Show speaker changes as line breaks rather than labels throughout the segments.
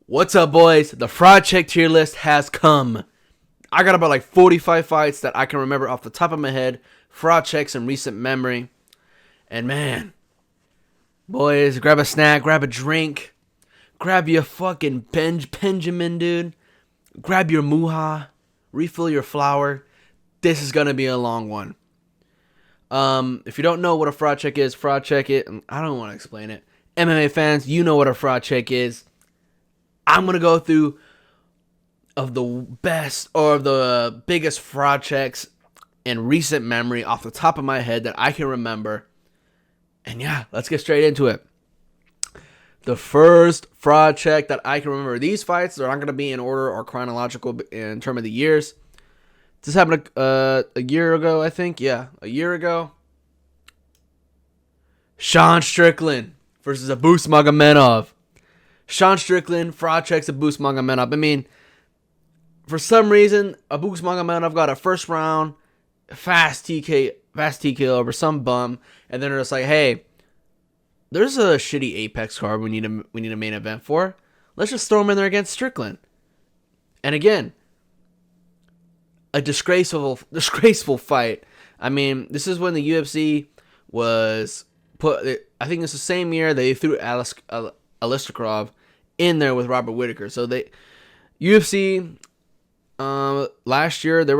What's up, boys? The Fraud Check tier list has come. I got about like 45 fights that I can remember off the top of my head. Fraud checks in recent memory. And man, boys, grab a snack, grab a drink, grab your fucking Benjamin, dude. Grab your muha, refill your flour. This is gonna be a long one. If you don't know what a fraud check is, I don't want to explain it. MMA fans, you know what a fraud check is. I'm gonna go through of the best or the biggest fraud checks in recent memory off the top of my head that I can remember. And yeah, let's get straight into it. The first fraud check that I can remember. These fights are not going to be in order or chronological in terms of the years. This happened a year ago, I think. Yeah, a year ago. Sean Strickland versus Abus Magomedov. Sean Strickland fraud checks Abus Magomedov. I mean, for some reason, Abus Magomedov got a first round fast TK over some bum, and then they're just like, hey, there's a shitty Apex card we need a main event for. Let's just throw him in there against Strickland. And again, a disgraceful fight. I mean, this is when the UFC was put. I think it's the same year they threw Alistakrov in there with Robert Whittaker. So they UFC last year they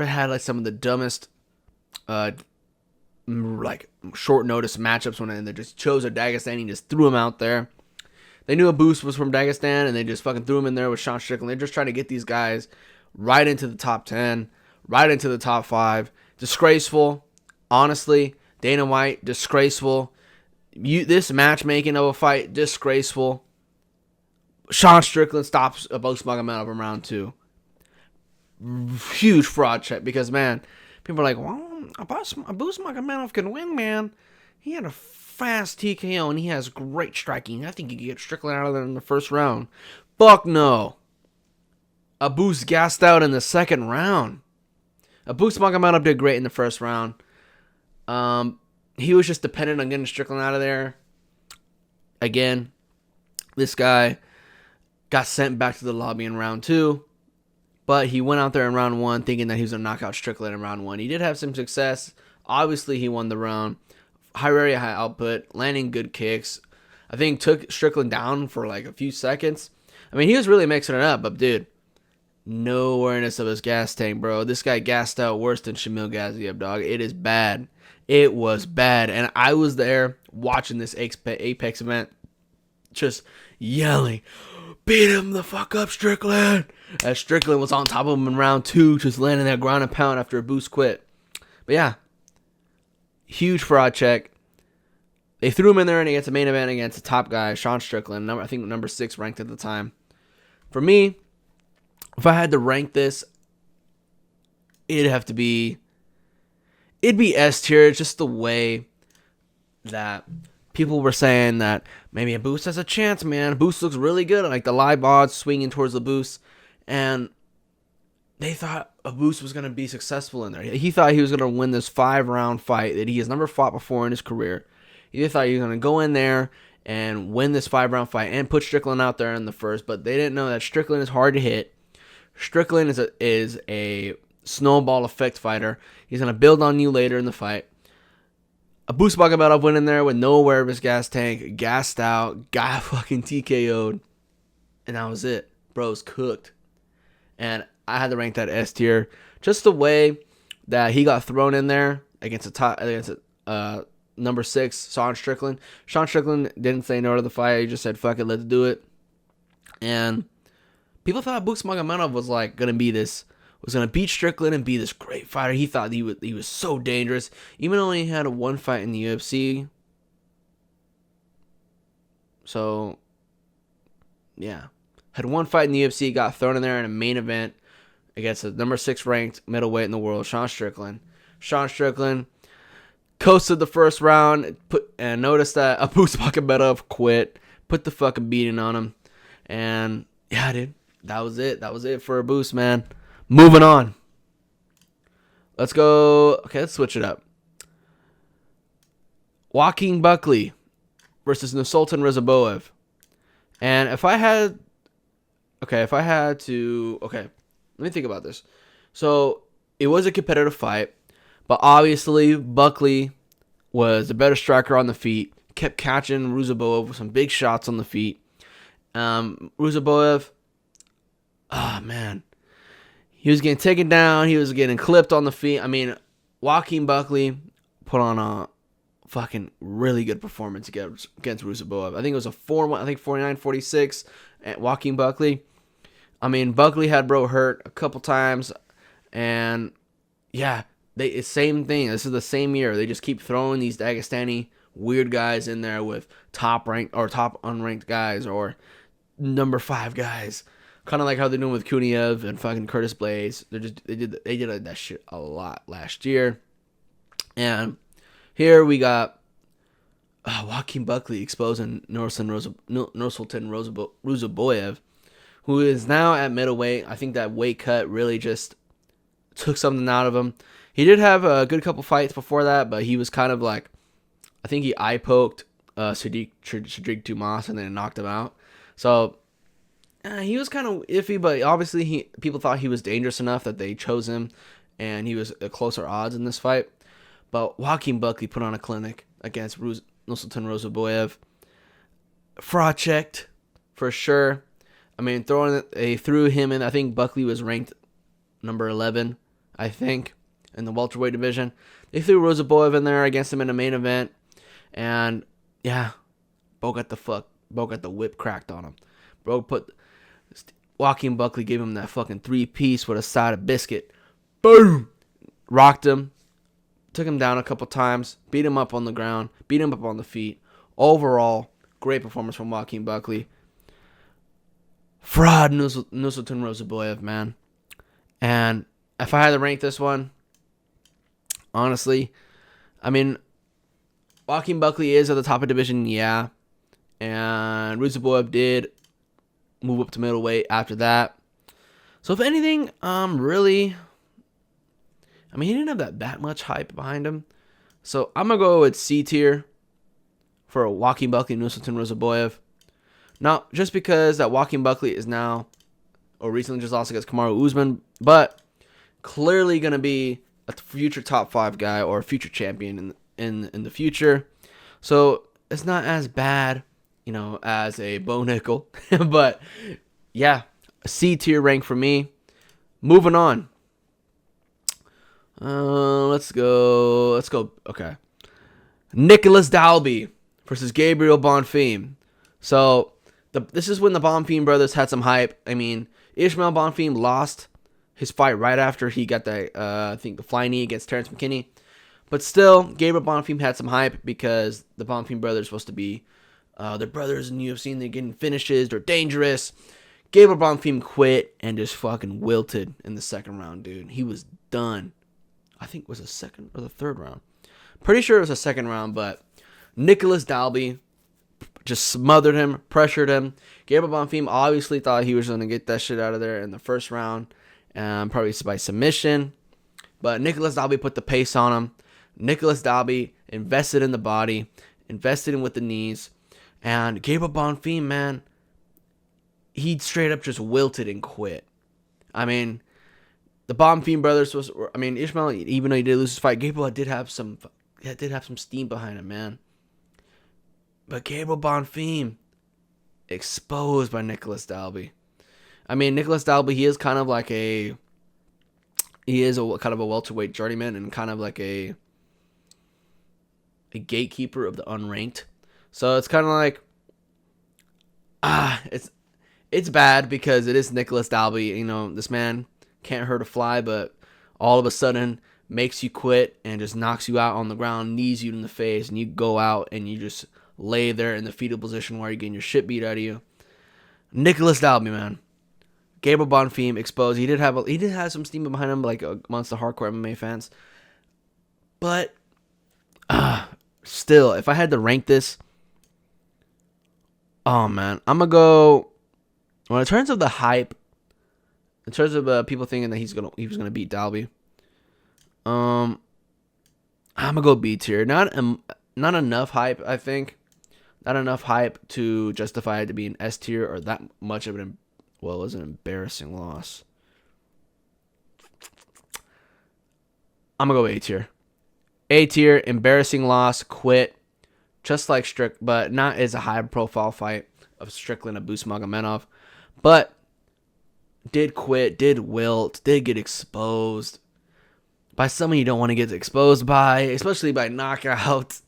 had like some of the dumbest like short notice matchups when they just chose a Dagestani and just threw him out there. They knew Abus was from Dagestan and they just fucking threw him in there with Sean Strickland. They're just trying to get these guys right into the top 10, right into the top 5. Disgraceful. Honestly, Dana White, disgraceful. This matchmaking of a fight, disgraceful. Sean Strickland stops Abus Magomedov in round 2. Huge fraud check because, man, people are like, well, Abus Magomedov can win, man. He had a fast TKO and he has great striking. I think he could get Strickland out of there in the first round. Fuck no. Abus gassed out in the second round. Abus Magomedov did great in the first round. He was just dependent on getting Strickland out of there. Again, this guy got sent back to the lobby in round 2. But he went out there in round 1 thinking that he was going to knock out Strickland in round 1. He did have some success. Obviously, he won the round. High area, high output, landing good kicks. I think took Strickland down for like a few seconds. I mean, he was really mixing it up. But, dude, no awareness of his gas tank, bro. This guy gassed out worse than Shamil Gaziev, dog. It is bad. It was bad. And I was there watching this Apex event just yelling, beat him the fuck up, Strickland. As Strickland was on top of him in round 2, just landing that ground and pound after Abus quit. But yeah, huge fraud check. They threw him in there and against a main event against the top guy, Sean Strickland. I think number 6 ranked at the time. For me, if I had to rank this, it'd be S tier. Just the way that people were saying that maybe Abus has a chance, man. Abus looks really good. Like the live odds swinging towards Abus. And they thought Abus was going to be successful in there. He thought he was going to win this 5-round fight that he has never fought before in his career. He thought he was going to go in there and win this 5-round fight and put Strickland out there in the first. But they didn't know that Strickland is hard to hit. Strickland is a snowball effect fighter. He's going to build on you later in the fight. Abus Magomedov went in there with no aware of his gas tank, gassed out, got fucking TKO'd, and that was it. Bro's cooked. And I had to rank that S tier. Just the way that he got thrown in there against number 6, Sean Strickland. Sean Strickland didn't say no to the fight. He just said, fuck it, let's do it. And people thought Abus Magomedov was like going to beat Strickland and be this great fighter. He thought he was so dangerous. Even though he had one fight in the UFC. So, yeah. Had one fight in the UFC, got thrown in there in a main event against the number 6 ranked middleweight in the world, Sean Strickland. Sean Strickland coasted the first round and noticed that Abus Magomedov quit. Put the fucking beating on him. And, yeah, dude. That was it. That was it for Abus, man. Moving on. Let's go. Okay, let's switch it up. Joaquin Buckley versus Nursultan Rizaboev. And if I had okay, if I had to, okay, let me think about this. So it was a competitive fight, but obviously Buckley was the better striker on the feet. Kept catching Ruzaboev with some big shots on the feet. Ruzaboev, oh man, he was getting taken down. He was getting clipped on the feet. I mean, Joaquin Buckley put on a fucking really good performance against Ruzaboev. I think it was a 4-1, I think 49-46 at Joaquin Buckley. I mean, Buckley had bro hurt a couple times, and yeah, it's same thing. This is the same year. They just keep throwing these Dagestani weird guys in there with top ranked or top unranked guys or number 5 guys. Kind of like how they're doing with Kuniev and fucking Curtis Blaze. They did that shit a lot last year. And here we got Joaquin Buckley exposing Nursultan Ruzaboev, who is now at middleweight. I think that weight cut really just took something out of him. He did have a good couple fights before that, but he was kind of like, I think he eye poked Cedric Dumas and then knocked him out. So he was kind of iffy, but obviously people thought he was dangerous enough that they chose him, and he was at closer odds in this fight. But Joaquin Buckley put on a clinic against Nursultan Ruzaboev. Fraud checked for sure. I mean, they threw him in. I think Buckley was ranked number 11, I think, in the welterweight division. They threw Ruzaboev in there against him in a main event, and yeah, Bo got the whip cracked on him. Bro put Joaquin Buckley, gave him that fucking 3-piece with a side of biscuit. Boom! Rocked him. Took him down a couple times. Beat him up on the ground. Beat him up on the feet. Overall, great performance from Joaquin Buckley. Fraud Nursultan Ruzaboev, man. And if I had to rank this one, honestly, I mean, Joaquin Buckley is at the top of the division, yeah. And Ruzaboev did move up to middleweight after that. So if anything, really, I mean, he didn't have that much hype behind him. So I'm going to go with C tier for Joaquin Buckley and Nursultan Ruzaboev. Not just because that Joaquin Buckley is now, or recently just lost against Kamaru Usman, but clearly going to be a future top 5 guy or a future champion in the future. So it's not as bad, as a Bo Nickal. But yeah, a C tier rank for me. Moving on. Let's go. Okay. Nicholas Dalby versus Gabriel Bonfim. So this is when the Bonfim brothers had some hype. I mean, Ishmael Bonfim lost his fight right after he got I think the flying knee against Terrence McKinney. But still, Gabriel Bonfim had some hype because the Bonfim brothers are supposed to be they're brothers in UFC and they're getting finishes. They're dangerous. Gabriel Bonfim quit and just fucking wilted in the second round, dude. He was done. I think it was the second or the third round. Pretty sure it was the second round, but Nicholas Dalby just smothered him, pressured him. Gabriel Bonfim obviously thought he was going to get that shit out of there in the first round, probably by submission. But Nicholas Dalby put the pace on him. Nicholas Dalby invested in the body, invested in with the knees. And Gabriel Bonfim, man, he straight up just wilted and quit. I mean, the Bonfim brothers Ishmael, even though he did lose his fight, Gabriel did have some steam behind him, man. But Gabriel Bonfim exposed by Nicholas Dalby. I mean, Nicholas Dalby, he is kind of a welterweight journeyman and kind of like a gatekeeper of the unranked. So it's kind of like, it's bad because it is Nicholas Dalby. This man can't hurt a fly, but all of a sudden makes you quit and just knocks you out on the ground, knees you in the face, and you go out and you just lay there in the fetal position while you're getting your shit beat out of you. Nicholas Dalby, man. Gabriel Bonfim exposed. He did have some steam behind him, like amongst the hardcore MMA fans. But still, if I had to rank this, oh man, I'm gonna go. Well, in terms of the hype, in terms of people thinking that he was gonna beat Dalby, I'm gonna go B tier. Not enough hype, I think. Not enough hype to justify it to be an S tier or that much of an Well, it was an embarrassing loss. I'm going to go A tier. A tier, embarrassing loss, quit. Just like but not as a high profile fight of Strickland and Magomedov. But did quit, did wilt, did get exposed by someone you don't want to get exposed by, especially by knockout.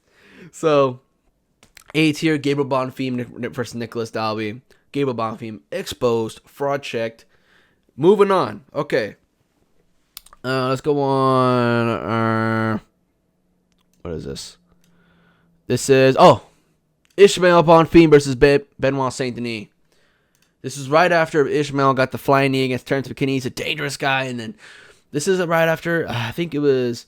So, A tier, Gabriel Bonfim versus Nicholas Dalby. Gabriel Bonfim exposed, fraud checked. Moving on. Okay. Let's go on. What is this? This is, Ishmael Bonfim versus Benoit Saint Denis. This is right after Ishmael got the flying knee against Terrence McKinney. He's a dangerous guy. And then this is right after, I think Benoit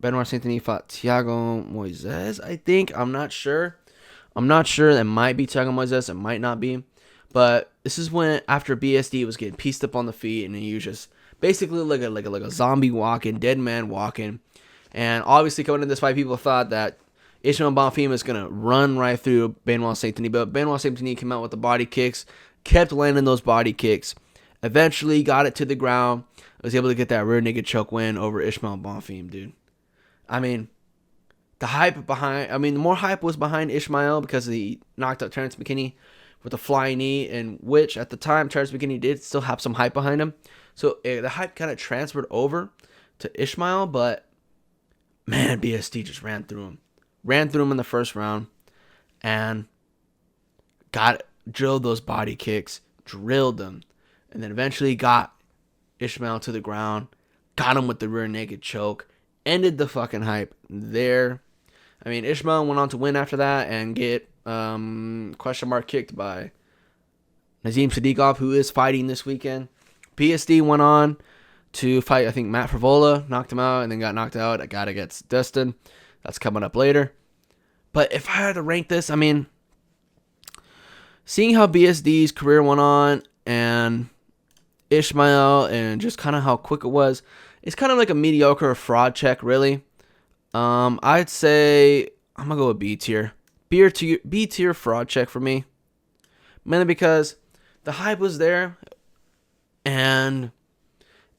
Benoit Saint Denis fought Thiago Moises, I think. I'm not sure. It might be Thiago Moises. It might not be. But this is when, after BSD was getting pieced up on the feet, and he was just basically like a zombie walking, dead man walking. And obviously coming into this fight, people thought that Ishmael Bonfim was going to run right through Benoit Saint Denis. But Benoit Saint Denis came out with the body kicks, kept landing those body kicks. Eventually got it to the ground. Was able to get that rear naked choke win over Ishmael Bonfim, dude. I mean, the more hype was behind Ishmael because he knocked out Terrence McKinney with a flying knee, and which at the time Terrence McKinney did still have some hype behind him. So the hype kind of transferred over to Ishmael, but man, BSD just ran through him. Ran through him in the first round and drilled those body kicks, drilled them, and then eventually got Ishmael to the ground, got him with the rear naked choke, ended the fucking hype there. I mean, Ishmael went on to win after that and get question mark kicked by Nazim Sadiqov, who is fighting this weekend. PSD went on to fight, I think, Matt Frivola, knocked him out, and then got knocked out. I got against Dustin. That's coming up later. But if I had to rank this, I mean, seeing how BSD's career went on and Ishmael and just kind of how quick it was, it's kind of like a mediocre fraud check, really. I'd say I'm going to go with B tier. B tier fraud check for me. Mainly because the hype was there and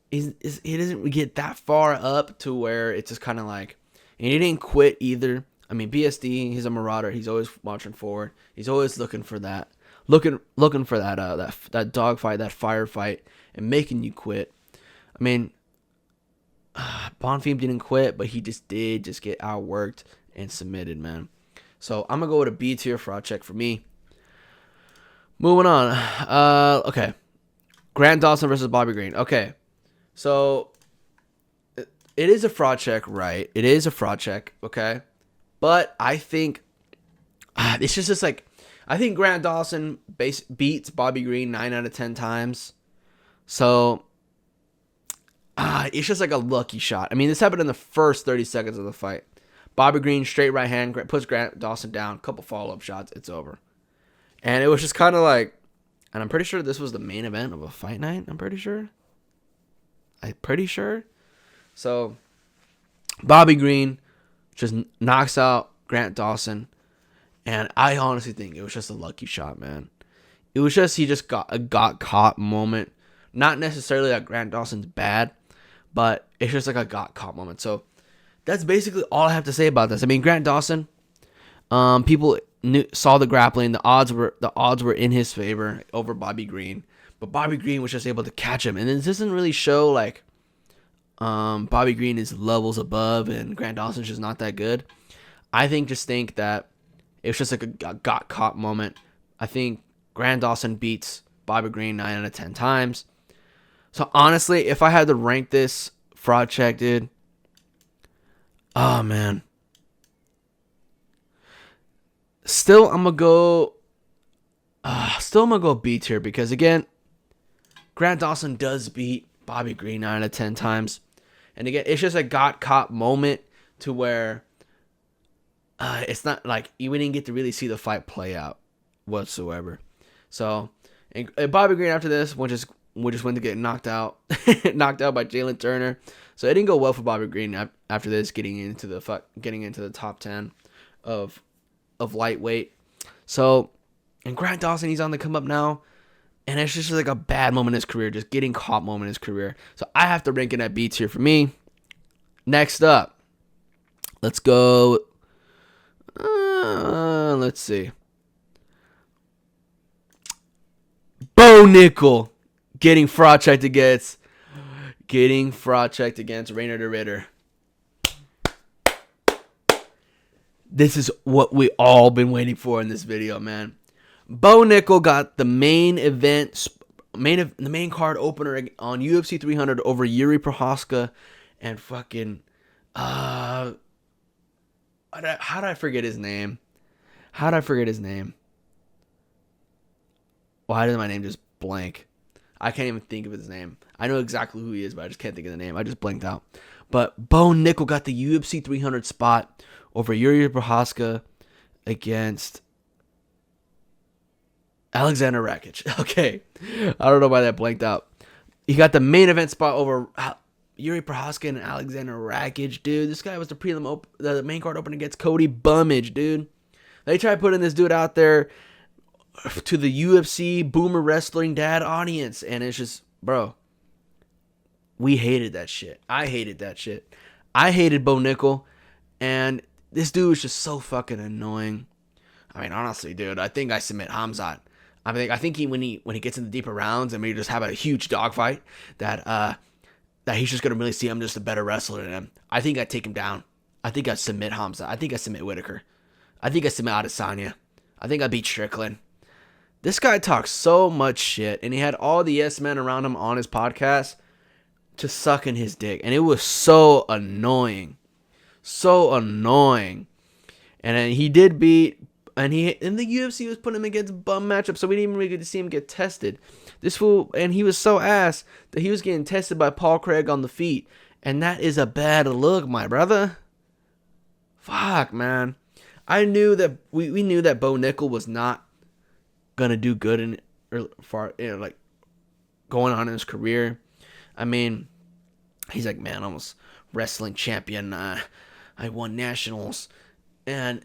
he doesn't get that far up to where it's just kind of like, and he didn't quit either. I mean, BSD, he's a marauder. He's always watching forward. He's always looking for that, looking for that dogfight, that firefight, and making you quit. I mean, Bonfim didn't quit, but he just did get outworked and submitted, man. So I'm gonna go with a B tier fraud check for me. Moving on. Okay, Grant Dawson versus Bobby Green. Okay, so it is a fraud check, right? It is a fraud check, okay? But I think it's just like, I think Grant Dawson beats Bobby Green 9 out of 10 times. So it's just like a lucky shot. I mean, this happened in the first 30 seconds of the fight. Bobby Green, straight right hand, puts Grant Dawson down, couple follow-up shots, it's over. And it was just kind of like, and I'm pretty sure this was the main event of a fight night, I'm pretty sure. So, Bobby Green just knocks out Grant Dawson. And I honestly think it was just a lucky shot, man. It was just, he just got a got caught moment. Not necessarily that Grant Dawson's bad, but it's just like a got caught moment. So, that's basically all I have to say about this. I mean, Grant Dawson, people saw the grappling. The odds were in his favor over Bobby Green. But Bobby Green was just able to catch him. And this doesn't really show like Bobby Green is levels above and Grant Dawson's just not that good. I think that it was just like a got caught moment. I think Grant Dawson beats Bobby Green 9 out of 10 times. So honestly, if I had to rank this fraud check, dude, oh man. Still I'm gonna go B tier because again, Grant Dawson does beat Bobby Green 9 out of 10 times. And again, it's just a got caught moment to where it's not like we didn't get to really see the fight play out whatsoever. So, and Bobby Green after this, we just went to get knocked out by Jalen Turner. So it didn't go well for Bobby Green after this, getting into the top 10 of lightweight. So, and Grant Dawson, he's on the come up now. And it's just like a bad moment in his career, just getting caught moment in his career. So I have to rank it at B tier for me. Next up, let's go. Let's see. Bo Nickal getting fraud checked against Rainer the Ritter. This is what we all been waiting for in this video, man. Bo Nickal got the main card opener on UFC 300 over Yuri Prochazka and fucking how did I forget his name? Why did my name just blank? I can't even think of his name. I know exactly who he is, but I just can't think of the name. I just blanked out. But Bo Nickal got the UFC 300 spot over Yuri Prochazka against Alexander Rakic. Okay. I don't know why that blanked out. He got the main event spot over Yuri Prochazka and Alexander Rakic, dude. This guy was the main card opener against Cody Bummage, dude. They tried putting this dude out there to the UFC boomer wrestling dad audience, and it's just, bro, we hated that shit. I hated that shit. I hated Bo Nickal, and this dude was just so fucking annoying. I mean, honestly, dude, I think I submit Hamzat. I think when he gets in the deeper rounds and we just have a huge dogfight, that he's just gonna really see I'm just a better wrestler than him. I think I take him down. I think I submit Hamzat. I think I submit Whitaker. I think I submit Adesanya. I think I beat Strickland. This guy talks so much shit, and he had all the yes men around him on his podcast just sucking his dick, and it was so annoying. So annoying. And then he did beat, and he in the UFC was putting him against bum matchups, so we didn't even really get to see him get tested. This fool, and he was so ass that he was getting tested by Paul Craig on the feet, and that is a bad look, my brother. Fuck, man. I knew that we knew that Bo Nickal was not gonna do good in or far, like going on in his career. I mean, he's like, man, I was wrestling champion. I won nationals, and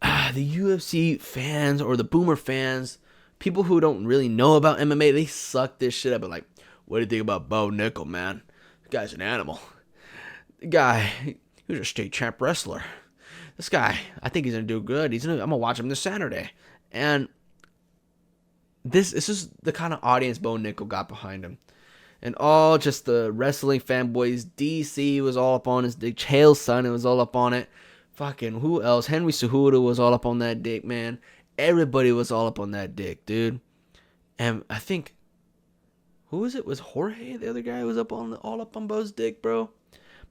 the UFC fans or the boomer fans, people who don't really know about MMA, they suck this shit up. But like, what do you think about Bo Nickal, man? The guy's an animal. The guy, he was a state champ wrestler. This guy, I think he's gonna do good. I'm gonna watch him this Saturday. And this is the kind of audience Bo Nickal got behind him. And all just the wrestling fanboys. DC was all up on his dick. Chael's son, it was all up on it. Fucking who else? Henry Cejudo was all up on that dick, man. Everybody was all up on that dick, dude. And I think, who was it? Was Jorge the other guy who was all up on Bo's dick, bro?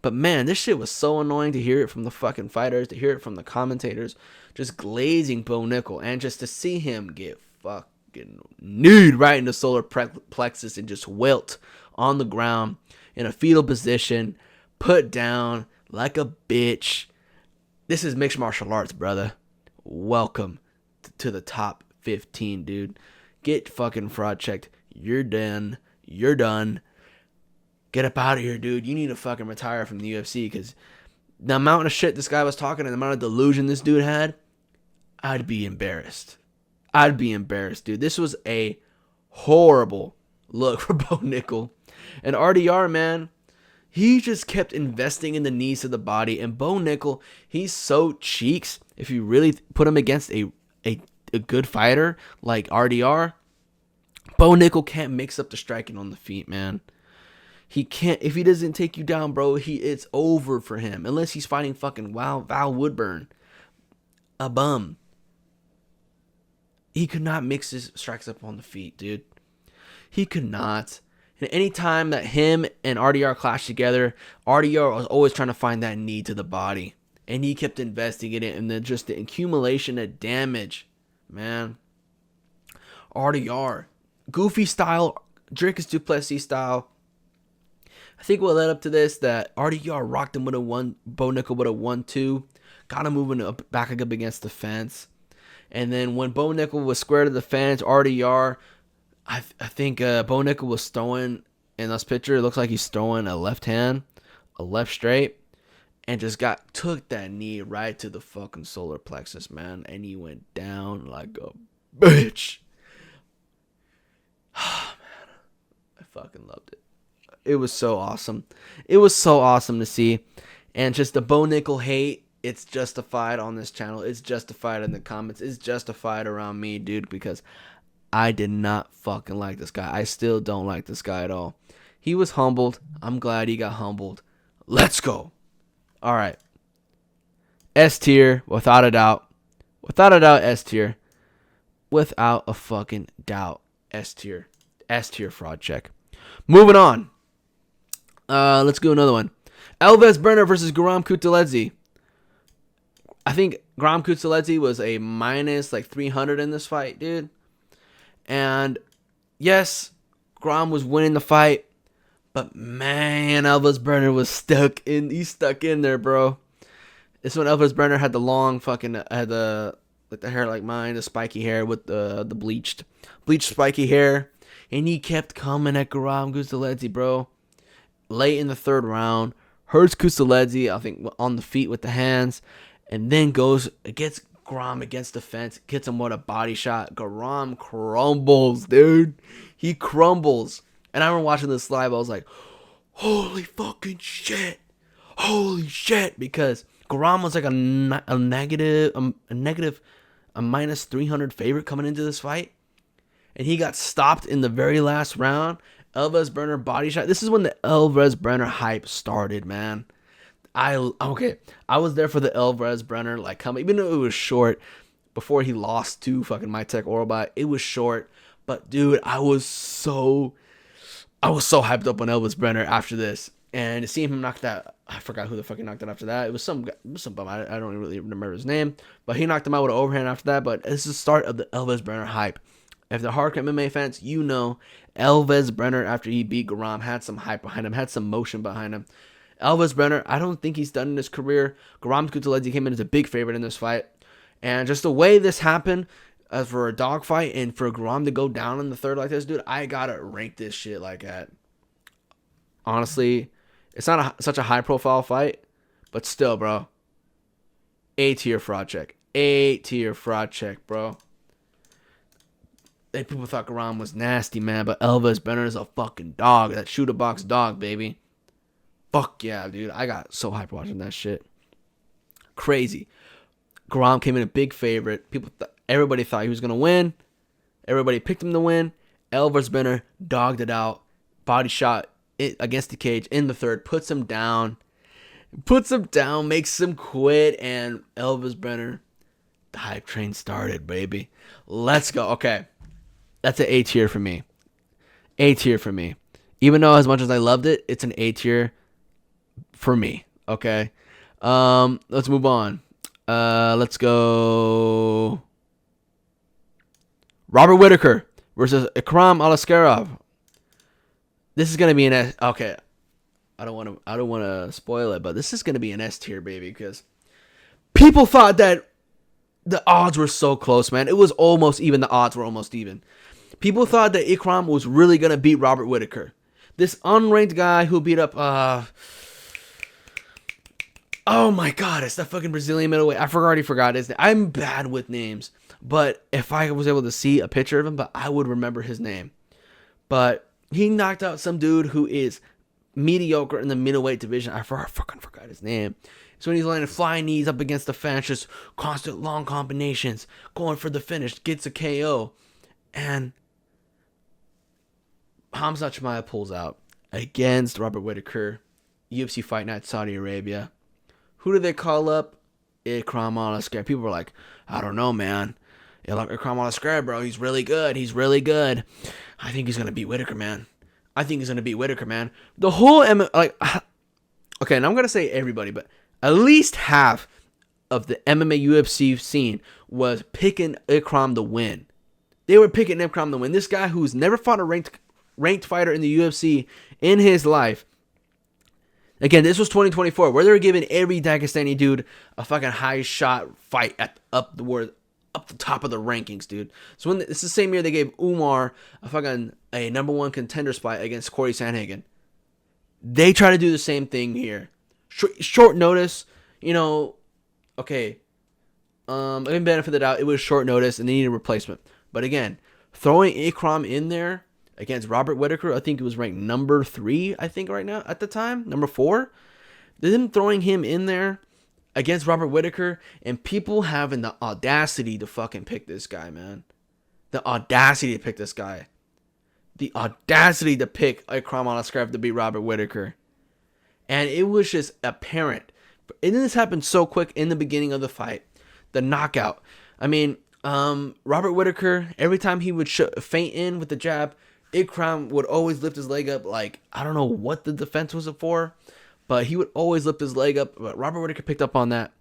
But man, this shit was so annoying to hear it from the fucking fighters, to hear it from the commentators, just glazing Bo Nickal, and just to see him get fucking kneed right in the solar plexus and just wilt on the ground in a fetal position, put down like a bitch. This is mixed martial arts, brother. Welcome to the top 15, dude. Get fucking fraud checked. You're done. You're done. Get up out of here, dude. You need to fucking retire from the UFC, because the amount of shit this guy was talking and the amount of delusion this dude had, I'd be embarrassed. I'd be embarrassed, dude. This was a horrible look for Bo Nickal. And RDR, man, he just kept investing in the knees of the body. And Bo Nickal, he's so cheeks. If you really put him against a good fighter like RDR, Bo Nickal can't mix up the striking on the feet, man. He can't. If he doesn't take you down, bro, it's over for him. Unless he's fighting fucking Val Woodburn, a bum. He could not mix his strikes up on the feet, dude. He could not. And any time that him and RDR clashed together, RDR was always trying to find that knee to the body. And he kept investing in it. And then just the accumulation of damage, man. RDR. Goofy style, Dricus Duplessis style. I think what led up to this, that RDR rocked him with a one, Bo Nickal with a 1-2. Got him moving back up against the fence. And then when Bo Nickal was square to the fence, RDR, I think Bo Nickal was throwing, in this picture, it looks like he's throwing a left hand, a left straight. and just took that knee right to the fucking solar plexus, man, and he went down like a bitch. Oh, man, I fucking loved it. It was so awesome. It was so awesome to see, and just the Bo Nickal hate. It's justified on this channel. It's justified in the comments. It's justified around me, dude, because I did not fucking like this guy. I still don't like this guy at all. He was humbled. I'm glad he got humbled. Let's go. All right. S tier, without a doubt. Without a doubt, S tier. Without a fucking doubt, S tier. S tier fraud check. Moving on. Let's go another one. Elvis Brenner versus Guram Kutulidze. I think Guram Kutulidze was a minus like 300 in this fight, dude. And yes, Guram was winning the fight, but man, Elvis Brenner was stuck in. He's stuck in there, bro. This one, Elvis Brenner had the long fucking had the hair like mine, the spiky hair with the bleached spiky hair, and he kept coming at Guram Kutulidze, bro. Late in the third round, hurts Kutulidze, I think, on the feet with the hands. And then gets Guram against the fence, gets him with a body shot. Guram crumbles, dude. He crumbles. And I remember watching this live, I was like, holy fucking shit. Holy shit. Because Guram was like a minus 300 favorite coming into this fight. And he got stopped in the very last round. Elvis Brenner body shot. This is when the Elvis Brenner hype started, man. I was there for the Elvis Brenner like coming, even though it was short before he lost to fucking Mytek Orobot. It was short, but dude, I was so hyped up on Elvis Brenner after this, and seeing him knock that, I forgot who the fuck he knocked out after that. It was some bum. I don't really remember his name, but he knocked him out with an overhand after that. But it's the start of the Elvis Brenner hype. If they're hardcore MMA fans, you know Elvis Brenner after he beat Guram had some hype behind him, had some motion behind him. Elvis Brenner, I don't think he's done in his career. Guram Kutulidze came in as a big favorite in this fight. And just the way this happened, for a dogfight and for Guram to go down in the third like this, dude, I gotta rank this shit like at. Honestly, it's not such a high-profile fight, but still, bro. A-tier fraud check. A-tier fraud check, bro. People thought Guram was nasty, man, but Elvis Brenner is a fucking dog. That shoot-a-box dog, baby. Fuck yeah, dude. I got so hyped watching that shit. Crazy. Guram came in a big favorite. Everybody thought he was going to win. Everybody picked him to win. Elvis Brenner dogged it out. Body shot it against the cage in the third. Puts him down. Makes him quit. And Elvis Brenner, the hype train started, baby. Let's go. Okay. That's an A tier for me. A tier for me. Even though as much as I loved it, it's an A tier for me. Okay. Let's move on. Let's go. Robert Whittaker versus Ikram Alaskarov. This is gonna be an S. Okay. I don't want to spoil it, but this is gonna be an S tier, baby, because people thought that the odds were so close, man. It was almost even. The odds were almost even. People thought that Ikram was really gonna beat Robert Whittaker. This unranked guy who beat up oh my god, it's the fucking Brazilian middleweight. I already forgot his name. I'm bad with names. But if I was able to see a picture of him, but I would remember his name. But he knocked out some dude who is mediocre in the middleweight division. I fucking forgot his name. So when he's landing flying knees up against the fence, just constant long combinations, going for the finish, gets a KO. And Hamza Chimaev pulls out against Robert Whittaker. UFC Fight Night, Saudi Arabia. Who did they call up? Ikram Alaskarov. People were like, I don't know, man. Ikram Alaskarov, bro. He's really good. I think he's going to beat Whittaker, man. The whole, okay, and I'm going to say everybody, but at least half of the MMA UFC scene was picking Ikram to win. They were picking Ikram to win. This guy who's never fought a ranked fighter in the UFC in his life. Again, this was 2024, where they were giving every Dagestani dude a fucking high shot fight up the top of the rankings, dude. So it's the same year they gave Umar a number one contender spot against Corey Sandhagen. They try to do the same thing here. short notice, you know. Okay, in benefit of the doubt, it was short notice and they needed a replacement. But again, throwing Ikram in there against Robert Whitaker, I think it was ranked number 3, I think right now at the time, number 4. Them throwing him in there against Robert Whitaker and people having the audacity to fucking pick this guy, man. The audacity to pick this guy. The audacity to pick Ikram Alaskarov to beat Robert Whitaker. And it was just apparent. And this happened so quick in the beginning of the fight. The knockout. I mean, Robert Whitaker, every time he would feint in with the jab, Ikram would always lift his leg up. Like, I don't know what the defense was for, but he would always lift his leg up. But Robert Whitaker picked up on that.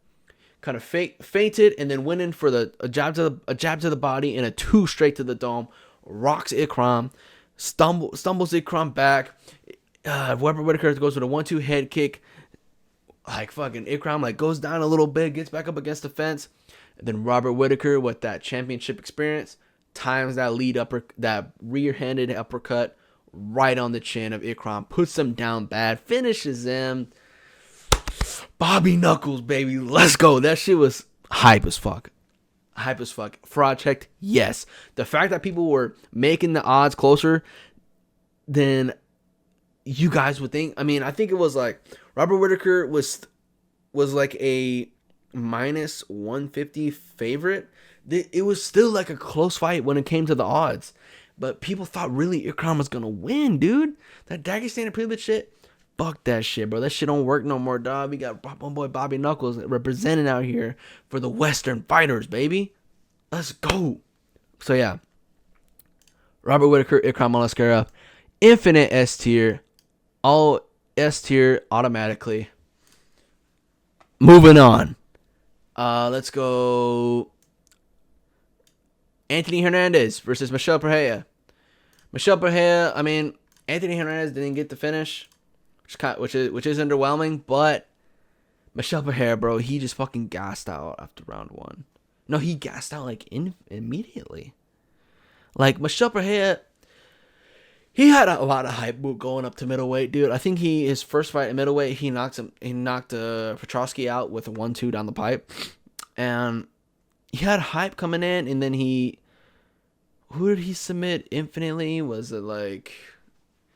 Kind of feinted and then went in for a jab to the body and a 2 straight to the dome. Rocks Ikram. Stumbles Ikram back. Robert Whitaker goes with a 1-2 head kick. Like fucking Ikram like goes down a little bit, gets back up against the fence. And then Robert Whitaker with that championship experience times that rear-handed uppercut right on the chin of Ikram, puts him down bad, finishes him. Bobby Knuckles, baby, let's go. That shit was hype as fuck. Hype as fuck. Fraud checked, yes. The fact that people were making the odds closer than you guys would think. I mean, I think it was like Robert Whitaker was like a minus 150 favorite. It was still like a close fight when it came to the odds. But people thought really Ikram was going to win, dude. That Dagestani privilege shit, fuck that shit, bro. That shit don't work no more, dog. We got my boy Bobby Knuckles representing out here for the Western fighters, baby. Let's go. So, yeah. Robert Whitaker, Ikram Alaskarov, infinite S tier. All S tier automatically. Moving on. Let's go. Anthony Hernandez versus Michel Pereira. Michel Pereira, I mean, Anthony Hernandez didn't get the finish, which is underwhelming, but Michel Pereira, bro, he just fucking gassed out after round 1. No, he gassed out like immediately. Like Michel Pereira, he had a lot of hype going up to middleweight, dude. I think his first fight at middleweight, he knocked Petrosky out with a 1-2 down the pipe, and he had hype coming in, and then who did he submit infinitely? Was it like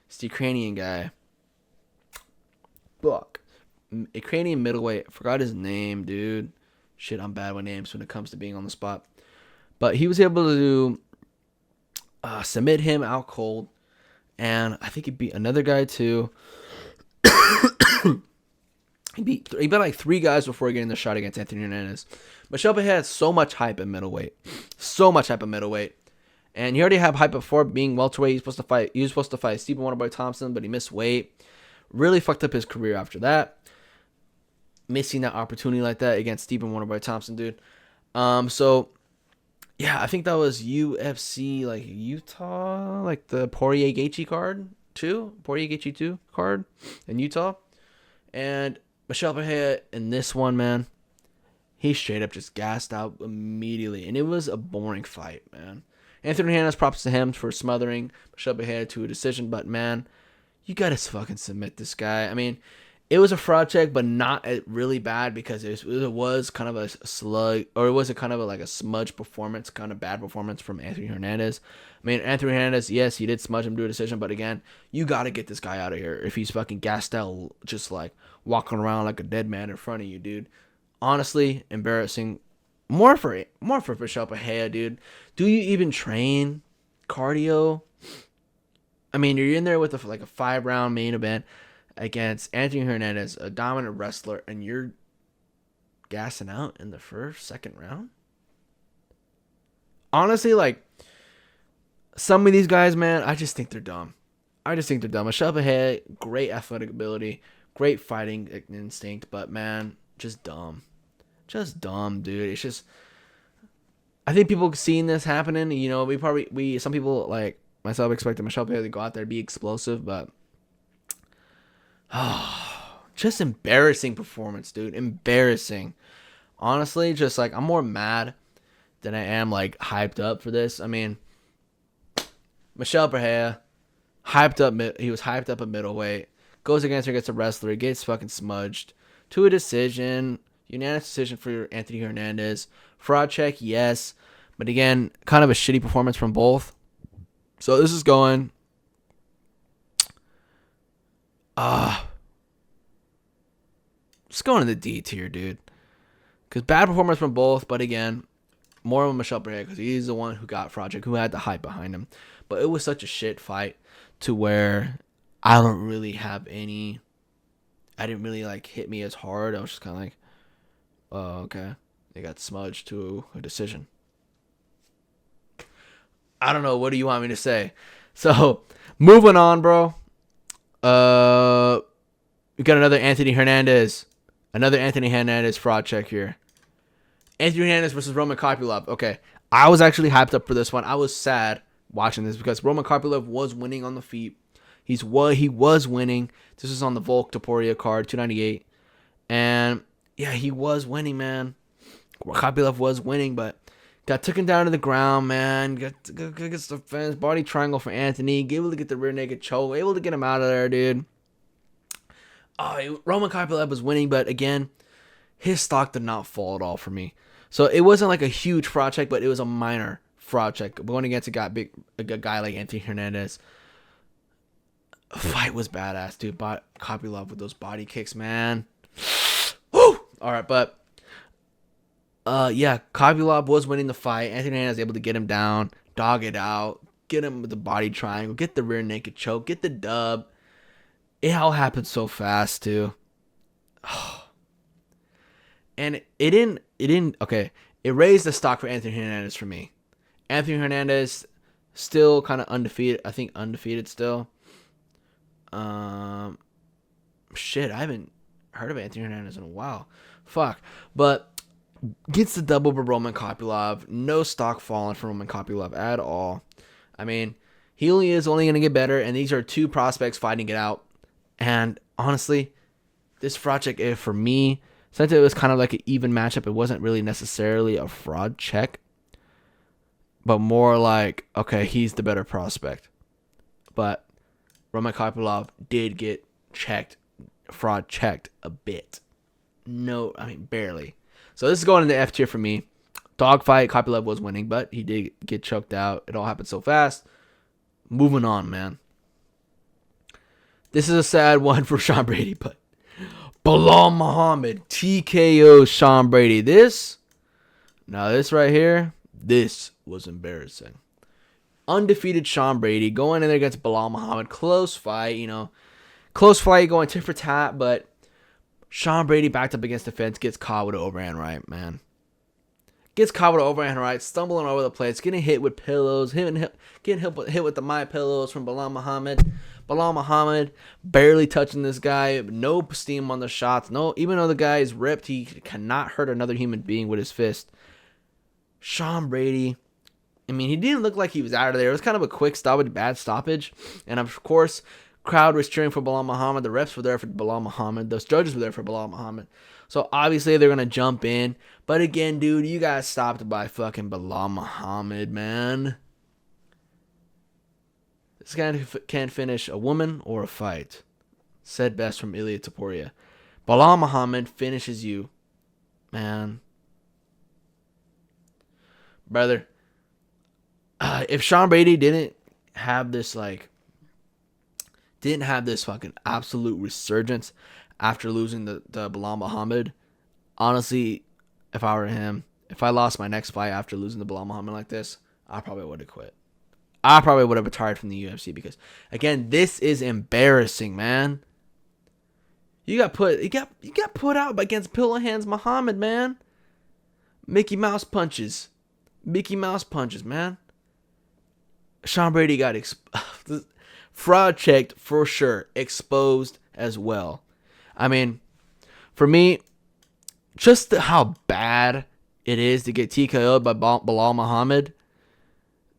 it's the Ukrainian guy? Fuck. Ukrainian middleweight. Forgot his name, dude. Shit, I'm bad with names when it comes to being on the spot. But he was able to submit him out cold. And I think he beat another guy too. He beat like 3 guys before getting the shot against Anthony Hernandez. Michel Pereira had so much hype at middleweight. So much hype at middleweight. And he already had hype before being welterweight. He was supposed to fight Stephen Wonderboy Thompson, but he missed weight. Really fucked up his career after that. Missing that opportunity like that against Stephen Wonderboy Thompson, dude. So yeah, I think that was UFC like Utah, like the Poirier Gaethje card too. Poirier Gaethje 2 card in Utah. And Michel Pereira in this one, man, he straight up just gassed out immediately. And it was a boring fight, man. Anthony Hernandez, props to him for smothering Michel Pereira to a decision. But, man, you got to fucking submit this guy. I mean, it was a fraud check, but not really bad because it was kind of a slug, or it was a kind of like a smudge performance, kind of bad performance from Anthony Hernandez. I mean, Anthony Hernandez, yes, he did smudge him to a decision, but again, you got to get this guy out of here if he's fucking gassed out, just like walking around like a dead man in front of you, dude. Honestly, embarrassing. More for Michel Pereira, dude. Do you even train cardio? I mean, you're in there with a 5-round main event against Anthony Hernandez, a dominant wrestler, and you're gassing out in the second round? Honestly, like, some of these guys, man, I just think they're dumb. Michel Pereira, great athletic ability, great fighting instinct, but, man, just dumb. Just dumb, dude. It's just, I think people seeing this happening, you know, some people, like myself, expected Michel Pereira to go out there and be explosive, but just embarrassing performance, dude. Embarrassing. Honestly, just like, I'm more mad than I am like hyped up for this. I mean, Michel Pereira, he was hyped up at middleweight, goes against a wrestler, gets fucking smudged. to a decision. Unanimous decision for Anthony Hernandez. Fraud check, yes. But again, kind of a shitty performance from both. So this is going... It's going to the D tier, dude. Because bad performance from both, but again, more of Michel Barrera because he's the one who got fraud check, who had the hype behind him. But it was such a shit fight to where I don't really have any... I didn't really, like, hit me as hard. I was just kind of like, oh, okay. They got smudged to a decision. I don't know. What do you want me to say? So, moving on, bro. We got another Anthony Hernandez. Another Anthony Hernandez fraud check here. Anthony Hernandez versus Roman Kopylov. Okay. I was actually hyped up for this one. I was sad watching this because Roman Kopylov was winning on the feet. He was winning. This is on the Volk Topuria card, 298. And, yeah, he was winning, man. Kopylov was winning, but got taken down to the ground, man. Got the fence. Body triangle for Anthony. Able to get the rear naked choke. Able to get him out of there, dude. Roman Kopylov was winning, but, again, his stock did not fall at all for me. So, it wasn't like a huge fraud check, but it was a minor fraud check. Going against a guy like Anthony Hernandez. Fight was badass, dude. Kopylov with those body kicks, man. Woo! Alright, but yeah, Kopylov was winning the fight. Anthony Hernandez was able to get him down, dog it out, get him with the body triangle, get the rear naked choke, get the dub. It all happened so fast, too. And it didn't okay, it raised the stock for Anthony Hernandez for me. Anthony Hernandez still kind of undefeated. I think undefeated still. Shit, I haven't heard of Anthony Hernandez in a while. Fuck. But gets the double over Roman Kopylov. No stock falling for Roman Kopylov at all. I mean, he is only going to get better, and these are two prospects fighting it out. And honestly, this fraud check, for me, since it was kind of like an even matchup, it wasn't really necessarily a fraud check, but more like, okay, he's the better prospect. But Roman Kopylov did get fraud checked a bit. No, I mean, barely. So this is going in the F tier for me. Dogfight, Kopylov was winning, but he did get choked out. It all happened so fast. Moving on, man. This is a sad one for Sean Brady, but Bilal Muhammad TKO Sean Brady. This right here, this was embarrassing. Undefeated Sean Brady going in there against Bilal Muhammad. Close fight, Close fight going tit for tat, but Sean Brady backed up against the fence, gets caught with an overhand right, man. Gets caught with an overhand right, stumbling over the place, getting hit with pillows, getting hit with the My Pillows from Bilal Muhammad. Bilal Muhammad barely touching this guy, no steam on the shots. No, even though the guy is ripped, he cannot hurt another human being with his fist. Sean Brady, I mean, he didn't look like he was out of there. It was kind of a quick stoppage, bad stoppage. And of course, crowd was cheering for Bilal Muhammad. The refs were there for Bilal Muhammad. Those judges were there for Bilal Muhammad. So obviously they're going to jump in. But again, dude, you got stopped by fucking Bilal Muhammad, man. This guy can't finish a woman or a fight. Said best from Ilia Topuria. Bilal Muhammad finishes you. Man. Brother. If Sean Brady didn't have this fucking absolute resurgence after losing the Bilal Muhammad, honestly, if I were him, if I lost my next fight after losing to Bilal Muhammad like this, I probably would have quit. I probably would have retired from the UFC because, again, this is embarrassing, man. You got put out against Pillow Hands Muhammad, man. Mickey Mouse punches, man. Sean Brady got fraud checked for sure, exposed as well. I mean, for me, just how bad it is to get TKO'd by Bilal Muhammad,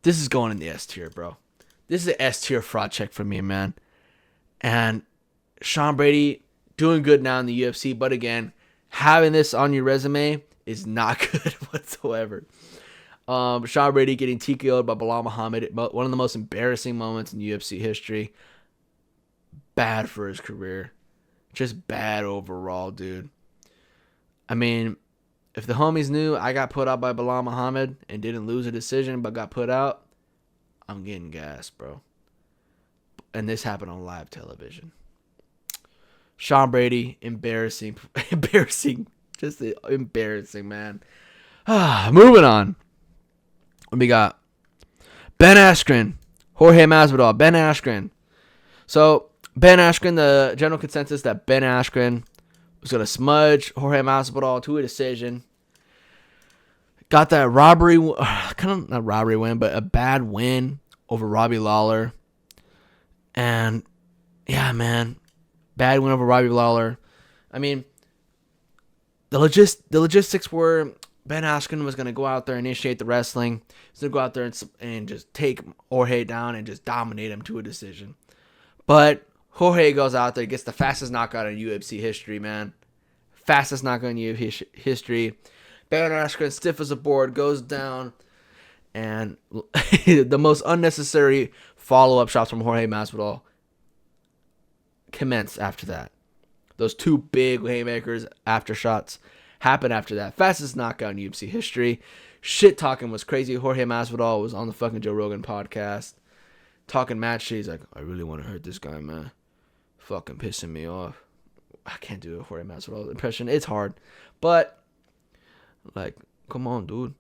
this is going in the S tier, bro. This is an S tier fraud check for me, man. And Sean Brady doing good now in the UFC, but again, having this on your resume is not good whatsoever. Sean Brady getting TKO'd by Bilal Muhammad, one of the most embarrassing moments in UFC history. Bad for his career. Just bad overall, dude. I mean, if the homies knew I got put out by Bilal Muhammad and didn't lose a decision but got put out, I'm getting gassed, bro. And this happened on live television. Sean Brady, embarrassing, just embarrassing, man. Moving on. What we got? Ben Askren, Jorge Masvidal, Ben Askren. So Ben Askren, the general consensus that Ben Askren was gonna smudge Jorge Masvidal to a decision. Got that robbery, kind of not robbery win, but a bad win over Robbie Lawler. And yeah, man. Bad win over Robbie Lawler. I mean, the logistics were Ben Askren was going to go out there and initiate the wrestling. He's going to go out there and just take Jorge down and just dominate him to a decision. But Jorge goes out there, gets the fastest knockout in UFC history, man. Fastest knockout in UFC history. Ben Askren, stiff as a board, goes down. And the most unnecessary follow-up shots from Jorge Masvidal commence after that. Those two big haymakers after shots happened after that. Fastest knockout in UFC history. Shit talking was crazy. Jorge Masvidal was on the fucking Joe Rogan podcast talking mad shit. He's like, I really want to hurt this guy, man. Fucking pissing me off. I can't do a Jorge Masvidal impression. It's hard. But, like, come on, dude.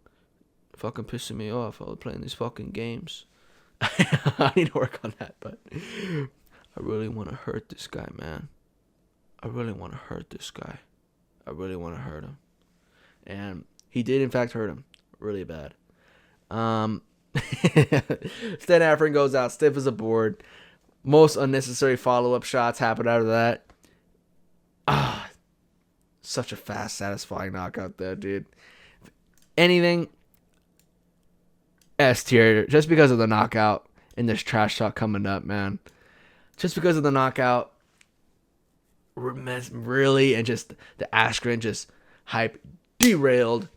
Fucking pissing me off. I was playing these fucking games. I need to work on that, but I really want to hurt this guy, man. I really want to hurt this guy. I really want to hurt him. And he did, in fact, hurt him really bad. Stan Affron goes out stiff as a board. Most unnecessary follow-up shots happen out of that. Such a fast, satisfying knockout there, dude. If anything, S tier, just because of the knockout in this trash talk coming up, man. Just because of the knockout, really, and just the Askren just hype derailed,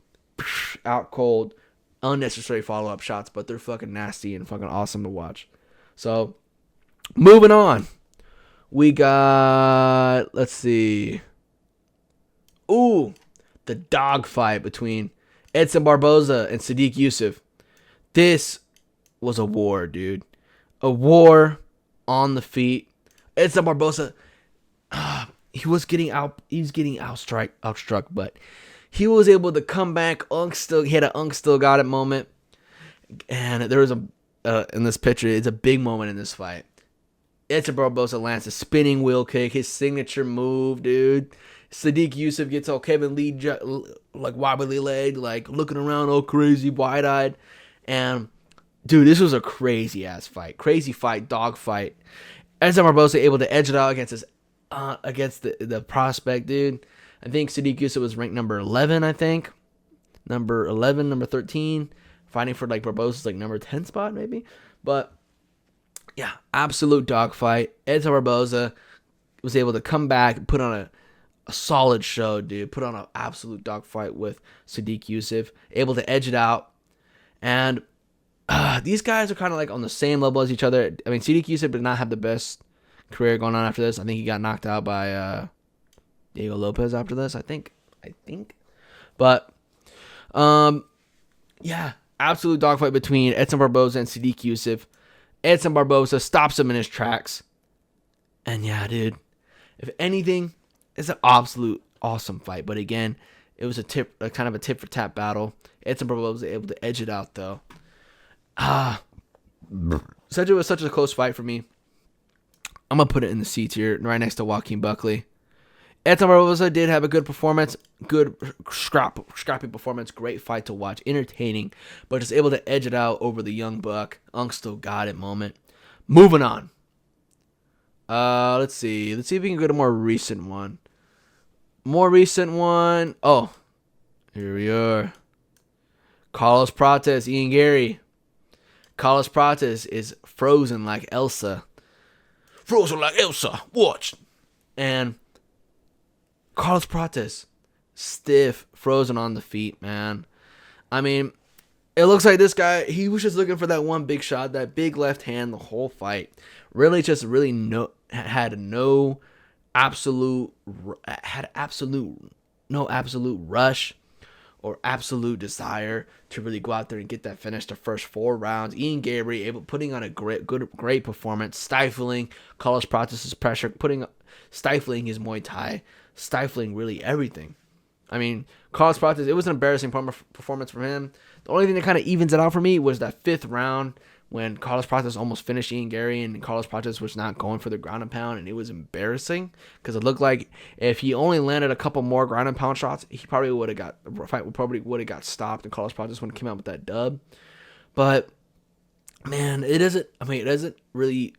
out cold, unnecessary follow-up shots, but they're fucking nasty and fucking awesome to watch. So, moving on. We got, let's see. Ooh, the dogfight between Edson Barboza and Sadiq Yusuff. This was a war, dude. A war on the feet. Edson Barboza, he was getting outstruck, but he was able to come back. He had an still got it moment. And there was in this picture, it's a big moment in this fight. Edson Barboza lands a spinning wheel kick, his signature move, dude. Sadiq Yusuff gets all Kevin Lee, like wobbly leg, like looking around all crazy, wide-eyed. And, dude, this was a crazy-ass fight. Crazy fight, dog fight. Edson Barboza able to edge it out against the prospect, dude. I think Sadiq Yusuff was ranked number 11, I think. Number 11, number 13. Fighting for, like, Barboza's, like, number 10 spot, maybe. But, yeah, absolute dogfight. Edson Barboza was able to come back and put on a solid show, dude. Put on an absolute dogfight with Sadiq Yusuff. Able to edge it out. And these guys are kind of like on the same level as each other. I mean, Sadiq Yusuff did not have the best career going on after this. I think he got knocked out by Diego Lopez after this, I think. But, yeah, absolute dogfight between Edson Barboza and Sadiq Yusuff. Edson Barboza stops him in his tracks. And yeah, dude, if anything, it's an absolute awesome fight. But again, it was a kind of a tit for tat battle. Edson Barboza was able to edge it out, though. It was such a close fight for me. I'm going to put it in the C tier, right next to Joaquin Buckley. Edson Barboza did have a good performance. Good scrappy performance. Great fight to watch. Entertaining. But just able to edge it out over the young buck. Still got it moment. Moving on. Let's see. Let's see if we can go to a more recent one. Oh, here we are. Carlos Prates, Ian Gary. Carlos Prates is frozen like Elsa. Watch. And Carlos Prates, stiff, frozen on the feet, man. I mean, it looks like this guy, he was just looking for that one big shot, that big left hand the whole fight. Had absolute no absolute rush or absolute desire to really go out there and get that finish the first 4 rounds. Ian Gary putting on a great performance, stifling Carlos Prates' pressure, stifling his Muay Thai, stifling really everything. I mean, Carlos Prates, it was an embarrassing performance from him. The only thing that kind of evens it out for me was that 5th round when Carlos Prates almost finished Ian Gary and Carlos Prates was not going for the ground and pound, and it was embarrassing because it looked like if he only landed a couple more ground and pound shots, the fight probably would have got stopped, and Carlos Prates would have came out with that dub. But man, it doesn't really.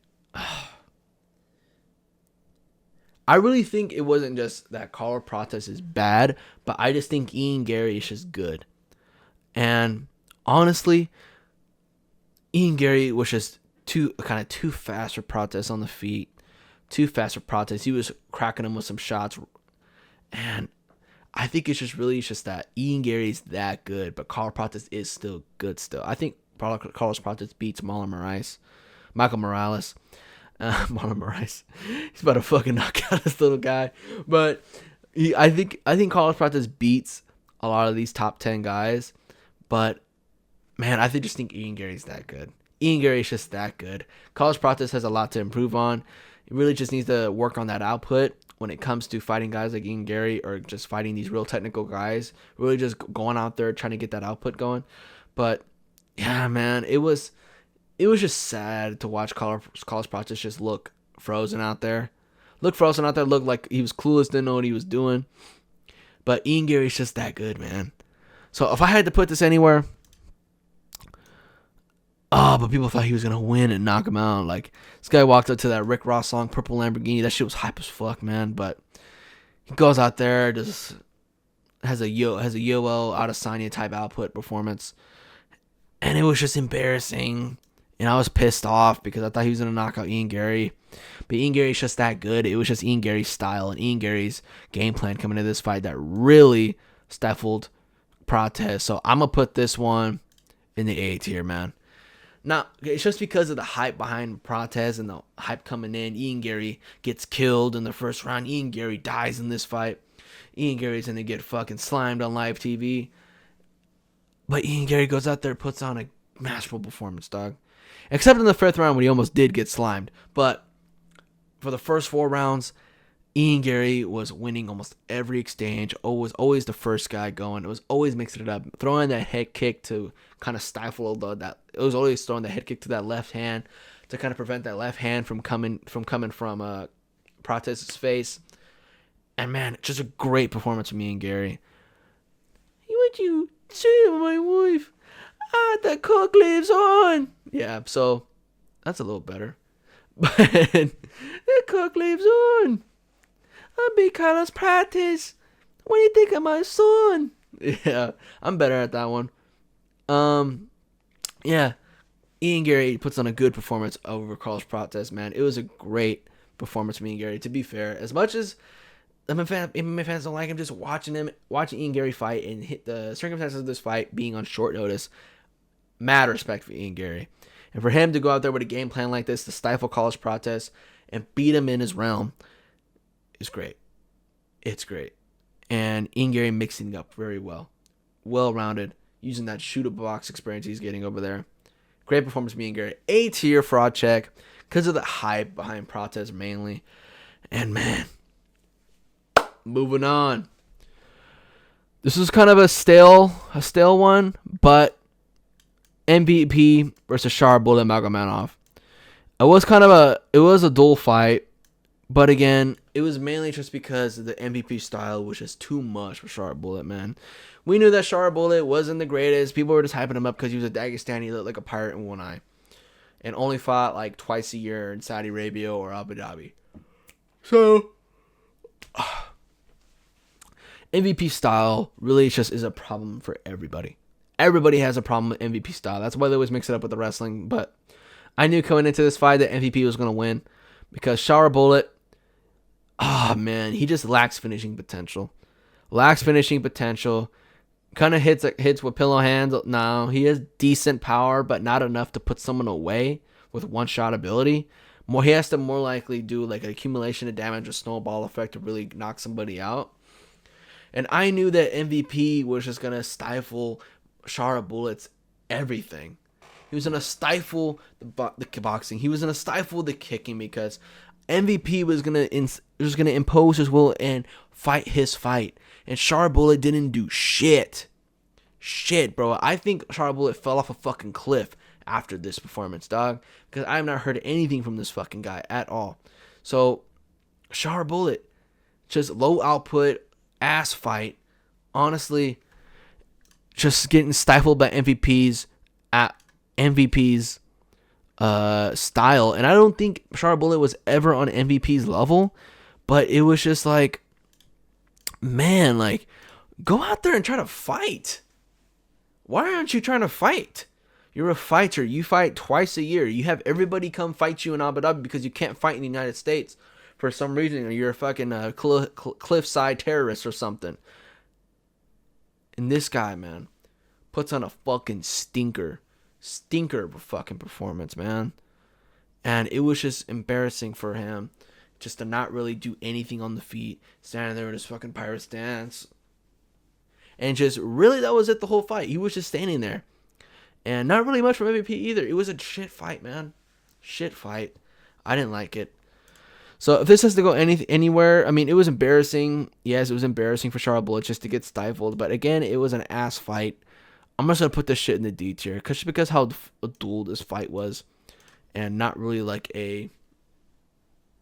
I really think it wasn't just that Carlos Prates is bad, but I just think Ian Gary is just good. And honestly, Ian Gary was just too fast for Prates on the feet. Too fast for Prates. He was cracking him with some shots. And I think it's just that Ian Gary's that good, but Carlos Prates is still good still. I think Carlos Prates beats Michael Morales. Marlon Moraes. He's about to fucking knock out this little guy. But I think Carlos Prates beats a lot of these top 10 guys. But man, I just think Ian Gary's that good. Ian Gary's just that good. Carlos Prates has a lot to improve on. He really just needs to work on that output when it comes to fighting guys like Ian Gary or just fighting these real technical guys. Really just going out there trying to get that output going. But yeah, man, it was just sad to watch Carlos Prates just look frozen out there. Look like he was clueless, didn't know what he was doing. But Ian Gary's just that good, man. So if I had to put this anywhere, but people thought he was going to win and knock him out. Like, this guy walked up to that Rick Ross song, Purple Lamborghini. That shit was hype as fuck, man. But he goes out there, just has a Yoel Adesanya type output performance. And it was just embarrassing. And I was pissed off because I thought he was going to knock out Ian Gary. But Ian Gary's just that good. It was just Ian Gary's style and Ian Gary's game plan coming into this fight that really stifled Prates. So I'm going to put this one in the A tier, man. Now, it's just because of the hype behind Prates and the hype coming in. Ian Gary gets killed in the first round. Ian Gary dies in this fight. Ian Gary's going to get fucking slimed on live TV. But Ian Gary goes out there and puts on a masterful performance, dog. Except in the 5th round when he almost did get slimed. But for the first 4 rounds, Ian Gary was winning almost every exchange. Was always the first guy going. It was always mixing it up. Throwing that head kick to kind of stifle that. It was always throwing the head kick to that left hand to kind of prevent that left hand from coming from Prates' face. And man, just a great performance from Ian Gary. What you say to my wife? The cook lives on. Yeah, so that's a little better. But the cook lives on. I'll be Carlos Prates. What do you think of my son? Yeah, I'm better at that one. Yeah, Ian Gary puts on a good performance over Carlos Prates, man. It was a great performance from Ian Gary, to be fair. As much as MMA fans don't like him, just watching Ian Gary fight and hit the circumstances of this fight being on short notice, mad respect for Ian Gary. And for him to go out there with a game plan like this to stifle Carlos Prates and beat him in his realm is great. It's great. And Ian Gary mixing it up very well. Well-rounded, using that shoot-a-box experience he's getting over there. Great performance from Ian Gary. A tier fraud check because of the hype behind Prates mainly. And man, moving on. This is kind of a stale one, but MVP versus Sharabullet Magomedov. It was a dull fight, but again, it was mainly just because the MVP style was just too much for Sharabullet, man. We knew that Sharabullet wasn't the greatest. People were just hyping him up because he was a Dagestani, he looked like a pirate in one eye, and only fought like twice a year in Saudi Arabia or Abu Dhabi. So MVP style really just is a problem for everybody. Everybody has a problem with MVP style. That's why they always mix it up with the wrestling. But I knew coming into this fight that MVP was going to win because Sharabullet, man, he just lacks finishing potential. Kind of hits with pillow hands. No, he has decent power, but not enough to put someone away with one-shot ability. He has to more likely do like an accumulation of damage or snowball effect to really knock somebody out. And I knew that MVP was just going to stifle Shara Bullet's everything. He was going to stifle the boxing. He was going to stifle the kicking because MVP was going to impose his will and fight his fight. And Shara Bullet didn't do shit. Shit, bro. I think Shara Bullet fell off a fucking cliff after this performance, dog. Because I have not heard anything from this fucking guy at all. So, Shara Bullet, just low output, ass fight. Honestly, just getting stifled by MVP's style. And I don't think Shara Bullet was ever on MVP's level. But it was just like, man, like, go out there and try to fight. Why aren't you trying to fight? You're a fighter. You fight twice a year. You have everybody come fight you in Abu Dhabi because you can't fight in the United States for some reason. Or you're a fucking cliffside terrorist or something. And this guy, man, puts on a fucking stinker of a fucking performance, man. And it was just embarrassing for him just to not really do anything on the feet, standing there in his fucking pirate stance. And just really, that was it the whole fight. He was just standing there. And not really much from MVP either. It was a shit fight, man. Shit fight. I didn't like it. So if this has to go anywhere, I mean, it was embarrassing. Yes, it was embarrassing for Shara Bullet just to get stifled. But again, it was an ass fight. I'm just going to put this shit in the D tier. Because how dual this fight was. And not really like a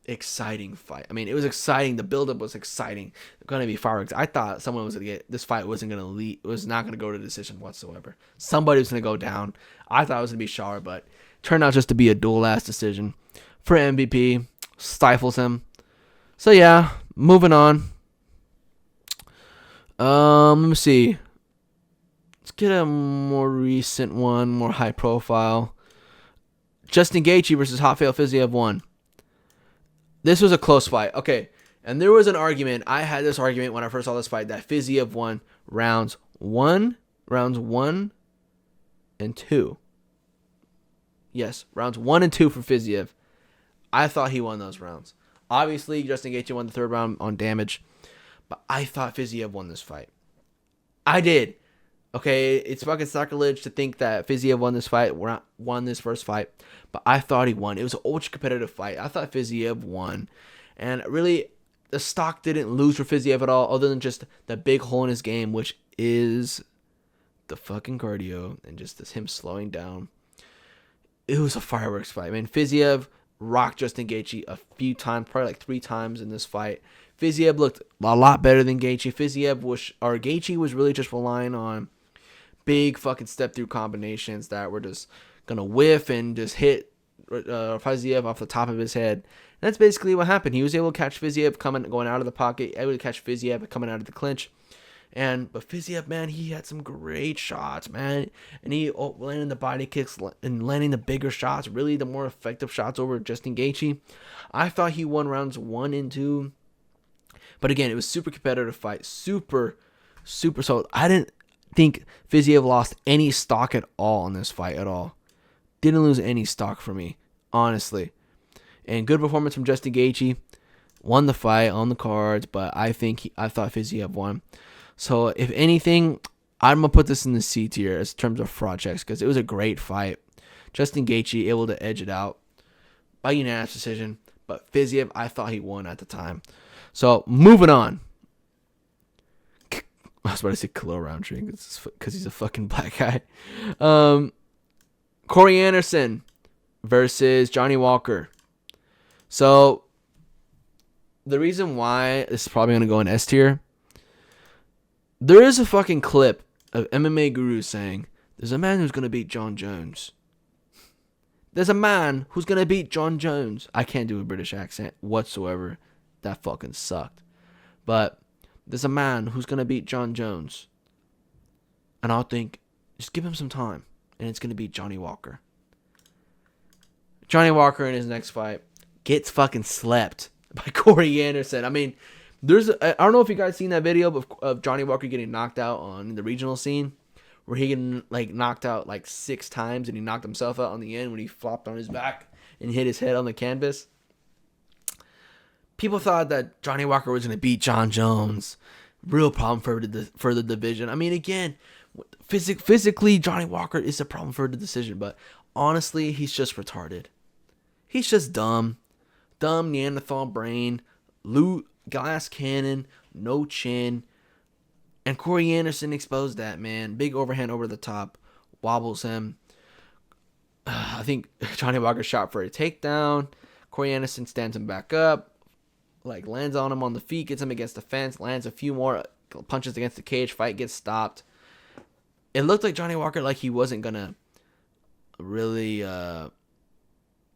exciting fight. I mean, it was exciting. The buildup was exciting. Going to be fireworks. I thought someone was going to get this fight. Wasn't going to lead. It was not going to go to decision whatsoever. Somebody was going to go down. I thought it was going to be Shara, but turned out just to be a dual ass decision for MVP. Stifles him. So yeah, moving on. Let me see. Let's get a more recent one, more high profile. Justin Gaethje versus Rafael Fiziev 1. This was a close fight. Okay. And there was an argument. I had this argument when I first saw this fight that Fiziev won rounds 1 and 2. Yes, rounds 1 and 2 for Fiziev. I thought he won those rounds. Obviously, Justin Gaethje won the third round on damage. But I thought Fiziev won this fight. I did. Okay, it's fucking sacrilege to think that Fiziev won this first fight, but I thought he won. It was an ultra competitive fight. I thought Fiziev won, and really, the stock didn't lose for Fiziev at all, other than just the big hole in his game, which is the fucking cardio and just him slowing down. It was a fireworks fight. I mean, Fiziev rocked Justin Gaethje a few times, probably like 3 times in this fight. Fiziev looked a lot better than Gaethje. Gaethje was really just relying on big fucking step through combinations that were just gonna whiff and just hit Fiziev off the top of his head. And that's basically what happened. He was able to catch Fiziev going out of the pocket, able to catch Fiziev coming out of the clinch. But Fiziev, man, he had some great shots, man. And he landing the body kicks and landing the bigger shots, really the more effective shots over Justin Gaethje. I thought he won rounds 1 and 2. But again, it was super competitive fight. Super solid. I didn't think Fiziev lost any stock at all in this fight at all. Didn't lose any stock for me, honestly. And good performance from Justin Gaethje. Won the fight on the cards, but I thought Fiziev won. So if anything, I'm going to put this in the C tier as terms of fraud checks because it was a great fight. Justin Gaethje able to edge it out by unanimous decision. But Fiziev, I thought he won at the time. So moving on. I was about to say Khalil Roundtree because he's a fucking black guy. Corey Anderson versus Johnny Walker. So the reason why this is probably going to go in S tier. There is a fucking clip of MMA Guru saying, there's a man who's going to beat John Jones. There's a man who's going to beat John Jones. I can't do a British accent whatsoever. That fucking sucked. But there's a man who's going to beat John Jones. And I'll think, just give him some time. And it's going to be Johnny Walker. Johnny Walker in his next fight gets fucking slept by Corey Anderson. I mean, I don't know if you guys seen that video of Johnny Walker getting knocked out on the regional scene, where he getting knocked out 6 times, and he knocked himself out on the end when he flopped on his back and hit his head on the canvas. People thought that Johnny Walker was going to beat John Jones, Real problem for the division. I mean, again, physically, Johnny Walker is a problem for the decision, but honestly, he's just retarded. He's just dumb. Dumb Neanderthal brain, glass cannon, no chin. And Corey Anderson exposed that, man. Big overhand over the top. Wobbles him. I think Johnny Walker shot for a takedown. Corey Anderson stands him back up. Like, lands on him on the feet. Gets him against the fence. Lands a few more punches against the cage. Fight gets stopped. It looked like Johnny Walker, like he wasn't going to really...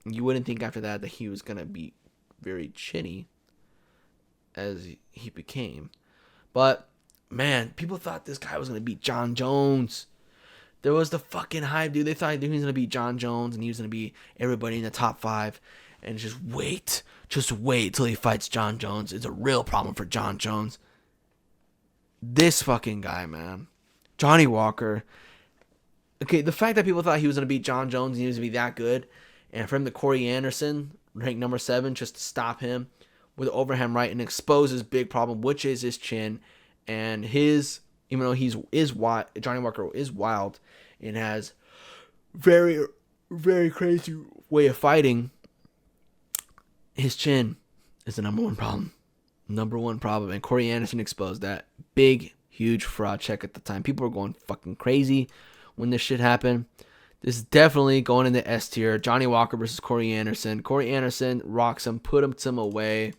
you wouldn't think after that he was going to be very chinny as he became. But, man, people thought this guy was going to beat John Jones. There was the fucking hype, dude. They thought he was going to beat John Jones and he was going to beat everybody in the top 5. And just wait till he fights John Jones. It's a real problem for John Jones. This fucking guy, man. Johnny Walker. Okay, the fact that people thought he was going to beat John Jones and he was going to be that good, and for him to Corey Anderson, ranked number 7, just to stop him with an overhand right and expose his big problem, which is his chin. And even though Johnny Walker is wild and has very, very crazy way of fighting, his chin is the number one problem. Number one problem. And Corey Anderson exposed that. Big, huge fraud check at the time. People were going fucking crazy when this shit happened. This is definitely going in the S tier. Johnny Walker versus Corey Anderson. Corey Anderson rocks him, put him away.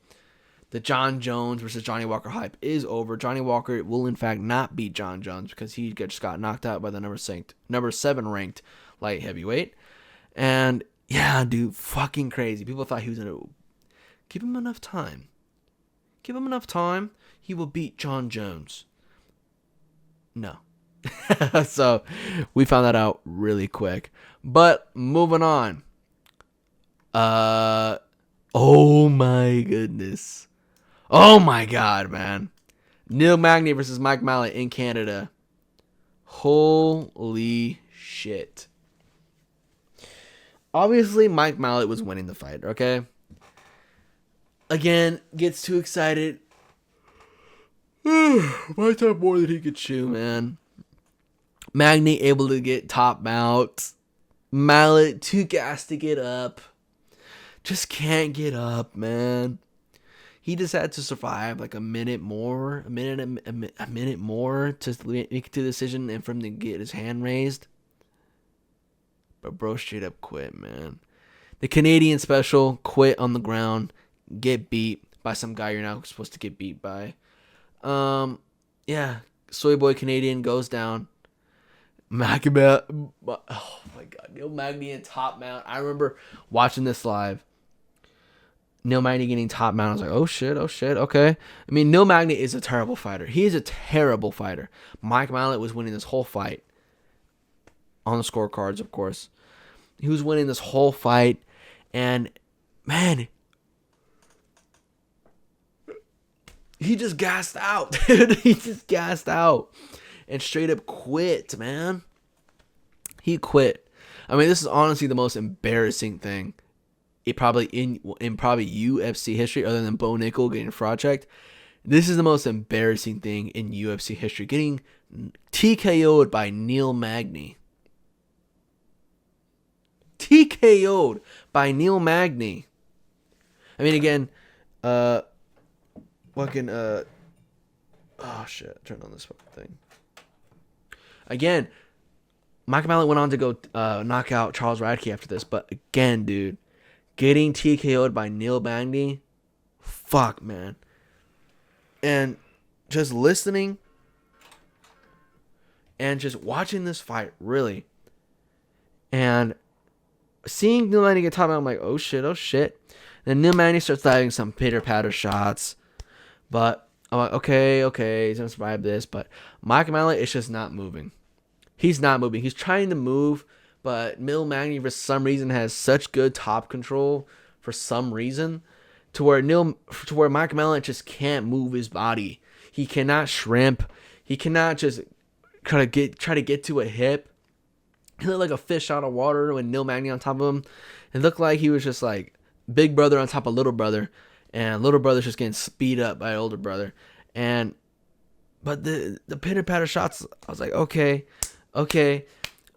The John Jones versus Johnny Walker hype is over. Johnny Walker will, in fact, not beat John Jones because he just got knocked out by the number 7 ranked light heavyweight. And, yeah, dude, fucking crazy. People thought he was going to... Give him enough time. He will beat John Jones. No. So, we found that out really quick. But, moving on. Oh my goodness. Oh my god, man. Neil Magny versus Mike Mallet in Canada. Holy shit. Obviously, Mike Mallet was winning the fight, okay? Again, gets too excited. Might have more than he could chew, man. Magny able to get top mount. Mallet too gassed to get up. Just can't get up, man. He just had to survive like a minute more to make it to the decision and for him to get his hand raised. But bro straight up quit, man. The Canadian special quit on the ground, get beat by some guy you're not supposed to get beat by. Yeah, Soy Boy Canadian goes down. Oh my god, Neil Magny in top mount. I remember watching this live. Neil Magny getting top mount. I was like, oh shit, okay. I mean, Neil Magny is a terrible fighter. He is a terrible fighter. Mike Mallet was winning this whole fight. On the scorecards, of course. He was winning this whole fight. And, man, he just gassed out, dude. He just gassed out. And straight up quit, man. He quit. I mean, this is honestly the most embarrassing thing. It probably in UFC history, other than Bo Nickal getting fraud checked. This is the most embarrassing thing in UFC history. Getting TKO'd by Neil Magny. TKO'd by Neil Magny. I mean, again, oh shit, turn on this fucking thing. Again, Mike Mallet went on to go knock out Charles Radke after this, but again, dude, getting TKO'd by Neil Magny, fuck, man. And just listening and just watching this fight, really, and seeing Neil Magny get top out, I'm like, oh shit. Then Neil Magny starts diving some pitter-patter shots, but I'm like, okay, he's gonna survive this. But Mike Mallet is just not moving. He's not moving. He's trying to move, but Neil Magny for some reason has such good top control for some reason to where Mike Mallet just can't move his body. He cannot shrimp. He cannot just try to get to a hip. He looked like a fish out of water with Neil Magny on top of him. It looked like he was just like big brother on top of little brother, and little brother's just getting speed up by older brother. And But the pitter patter shots, I was like, okay, all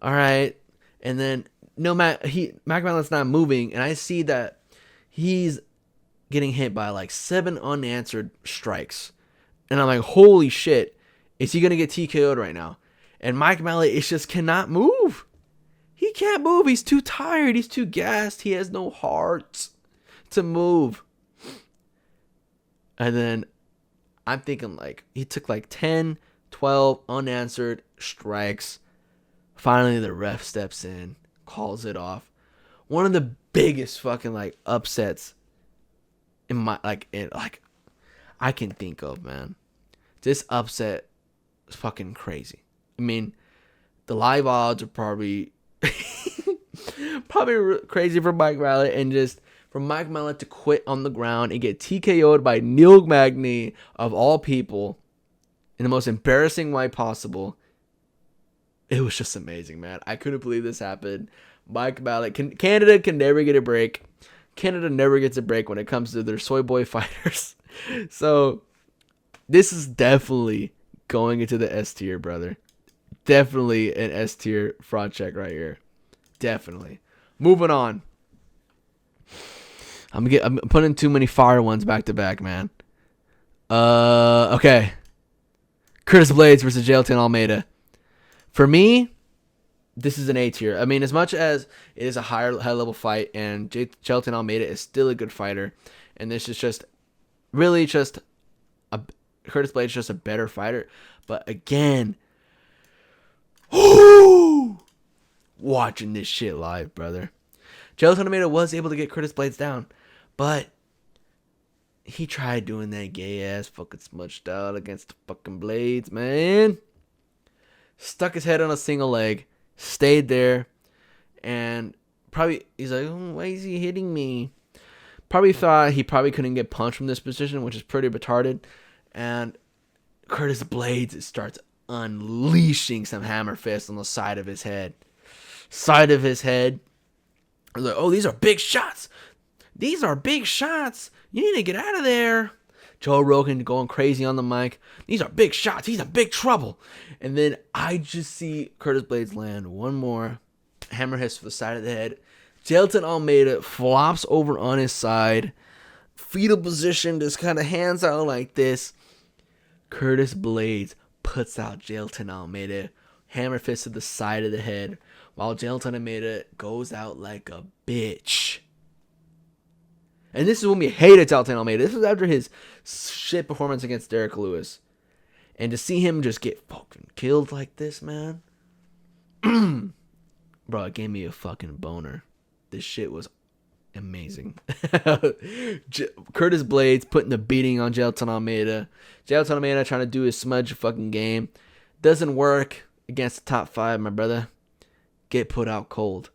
right. And then McMillan's not moving, and I see that he's getting hit by like 7 unanswered strikes, and I'm like, holy shit, is he gonna get TKO'd right now? And Mike Mallett is just cannot move. He can't move. He's too tired. He's too gassed. He has no heart to move. And then I'm thinking like he took like 10, 12 unanswered strikes. Finally, the ref steps in, calls it off. One of the biggest fucking like upsets in my I can think of, man. This upset is fucking crazy. I mean, the live odds are probably crazy for Mike Mallet, and just for Mike Mallet to quit on the ground and get TKO'd by Neil Magny of all people in the most embarrassing way possible. It was just amazing, man. I couldn't believe this happened. Mike Mallet, Canada can never get a break. Canada never gets a break when it comes to their soy boy fighters. So this is definitely going into the S tier, brother. Definitely an S tier fraud check right here. Definitely. Moving on. I'm putting too many fire ones back to back, man. Okay. Curtis Blades versus Jailton Almeida. For me, this is an A tier. I mean, as much as it is a high level fight, and Jailton Almeida is still a good fighter, and this is just really just Curtis Blades is just a better fighter. But again, watching this shit live, brother. Jailton Almeida was able to get Curtis Blades down, but he tried doing that gay ass fucking smudged out against the fucking Blades, man. Stuck his head on a single leg, stayed there, and he's like, oh, why is he hitting me? Probably thought he probably couldn't get punched from this position, which is pretty retarded. And Curtis Blades starts unleashing some hammer fists on the side of his head. I was like, oh, these are big shots. You need to get out of there. Joe Rogan going crazy on the mic. These are big shots. He's in big trouble. And then I just see Curtis Blades land one more hammer fist for the side of the head. Jailton Almeida flops over on his side. Fetal position, just kind of hands out like this. Curtis Blades puts out Jailton Almeida. Hammer fist to the side of the head. While Jailton Almeida goes out like a bitch. And this is when we hated Jailton Almeida. This was after his shit performance against Derek Lewis. And to see him just get fucking killed like this, man. Bro, it gave me a fucking boner. This shit was amazing. Curtis Blades putting the beating on Jailton Almeida. Jailton Almeida trying to do his smudge fucking game. Doesn't work against the top 5, my brother. Get put out cold.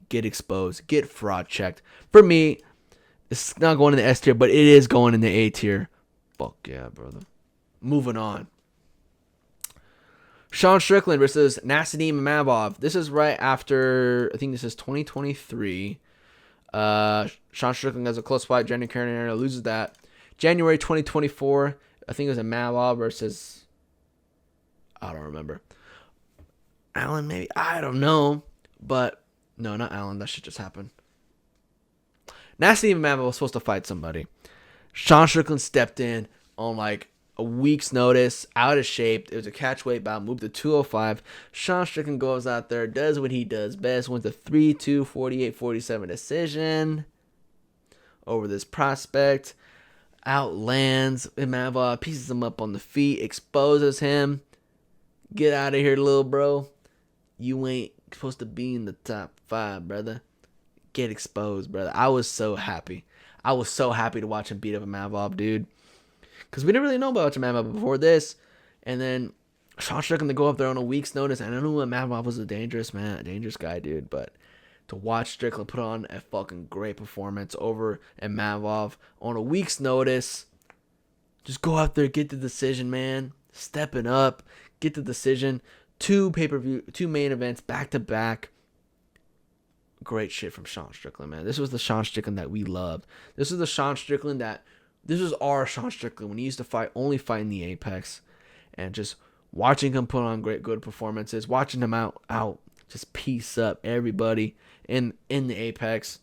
Get exposed. Get fraud checked. For me, it's not going in the S tier, but it is going in the A tier. Fuck yeah, brother. Moving on. Sean Strickland versus Nasruddin Mamavov. This is right after, I think this is 2023. Sean Strickland has a close fight. January Carolina loses that. January 2024, I think it was a Mamavov versus, I don't remember. Allen, maybe? I don't know. But, no, not Allen. That shit just happened. Nasruddin Mamavov was supposed to fight somebody. Sean Strickland stepped in on like a week's notice, out of shape. It was a catch weight bout, moved to 205. Sean Strickland goes out there, does what he does best, wins a 3-2, 48-47 decision over this prospect. Outlands Mamavov, pieces him up on the feet, exposes him. Get out of here, little bro. You ain't supposed to be in the top 5, brother. Get exposed, brother. I was so happy. I was so happy to watch him beat up a Mamavov, dude. Because we didn't really know about Mamavov before this. And then Sean Strickland to go up there on a week's notice. And I knew Mamavov was a dangerous guy, dude. But to watch Strickland put on a fucking great performance over Mamavov on a week's notice. Just go out there, get the decision, man. Stepping up, get the decision. 2 pay-per-view, 2 main events back to back. Great shit from Sean Strickland, man. This was the Sean Strickland that we loved. This was our Sean Strickland when he used to only fight in the Apex. and just watching him put on good performances, watching him out just piece up everybody in the Apex,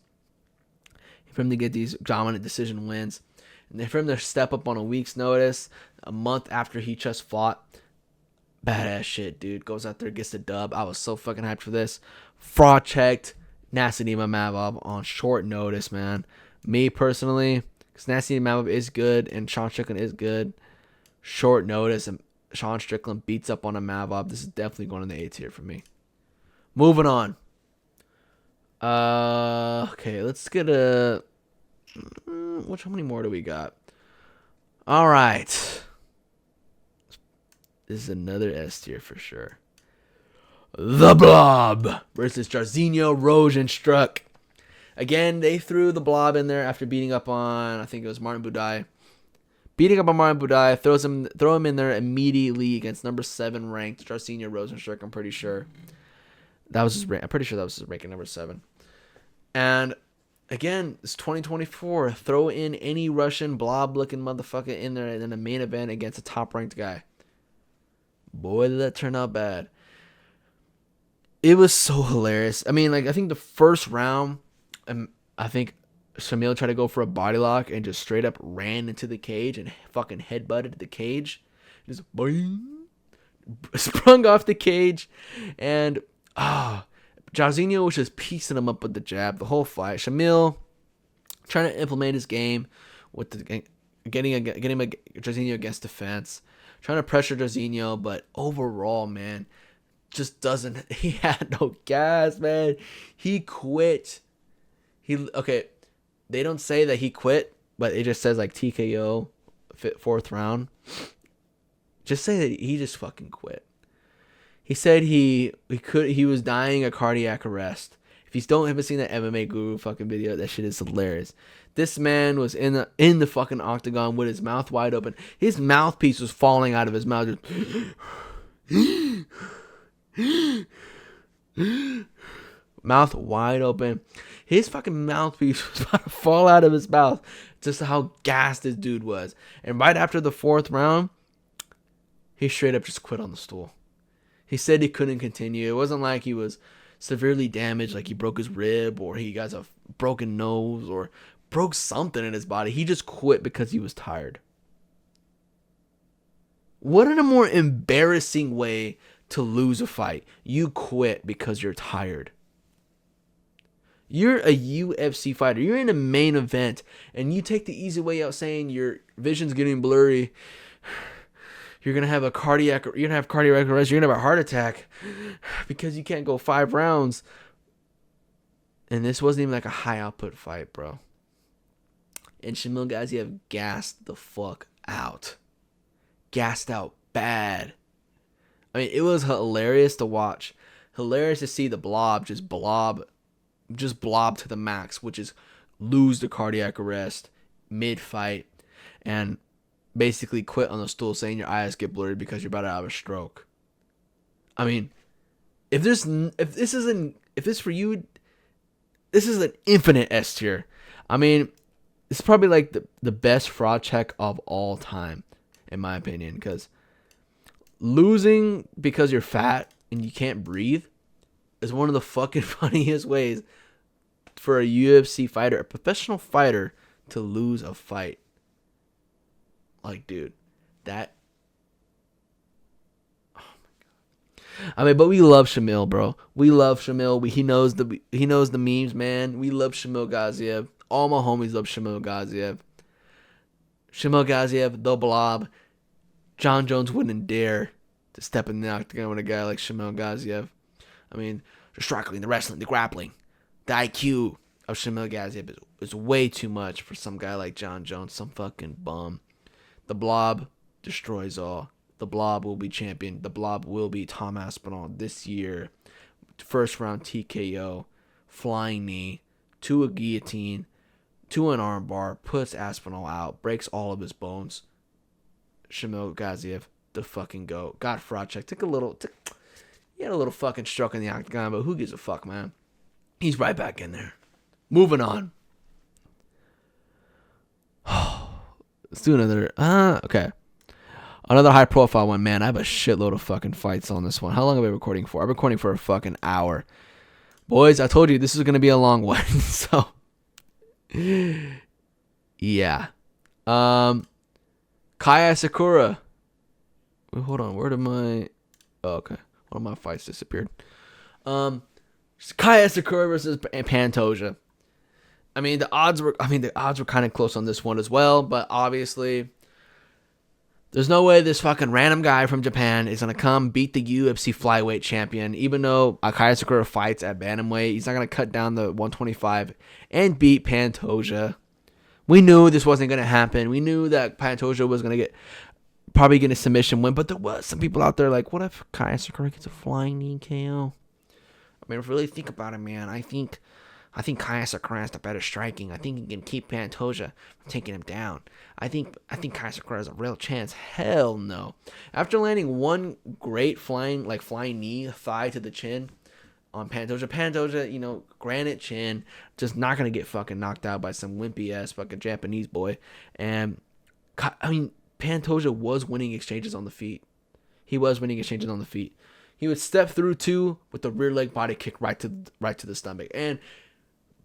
for him to get these dominant decision wins, and for him to step up on a week's notice, a month after he just fought. Badass shit, dude. Goes out there, gets the dub. I was so fucking hyped for this. Fraud checked Nasty Mavov on short notice, man. Me personally, because Nasty Mavov is good and Sean Strickland is good. Short notice, and Sean Strickland beats up on a Mavov. This is definitely going in the A tier for me. Moving on. Okay, let's get a. How many more do we got? All right. This is another S tier for sure. The BLOB versus Jairzinho, Rozenstruik. Again, they threw the BLOB in there after beating up on, I think it was Martin Buday. Beating up on Martin Buday, throw him in there immediately against number 7 ranked Jairzinho Rozenstruik. I'm pretty sure that was his rank. I'm pretty sure that was his ranking, number 7. And again, it's 2024. Throw in any Russian blob-looking motherfucker in there in the main event against a top-ranked guy. Boy, did that turn out bad. It was so hilarious. I mean, like, I think the first round, I think Shamil tried to go for a body lock and just straight up ran into the cage and fucking headbutted the cage. Just boing, sprung off the cage. And, Jairzinho was just piecing him up with the jab the whole fight. Shamil trying to implement his game with getting Jairzinho against defense. Trying to pressure Jairzinho, but overall, man, he had no gas, man. He quit. They don't say that he quit, but it just says like TKO, 4th round. Just say that he just fucking quit. He said he was dying a cardiac arrest. If you haven't seen that MMA Guru fucking video, that shit is hilarious. This man was in the fucking octagon with his mouth wide open. His mouthpiece was falling out of his mouth. Mouth wide open. His fucking mouthpiece was about to fall out of his mouth. Just how gassed this dude was. And right after the 4th round, he straight up just quit on the stool. He said he couldn't continue. It wasn't like he was severely damaged, like he broke his rib or he got a broken nose or broke something in his body. He just quit because he was tired. What in a more embarrassing way to lose a fight? You quit because you're tired. You're a UFC fighter. You're in a main event and you take the easy way out saying your vision's getting blurry. You're going to have cardiac arrest. You're going to have a heart attack because you can't go 5 rounds. And this wasn't even like a high output fight, bro. And Shamil Gaziev gassed the fuck out. Gassed out bad. I mean, it was hilarious to watch. Hilarious to see the BLOB just blob to the max, which is lose the cardiac arrest mid-fight and basically quit on the stool saying your eyes get blurred because you're about to have a stroke. I mean, if this for you, this is an infinite S tier. I mean, it's probably like the best fraud check of all time, in my opinion, because losing because you're fat and you can't breathe is one of the fucking funniest ways for a UFC fighter, a professional fighter, to lose a fight. Like, dude, that. Oh my god. I mean, but we love Shamil, bro. We love Shamil. He knows the memes, man. We love Shamil Gaziev. All my homies love Shamil Gaziev. Shamil Gaziev, the BLOB. John Jones wouldn't dare to step in the octagon with a guy like Shamil Gaziev. I mean, the striking, the wrestling, the grappling, the IQ of Shamil Gaziev is way too much for some guy like John Jones, some fucking bum. The BLOB destroys all. The BLOB will be champion. The BLOB will be Tom Aspinall this year. First round TKO, flying knee, to a guillotine, to an armbar, puts Aspinall out, breaks all of his bones. Shamil Gaziev, the fucking GOAT. Got fraud check. He had a little fucking stroke in the octagon, but who gives a fuck, man? He's right back in there. Moving on. Let's do another. Okay. Another high profile one, man. I have a shitload of fucking fights on this one. How long have I been recording for? I've been recording for a fucking hour. Boys, I told you this is going to be a long one. So, yeah. Kaya Sakura. Wait, hold on. Where did my... Oh, okay. One of my fights disappeared. Kaya Sakura versus Pantoja. I mean, the odds were kind of close on this one as well, but obviously there's no way this fucking random guy from Japan is going to come beat the UFC flyweight champion. Even though Kaya Sakura fights at bantamweight, he's not going to cut down the 125 and beat Pantoja. We knew this wasn't going to happen. We knew that Pantoja was going to probably get a submission win, but there was some people out there like, what if Kaya Sakura gets a flying knee KO? I mean, if you really think about it, man, I think Kaya Sakura has the better striking. I think he can keep Pantoja from taking him down. I think Kaya Sakura has a real chance. Hell no. After landing one great flying knee, thigh to the chin on Pantoja, granite chin, just not gonna get fucking knocked out by some wimpy ass fucking Japanese boy. And I mean, Pantoja was winning exchanges on the feet. He was winning exchanges on the feet. He would step through two with the rear leg body kick right to the stomach. And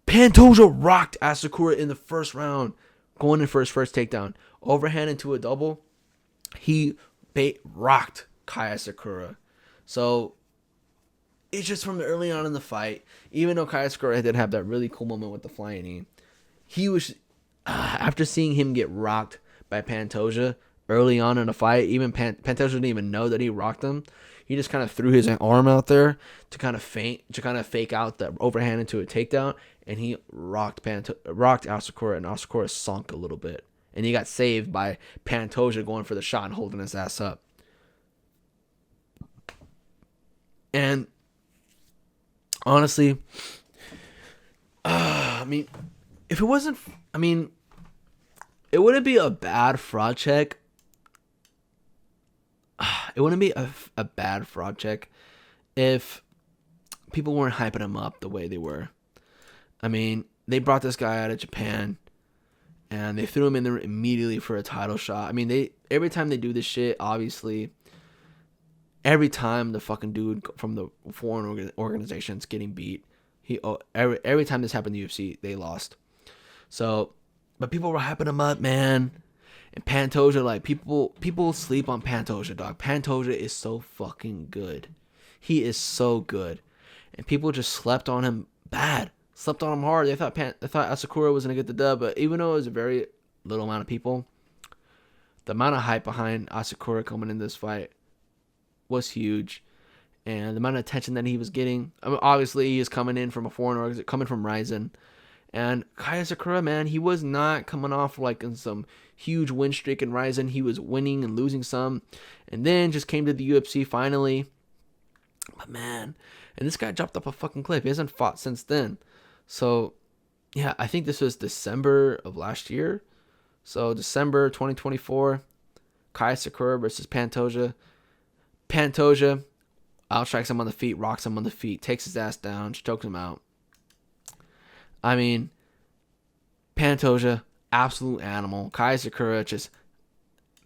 Pantoja rocked Asakura in the first round, going in for his first takedown. Overhand into a double. He rocked Kaya Sakura. So it's just from early on in the fight, even though Kaya Sakura did have that really cool moment with the flying knee, he was, after seeing him get rocked by Pantoja early on in the fight, even Pantoja didn't even know that he rocked him. He just kind of threw his arm out there to kind of fake out the overhand into a takedown, and he rocked Asakura, and Asakura sunk a little bit. And he got saved by Pantoja going for the shot and holding his ass up. And honestly, I mean, if it wasn't, it wouldn't be a bad fraud check. It wouldn't be a bad fraud check if people weren't hyping him up the way they were. I mean, they brought this guy out of Japan, and they threw him in there immediately for a title shot. I mean, every time they do this shit, obviously, every time the fucking dude from the foreign organization's getting beat, every time this happened in the UFC, they lost. So, but people were hyping him up, man. And Pantoja, like, people sleep on Pantoja, dog. Pantoja is so fucking good. He is so good. And people just slept on him bad. Slept on him hard. They thought Asakura was going to get the dub, but even though it was a very little amount of people, the amount of hype behind Asakura coming in this fight was huge. And the amount of attention that he was getting, I mean, obviously he is coming in from a foreign organization, coming from Ryzen. And Kaya Sakura, man, he was not coming off like in some huge win streak in Ryzen. He was winning and losing some, and then just came to the UFC finally. But man, and this guy dropped off a fucking cliff. He hasn't fought since then. So, yeah, I think this was December of last year. So December 2024, Kaya Sakura versus Pantoja. Pantoja outstrikes him on the feet, rocks him on the feet, takes his ass down, chokes him out. I mean, Pantoja, absolute animal. Kaya Sakura, just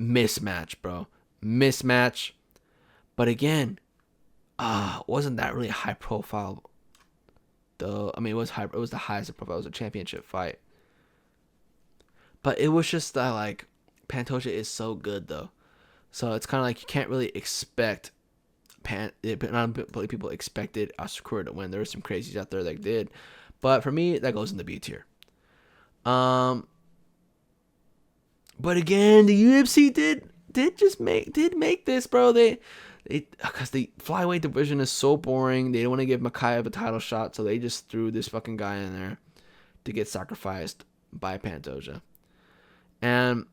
mismatch, bro. Mismatch. But again, wasn't that really high profile, though? I mean, it was the highest profile. It was a championship fight. But it was just that, like, Pantoja is so good, though. So it's kind of like you can't really expect not many people expected Asakura to win. There were some crazies out there that did. But for me, that goes in the B tier. But again, the UFC did make this, bro. They because the flyweight division is so boring. They don't want to give Makayev a title shot, so they just threw this fucking guy in there to get sacrificed by Pantoja. And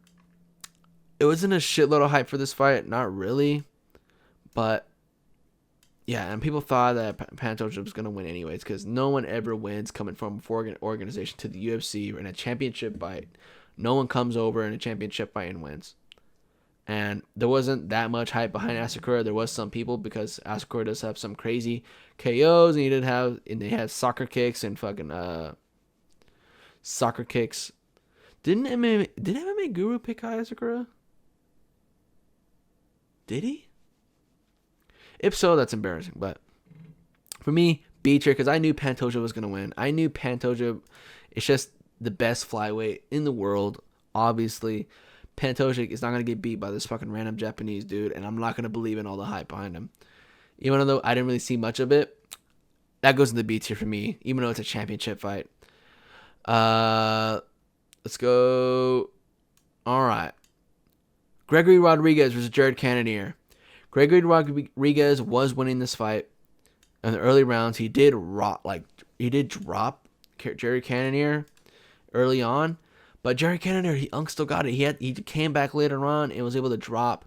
it wasn't a shitload of hype for this fight, not really, but yeah, and people thought that Pantoja was going to win anyways, because no one ever wins coming from a foreign organization to the UFC in a championship fight. No one comes over in a championship fight and wins. And there wasn't that much hype behind Asakura. There was some people, because Asakura does have some crazy KOs, and they had soccer kicks and fucking soccer kicks. Did MMA Guru pick Asakura? Did he? If so, that's embarrassing. But for me, B tier, because I knew Pantoja was going to win. I knew Pantoja is just the best flyweight in the world. Obviously, Pantoja is not going to get beat by this fucking random Japanese dude, and I'm not going to believe in all the hype behind him. Even though I didn't really see much of it, that goes in the B tier for me, even though it's a championship fight. Let's go. All right. Gregory Rodriguez versus Jared Cannonier. Gregory Rodriguez was winning this fight in the early rounds. He did drop Jared Cannonier early on, but Jared Cannonier, he still got it. He came back later on and was able to drop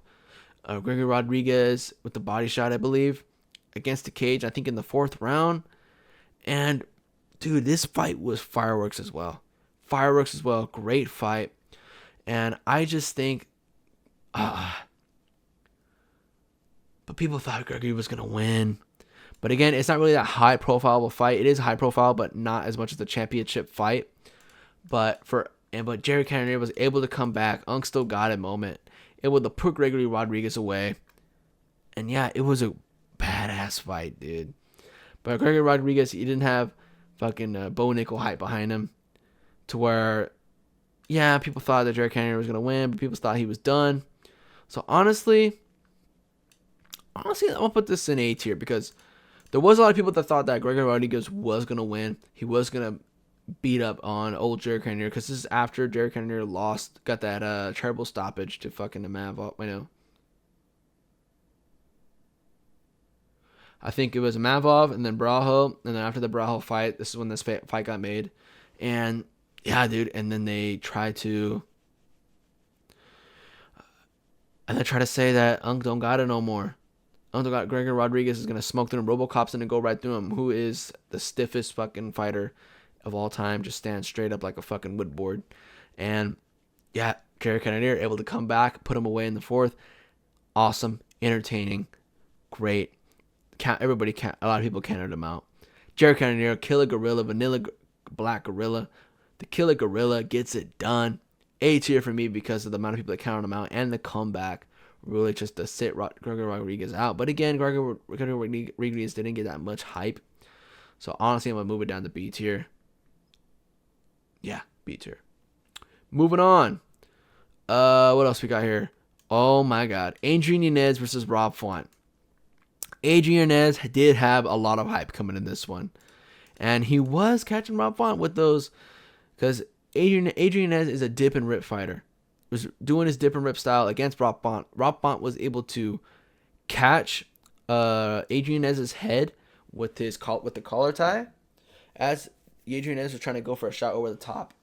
Gregory Rodriguez with the body shot, I believe, against the cage, I think in the 4th round. And dude, this fight was fireworks as well. Great fight. And I just think but people thought Gregory was going to win. But again, it's not really that high profile of a fight. It is high profile, but not as much as the championship fight. But Jared Cannonier was able to come back. Unk still got it moment. Able to put Gregory Rodriguez away. And yeah, it was a badass fight, dude. But Gregory Rodriguez, he didn't have fucking Bo Nickal hype behind him. To where, yeah, people thought that Jared Cannonier was going to win, but people thought he was done. So honestly, I'm going to put this in A tier because there was a lot of people that thought that Gregory Rodriguez was going to win. He was going to beat up on old Jared Cannonier because this is after Jared Cannonier got that terrible stoppage to fucking Mavov. I know. I think it was Mavov and then Braho. And then after the Braho fight, this is when this fight got made. And yeah, dude. And then they try to say that Unk don't got it no more. Unk don't got Gregory Rodriguez is going to smoke through him. Robocops going to go right through him. Who is the stiffest fucking fighter of all time. Just stands straight up like a fucking wood board. And yeah, Jared Cannonier able to come back, put him away in the 4th. Awesome. Entertaining. Great. A lot of people counted him out. Jared Cannonier, Killer Gorilla, Vanilla Black Gorilla. The Killer Gorilla gets it done. A tier for me because of the amount of people that counted him out and the comeback. Really just to sit Gregory Rodriguez out. But again, Gregory Rodriguez didn't get that much hype. So honestly, I'm going to move it down to B tier. Yeah, B tier. Moving on. What else we got here? Oh my God. Adrian Yanez versus Rob Font. Adrian Yanez did have a lot of hype coming in this one. And he was catching Rob Font with those. Because Adrian Yanez is a dip and rip fighter. He was doing his dip and rip style against Rob Font. Rob Font was able to catch Adrian Yanez's head with the collar tie. As Adrian Yanez was trying to go for a shot over the top.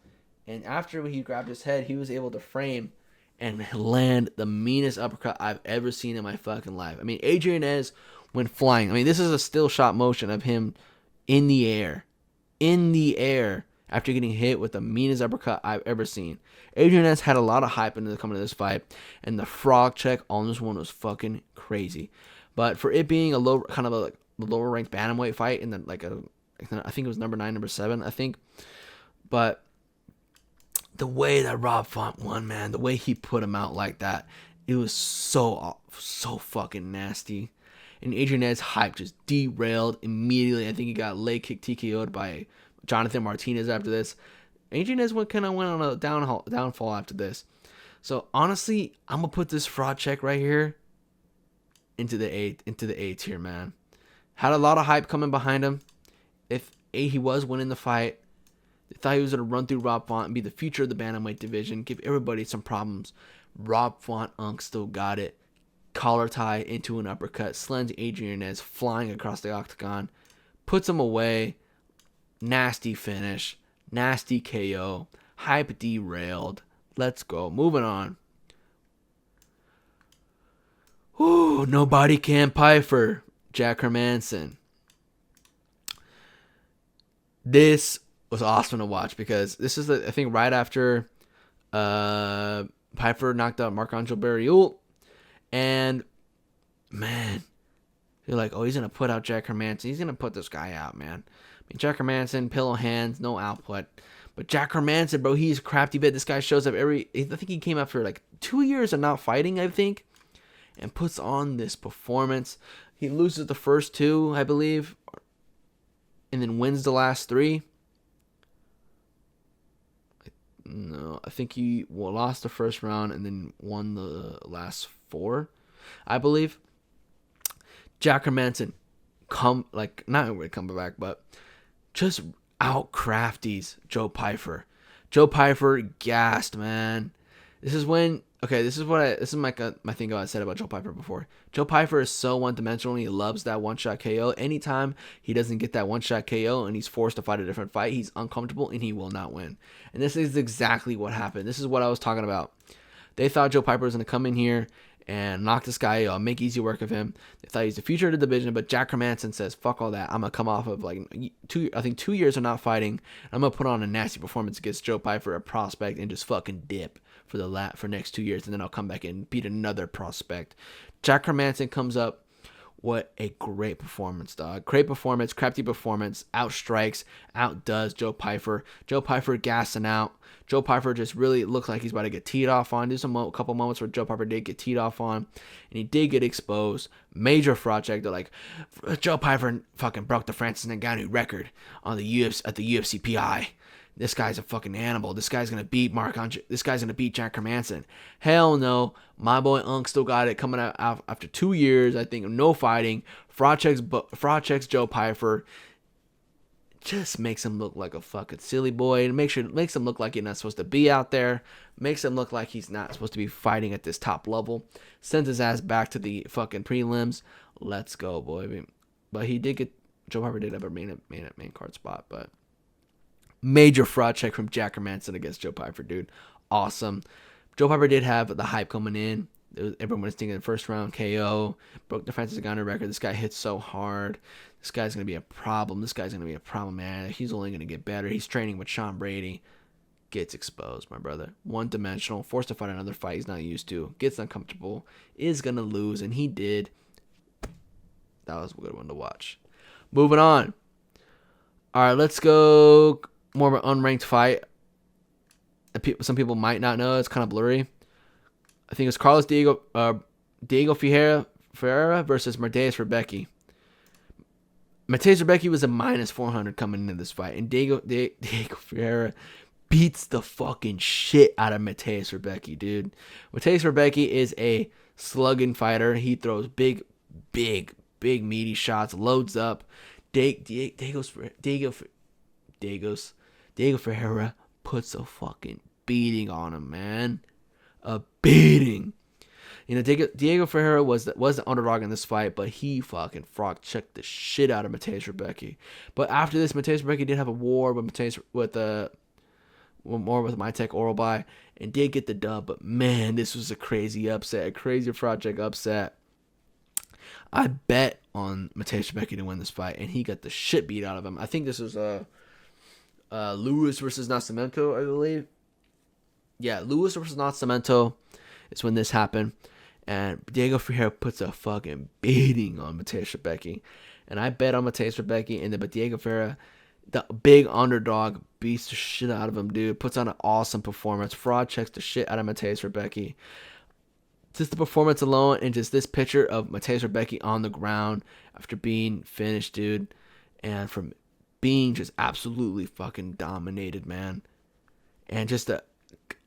And after he grabbed his head, he was able to frame and land the meanest uppercut I've ever seen in my fucking life. I mean, Adrian Yanez went flying. I mean, this is a still shot motion of him in the air. After getting hit with the meanest uppercut I've ever seen. Adrian Yanez had a lot of hype coming to this fight. And the frog check on this one was fucking crazy. But for it being a lower ranked bantamweight fight in I think it was number 9, number 7, I think. But the way that Rob Font won, man, the way he put him out like that, it was so fucking nasty. And Adrian Yanez's hype just derailed immediately. I think he got leg kick TKO'd by Jonathan Martinez after this. Adrian Yanez went on a downfall after this. So honestly, I'm gonna put this fraud check right here into the A tier, man. Had a lot of hype coming behind him. If he was winning the fight, they thought he was gonna run through Rob Font and be the future of the bantamweight division, give everybody some problems. Rob Font still got it. Collar tie into an uppercut, slams Adrian Yanez flying across the octagon, puts him away. Nasty finish, nasty KO, hype derailed. Let's go. Moving on. Ooh, nobody can Piper. Jack Hermanson. This was awesome to watch because this is I think right after Piper knocked out Marc-André Barriault. And man, you're like, oh, he's gonna put out Jack Hermanson. He's gonna put this guy out, man. I mean, Jack Hermanson, pillow hands, no output. But Jack Hermanson, bro, he's a crafty bit. This guy shows up I think he came after like 2 years of not fighting, I think. and puts on this performance. He loses the first two, I believe, and then wins the last three. No, I think he lost the first round and then won the last four, I believe. Jack Hermanson not really come back, but just outcrafties Joe Pyfer. Joe Pyfer gassed, man. This is when this is my thing I said about Joe Pyfer before. Joe Pyfer is so one-dimensional. He loves that one-shot KO. Anytime he doesn't get that one-shot KO and he's forced to fight a different fight, he's uncomfortable and he will not win. And this is exactly what happened. This is what I was talking about. They thought Joe Pyfer was going to come in here and knock this guy out, make easy work of him. They thought he's the future of the division, but Jack Hermanson says, fuck all that. I'm going to come off of 2 years of not fighting. I'm going to put on a nasty performance against Joe Pyfer, a prospect, and just fucking dip for next 2 years, and then I'll come back and beat another prospect. Jack Hermanson comes up. What a great performance, dog. Great performance, crafty performance, outstrikes, outdoes Joe Pyfer. Joe Pyfer gassing out. Joe Pyfer just really looks like he's about to get teed off on. There's a couple moments where Joe Pyfer did get teed off on, and he did get exposed. Major fraud check. They're like, Joe Pyfer fucking broke the Francis Ngannou record on the at the UFC PI. This guy's a fucking animal. This guy's gonna beat This guy's gonna beat Jack Hermanson. Hell no. My boy Unk still got it coming out after 2 years, I think, of no fighting. Fraud checks Joe Pyfer. Just makes him look like a fucking silly boy. And makes him look like he's not supposed to be out there. Makes him look like he's not supposed to be fighting at this top level. Sends his ass back to the fucking prelims. Let's go, boy. But Joe Pyfer did have a main card spot, but major fraud check from Jack Hermanson against Joe Pyfer, dude. Awesome. Joe Pyfer did have the hype coming in. Everyone was thinking the first round KO. Broke the Francis Ngannou record. This guy hits so hard. This guy's going to be a problem. Man. He's only going to get better. He's training with Sean Brady. Gets exposed, my brother. One-dimensional. Forced to fight another fight he's not used to. Gets uncomfortable. Is going to lose, and he did. That was a good one to watch. Moving on. All right, let's go more of an unranked fight. Some people might not know. It's kind of blurry. I think it's Carlos Diego Ferreira versus Mateus Rebecki. Mateus Rebecki was a minus 400 coming into this fight, and Diego Ferreira beats the fucking shit out of Mateus Rebecki, dude. Mateus Rebecki is a slugging fighter. He throws big meaty shots, loads up. Diego Ferreira puts a fucking beating on him, man. A beating. You know, Diego Ferreira was the underdog in this fight, but he fucking frog checked the shit out of Mateus Rebecki. But after this, Mateus Rebecki did have a war with Maitek Oralby, and did get the dub. But man, this was a crazy upset, a crazy fraud check upset. I bet on Mateus Rebecki to win this fight, and he got the shit beat out of him. I think this was Lewis versus Nascimento, I believe. Yeah, Lewis versus Nascimento is when this happened. And Diego Ferreira puts a fucking beating on Mateus Rebecki. And I bet on Mateus Rebecki, but Diego Ferreira, the big underdog, beats the shit out of him, dude. Puts on an awesome performance. Fraud checks the shit out of Mateus Rebecki. Just the performance alone, and just this picture of Mateus Rebecki on the ground after being finished, dude. And from being just absolutely fucking dominated, man. And just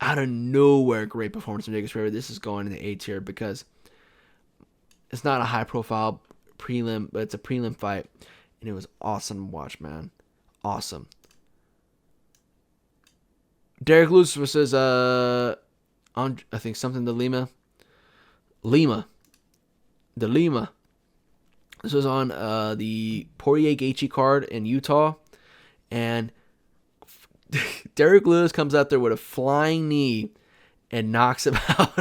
out of nowhere great performance from Diego Ferreira. This is going in the A tier because it's not a high profile prelim, but it's a prelim fight, and it was awesome to watch, man. Awesome. Derek Lewis versus I think something De Lima. This was on the Poirier Gaethje card in Utah, and Derek Lewis comes out there with a flying knee and knocks him out.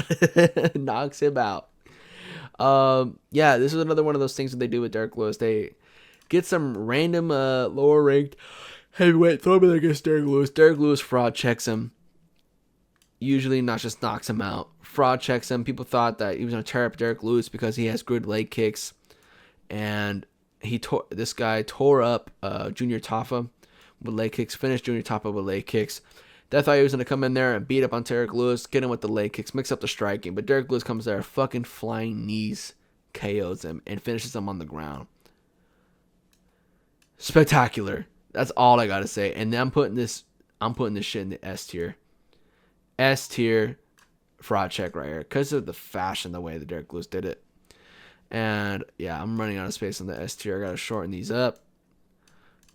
Yeah, this is another one of those things that they do with Derek Lewis. They get some random lower ranked heavyweight, throw him in against Derek Lewis. Derek Lewis fraud checks him. Usually not just knocks him out. Fraud checks him. People thought that he was going to tear up Derek Lewis because he has good leg kicks. And this guy tore up Junior Tafa with leg kicks. Finished Junior Tafa with leg kicks. Death thought he was going to come in there and beat up on Derek Lewis, get him with the leg kicks, mix up the striking. But Derek Lewis comes there, fucking flying knees, KOs him, and finishes him on the ground. Spectacular. That's all I got to say. And then I'm putting this shit in the S tier. S tier fraud check right here. Because of the fashion, the way that Derek Lewis did it. And yeah, I'm running out of space on the S tier. I got to shorten these up.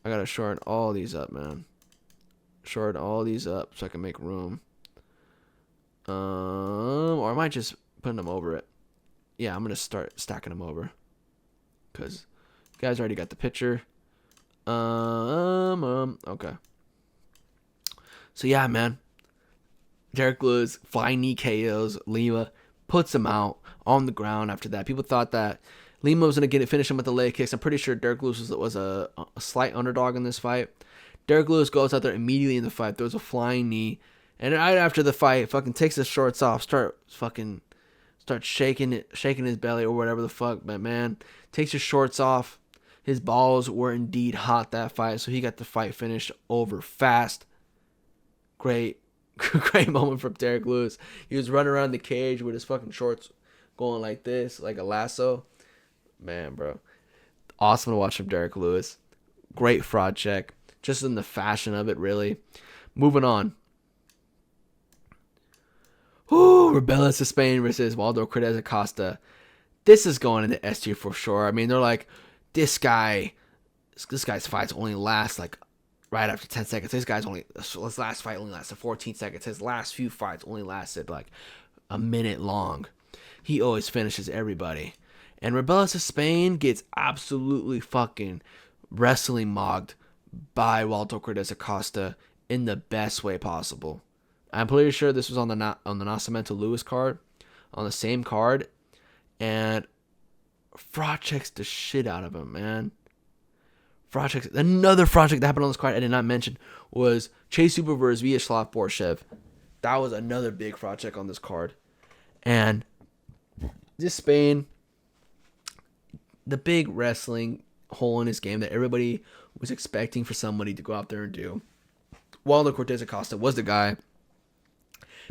I got to shorten all these up, man. Shorten all these up so I can make room. Or I might just put them over it. Yeah, I'm going to start stacking them over. Because you guys already got the picture. Okay. So yeah, man. Derek Lewis, flying knee KOs. Lima puts him out on the ground after that. People thought that Lima was going to finish him with the leg kicks. I'm pretty sure Derek Lewis was a slight underdog in this fight. Derek Lewis goes out there immediately in the fight, throws a flying knee, and right after the fight, fucking takes his shorts off, starts shaking his belly or whatever the fuck. But man, takes his shorts off. His balls were indeed hot that fight, so he got the fight finished over fast. Great moment from Derek Lewis. He was running around the cage with his fucking shorts going like this, like a lasso. Man, bro. Awesome to watch from Derek Lewis. Great fraud check. Just in the fashion of it, really. Moving on. Rebellious of Spain versus Waldo Cortez Acosta. This is going into S tier for sure. I mean, they're like, this guy's fights only last like right after 10 seconds. His last fight only lasted 14 seconds. His last few fights only lasted like a minute long. He always finishes everybody. And Rebellious of Spain gets absolutely fucking wrestling mogged by Waldo Cortez Acosta in the best way possible. I'm pretty sure this was on the Nascimento Lewis card, on the same card, and fraud checks the shit out of him, man. Fraud checks. Another fraud check that happened on this card I did not mention was Chase Super versus Vyacheslav Borshev. That was another big fraud check on this card. And this Spain, the big wrestling hole in his game that everybody was expecting for somebody to go out there and do. Waldo Cortez Acosta was the guy.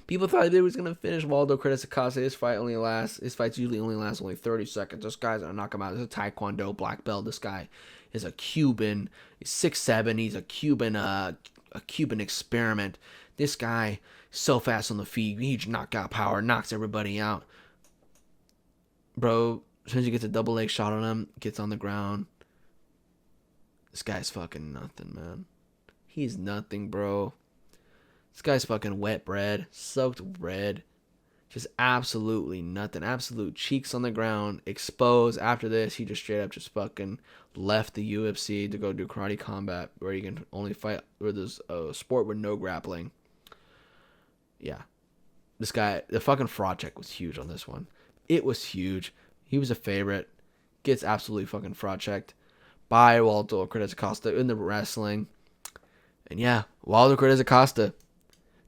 People thought they was gonna finish Waldo Cortez Acosta. His fights usually only last 30 seconds. This guy's gonna knock him out. This is a Taekwondo black belt. This guy is a Cuban. He's 6'7". He's a Cuban experiment. This guy is so fast on the feet. Huge knockout power. Knocks everybody out. Bro, as soon as you get a double leg shot on him, gets on the ground. This guy's fucking nothing, man. He's nothing, bro. This guy's fucking wet bread. Soaked bread. Just absolutely nothing. Absolute cheeks on the ground. Exposed. After this, he just straight up just fucking left the UFC to go do karate combat, where you can only fight, where there's a sport with no grappling. Yeah. This guy, the fucking fraud check was huge on this one. It was huge. He was a favorite. Gets absolutely fucking fraud checked by Waldo Cortez Acosta in the wrestling. And yeah, Waldo Cortez Acosta.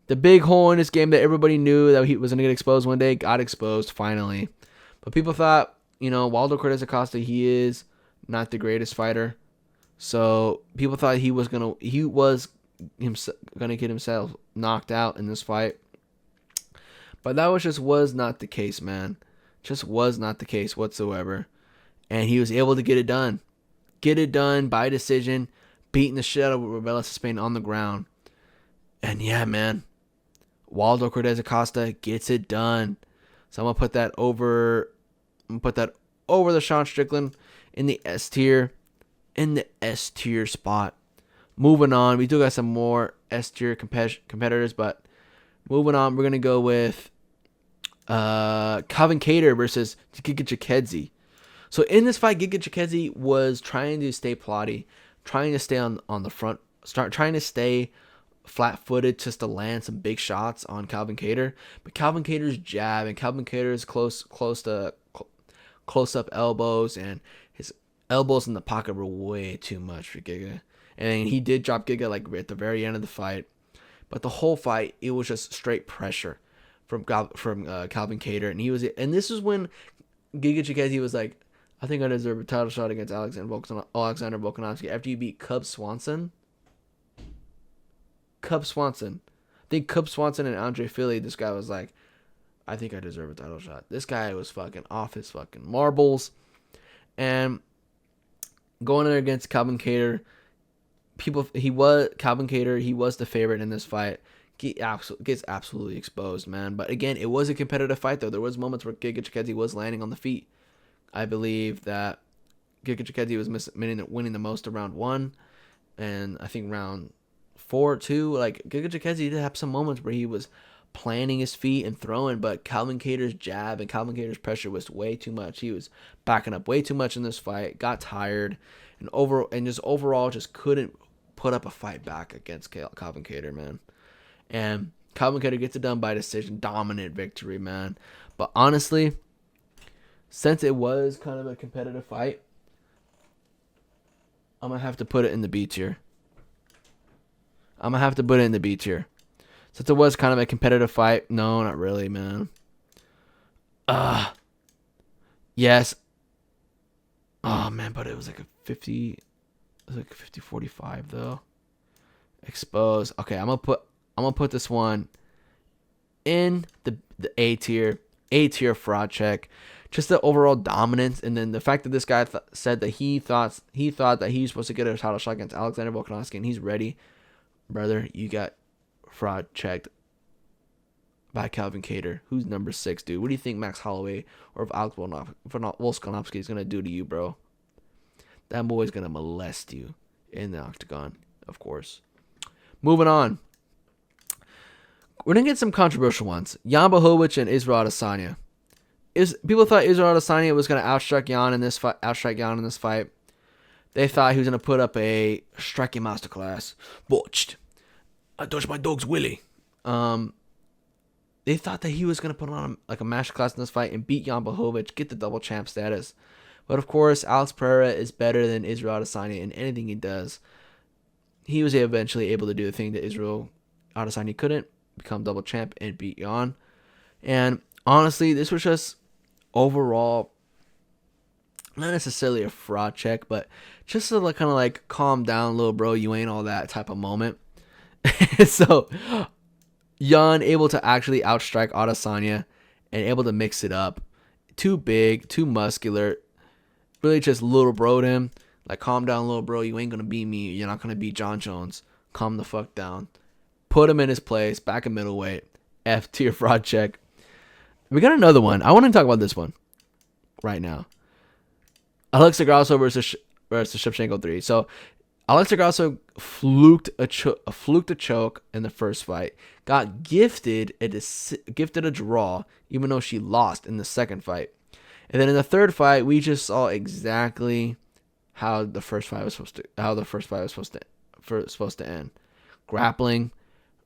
The big hole in his game that everybody knew that he was going to get exposed one day, got exposed finally. But people thought, Waldo Cortez Acosta, he is not the greatest fighter. So people thought he was going to get himself knocked out in this fight. But that was not the case, man. Just was not the case whatsoever. And he was able to get it done. Get it done by decision, beating the shit out of Rebellious of Spain on the ground. And yeah, man. Waldo Cortez Acosta gets it done. So I'm gonna put that over the Sean Strickland in the S tier. In the S tier spot. Moving on. We do got some more S tier competitors, but moving on, we're gonna go with Calvin Kattar versus Giga Chikadze. So in this fight, Giga Chikadze was trying to stay plotty, trying to stay on the front, trying to stay flat-footed just to land some big shots on Calvin Kattar. But Calvin Kattar's jab and Calvin Kattar's close-up elbows and his elbows in the pocket were way too much for Giga. And he did drop Giga like at the very end of the fight. But the whole fight, it was just straight pressure from Calvin Kattar. And this is when Giga Chikadze was like, I think I deserve a title shot against Alexander Volkanovski after you beat Cub Swanson. think Cub Swanson and Andre Philly, this guy was like, I think I deserve a title shot. This guy was fucking off his fucking marbles. And going in against Calvin Kattar, he was the favorite in this fight. He gets absolutely exposed, man. But again, it was a competitive fight, though. There was moments where Giga Chikadze was landing on the feet. I believe that Giga Chikadze was winning the most around 1, and I think round 4 too. Like Giga Chikadze did have some moments where he was planting his feet and throwing, but Calvin Kattar's jab and Calvin Kattar's pressure was way too much. He was backing up way too much in this fight, got tired, and overall just couldn't put up a fight back against Calvin Kattar, man. And Calvin Kattar gets it done by decision, dominant victory, man. But honestly, since it was kind of a competitive fight, I'm gonna have to put it in the B tier. Since it was kind of a competitive fight, no, not really, man. Yes. Oh man, but it was like a 50-45 though. Exposed. Okay, I'm gonna put this one in the A tier. A tier fraud check. Just the overall dominance, and then the fact that this guy said that he thought that he was supposed to get a title shot against Alexander Volkanovski, and he's ready, brother. You got fraud checked by Calvin Kattar, who's number 6, dude. What do you think Max Holloway or if Alex Volkanovski is gonna do to you, bro? That boy's gonna molest you in the octagon, of course. Moving on. We're going to get some controversial ones. Jan Blachowicz and Israel Adesanya. People thought Israel Adesanya was going to outstrike Jan in this fight. They thought he was going to put up a striking masterclass. Botched. I touched my dog's willy. They thought that he was going to put on like a masterclass in this fight and beat Jan Blachowicz, get the double champ status. But of course, Alex Pereira is better than Israel Adesanya in anything he does. He was eventually able to do the thing that Israel Adesanya couldn't, become double champ and beat Jan. And honestly, this was just overall not necessarily a fraud check, but just to kind of like calm down, little bro, you ain't all that type of moment. So Jan able to actually outstrike Adesanya and able to mix it up. Too big, too muscular. Really just little bro'd him. Like, calm down, little bro. You ain't gonna beat me. You're not gonna beat John Jones. Calm the fuck down. Put him in his place, back in middleweight. F tier fraud check. We got another one. I want to talk about this one right now. Alexa Grasso versus Shevchenko 3. So Alexa Grasso fluked a choke in the first fight. Got gifted a draw, even though she lost in the second fight. And then in the third fight, we just saw exactly how the first fight was supposed to end. Grappling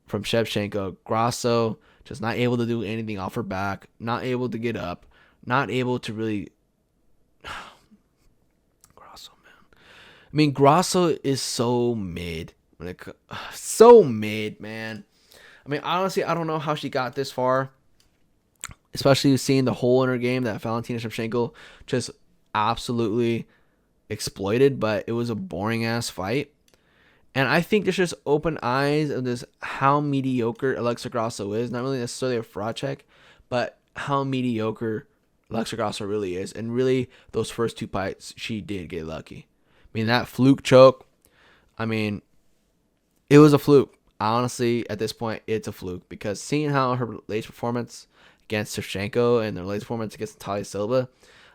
from Shevchenko. Grasso just not able to do anything off her back, not able to get up, not able to really. Grasso, man. I mean, Grasso is so mid so mid, man. I mean, honestly, I don't know how she got this far, especially seeing the hole in her game that Valentina Shevchenko just absolutely exploited. But it was a boring ass fight. And I think this just opened eyes of this how mediocre Alexa Grasso is. Not really necessarily a fraud check, but how mediocre Alexa Grasso really is. And really, those first 2 fights, she did get lucky. I mean, that fluke choke, I mean, it was a fluke. Honestly, at this point, it's a fluke. Because seeing how her latest performance against Shevchenko and their latest performance against Natalia Silva,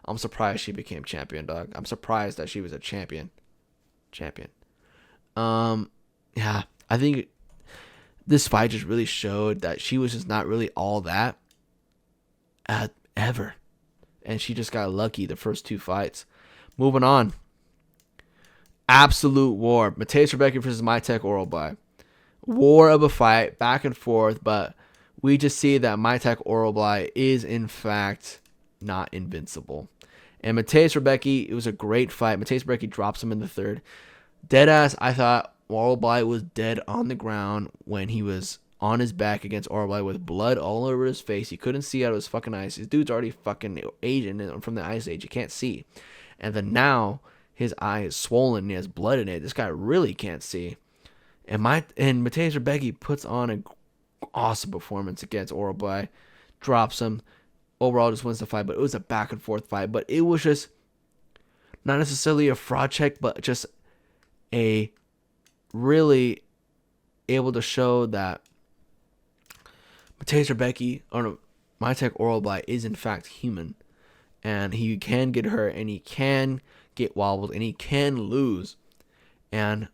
I'm surprised she became champion, dog. I'm surprised that she was a champion. Yeah, I think this fight just really showed that she was just not really all that ever. And she just got lucky the first 2 fights. Moving on. Absolute war. Mateusz Rebecki versus Mytek Orolbai. War of a fight, back and forth, but we just see that Mytek Orolbai is, in fact, not invincible. And Mateusz Rebecki, it was a great fight. Mateusz Rebecki drops him in the third. Deadass, I thought Orolbai was dead on the ground when he was on his back against Orolbai with blood all over his face. He couldn't see out of his fucking eyes. His dude's already fucking aging from the ice age. He can't see. And then now his eye is swollen and he has blood in it. This guy really can't see. And Mateusz Rebecki puts on Awesome performance against Oralby. Drops him. Overall, just wins the fight. But it was a back and forth fight. But it was just not necessarily a fraud check, but just a really able to show that Matej Rebecki, or no, Mytek Oralby is in fact human. And he can get hurt, and he can get wobbled, and he can lose. And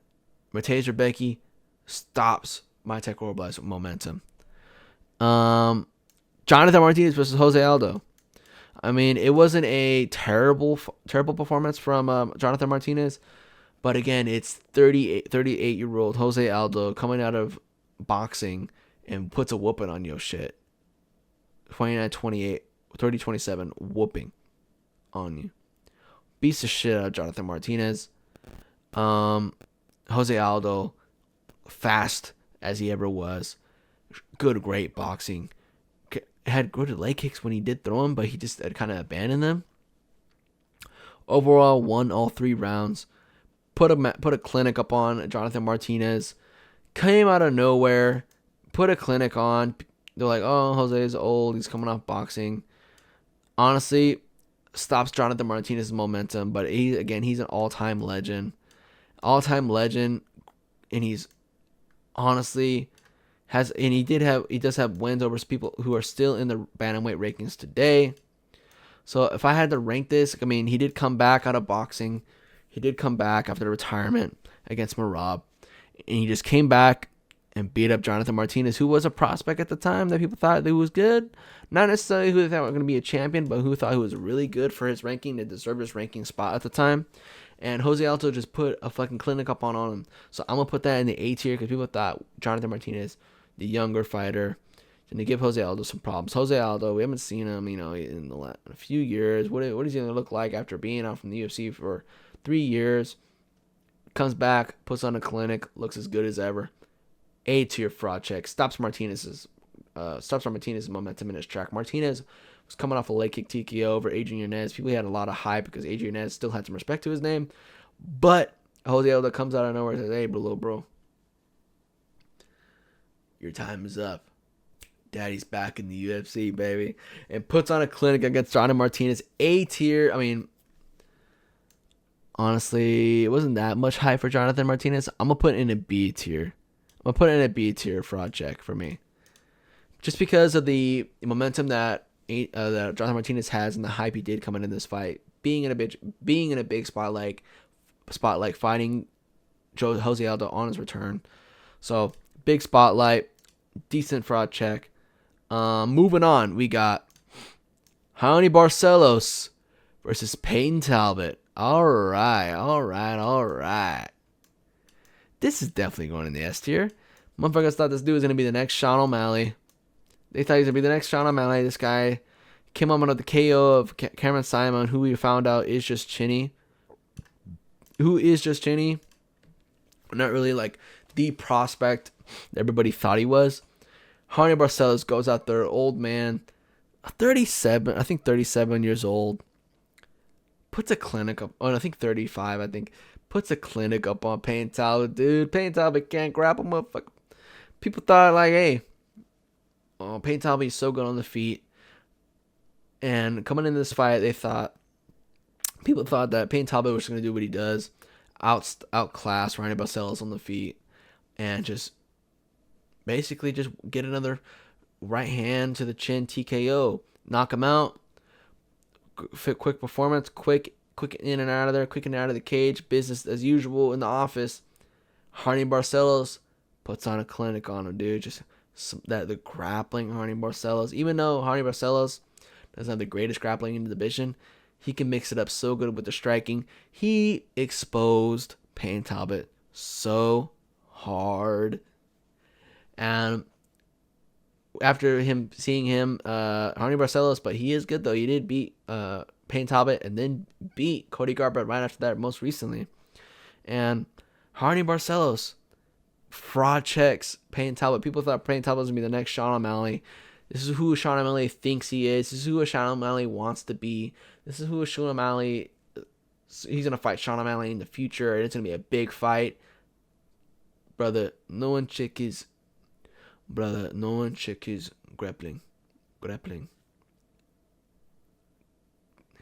Matej Rebecki stops Mytek Oralby's momentum. Jonathan Martinez versus Jose Aldo. I mean, it wasn't a terrible performance from Jonathan Martinez. But again, it's 38-year-old Jose Aldo coming out of boxing and puts a whooping on your shit. 29-28, 30-27 whooping on you. Beats the shit out of Jonathan Martinez. Jose Aldo, fast as he ever was. Great boxing. Had good leg kicks when he did throw them, but he just kind of abandoned them. Overall, won all 3 rounds. Put a clinic up on Jonathan Martinez. Came out of nowhere. Put a clinic on. They're like, oh, Jose is old. He's coming off boxing. Honestly, stops Jonathan Martinez's momentum. But he's an all-time legend. All-time legend. And he's honestly he does have wins over people who are still in the bantamweight rankings today. So if I had to rank this, I mean, he did come back out of boxing. He did come back after retirement against Marab. And he just came back and beat up Jonathan Martinez, who was a prospect at the time that people thought he was good. Not necessarily who they thought was going to be a champion, but who thought he was really good for his ranking and deserved his ranking spot at the time. And Jose Aldo just put a fucking clinic up on him. So I'm going to put that in the A tier because people thought Jonathan Martinez, the younger fighter, and to give Jose Aldo some problems. Jose Aldo, we haven't seen him, in a few years. What is he going to look like after being out from the UFC for 3 years? Comes back, puts on a clinic, looks as good as ever. A tier fraud check. Stops Martinez's momentum in his track. Martinez was coming off a leg kick TKO over Adrian Yanez. People had a lot of hype because Adrian Yanez still had some respect to his name. But Jose Aldo comes out of nowhere and says, hey, bro, your time is up. Daddy's back in the UFC, baby. And puts on a clinic against Jonathan Martinez. A tier. I mean, honestly, it wasn't that much hype for Jonathan Martinez. I'm going to put it in a B tier. Fraud check for me. Just because of the momentum that Jonathan Martinez has and the hype he did coming in this fight. Being in a big spotlight fighting Jose Aldo on his return. So, big spotlight. Decent fraud check. Moving on, we got Raoni Barcelos versus Payne Talbot. All right. This is definitely going in the S tier. Motherfuckers thought this dude was going to be the next Sean O'Malley. They thought he was going to be the next Sean O'Malley. This guy came up under the KO of Cameron Simon, who we found out is just chinny. Not really like the prospect that everybody thought he was. Raoni Barcelos goes out there, old man, 37 years old. Puts a clinic up, I think 35, puts a clinic up on Payne Talbot, dude. Payne Talbot can't grapple, motherfucker. People thought like, hey, Payne Talbot is so good on the feet. And coming into this fight, people thought that Payne Talbot was going to do what he does, outclass Raoni Barcelos on the feet, and just basically just get another right hand to the chin TKO, knock him out. Quick performance, quick in and out of there, quick in and out of the cage, business as usual in the office. Raoni Barcelos puts on a clinic on him, dude. Just the grappling, Raoni Barcelos. Even though Raoni Barcelos doesn't have the greatest grappling in the division, he can mix it up so good with the striking. He exposed Payne Talbot so hard. And after seeing him, Raoni Barcelos, but he is good though. He did beat Payne Talbot and then beat Cody Garbrandt right after that most recently. And Raoni Barcelos fraud checks Payne Talbot. People thought Payne Talbot was going to be the next Sean O'Malley. This is who Sean O'Malley thinks he is. This is who Sean O'Malley wants to be. This is who Sean O'Malley... He's going to fight Sean O'Malley in the future, and it's going to be a big fight. Brother, no one check his brother, no one check his grappling.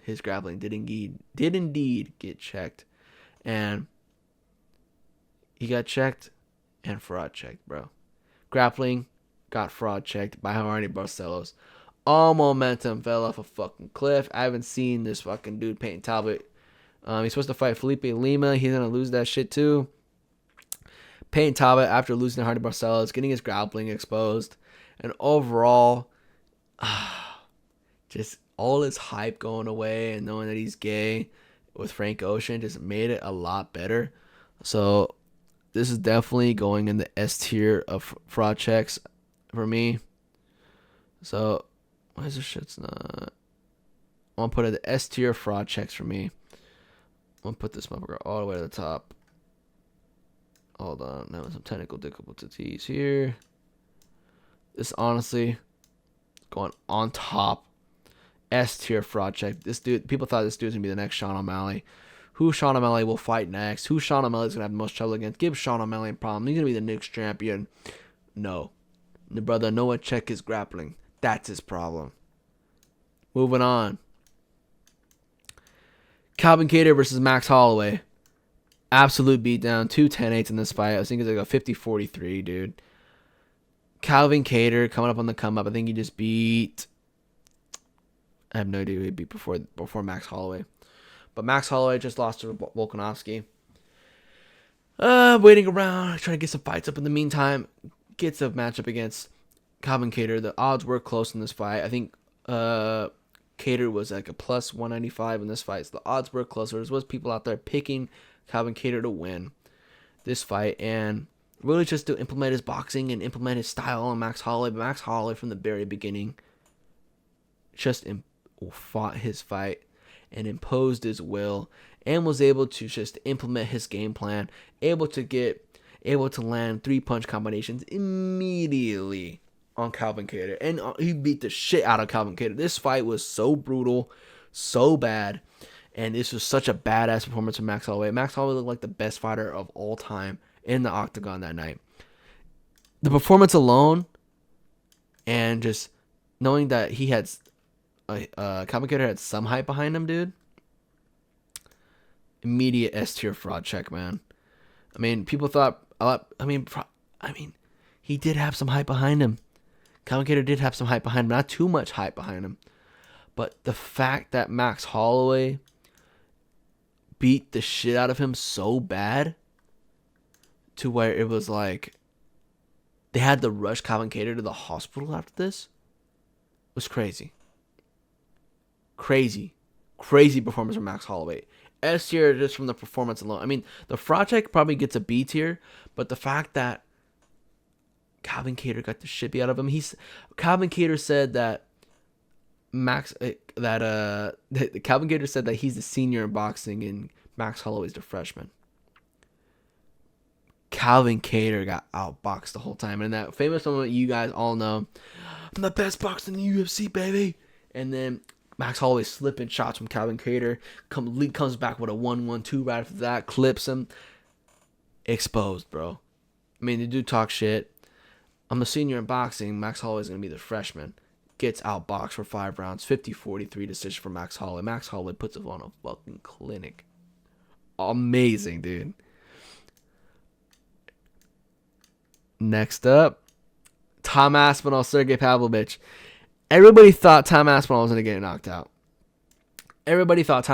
His grappling did indeed get checked, and he got checked and fraud checked, bro. Grappling got fraud checked by Hardy Barcelos. All momentum fell off a fucking cliff. I haven't seen this fucking dude, Peyton Talbot. He's supposed to fight Felipe Lima. He's gonna lose that shit too. Peyton Talbot, after losing to Hardy Barcelos, getting his grappling exposed, and overall, just all his hype going away and knowing that he's gay with Frank Ocean just made it a lot better. So this is definitely going in the S tier of fraud checks for me. So why is this shit's not? I'm gonna put it in the S tier fraud checks for me. I'm gonna put this motherfucker all the way to the top. Hold on, now some technical difficulties here. This honestly going on top. S tier fraud check. This dude, people thought this dude's gonna be the next Sean O'Malley. Who Sean O'Malley will fight next? Who Sean O'Malley's gonna have the most trouble against? Give Sean O'Malley a problem. He's gonna be the next champion. No. The brother, no one check his grappling. That's his problem. Moving on. Calvin Kattar versus Max Holloway. Absolute beatdown. 2 10-8s in this fight. I think it's like a 50-43, dude. Calvin Kattar coming up on the come up. I think he just beat... I have no idea who he beat before Max Holloway. But Max Holloway just lost to Volkanovski. Waiting around, trying to get some fights up in the meantime. Gets a matchup against Calvin Kattar. The odds were close in this fight. I think Kattar was like a plus 195 in this fight. So the odds were closer. There was people out there picking Calvin Kattar to win this fight. And really just to implement his boxing and implement his style on Max Holloway. But Max Holloway from the very beginning just fought his fight and imposed his will and was able to just implement his game plan, able to land 3-punch combinations immediately on Calvin Kattar, and he beat the shit out of Calvin Kattar. This fight was so brutal, so bad, and this was such a badass performance from Max Holloway. Max Holloway looked like the best fighter of all time in the octagon that night. The performance alone, and just knowing that he had Calvin Kattar had some hype behind him, dude. Immediate S tier fraud check, man. I mean, people thought. He did have some hype behind him. Calvin Kattar did have some hype behind him, not too much hype behind him. But the fact that Max Holloway beat the shit out of him so bad, to where it was like they had to rush Calvin Kattar to the hospital after this, was crazy. Crazy performance from Max Holloway. S tier just from the performance alone. I mean, the fraud check probably gets a B tier, but the fact that Calvin Kattar got the shit beat out of him. Calvin Kattar said that Calvin Kattar said that he's the senior in boxing and Max Holloway's the freshman. Calvin Kattar got outboxed the whole time, and that famous moment you guys all know, I'm the best boxer in the UFC, baby. And then Max Holloway slipping shots from Calvin Kattar. Comes back with a 1-1-2 right after that. Clips him. Exposed, bro. I mean, the dude talks shit. I'm a senior in boxing. Max Holloway's going to be the freshman. Gets outboxed for 5 rounds. 50-43 decision for Max Holloway. Max Holloway puts it on a fucking clinic. Amazing, dude. Next up, Tom Aspinall, Sergey Pavlovich. Everybody thought Tom Aspinall was going to get knocked out. Everybody thought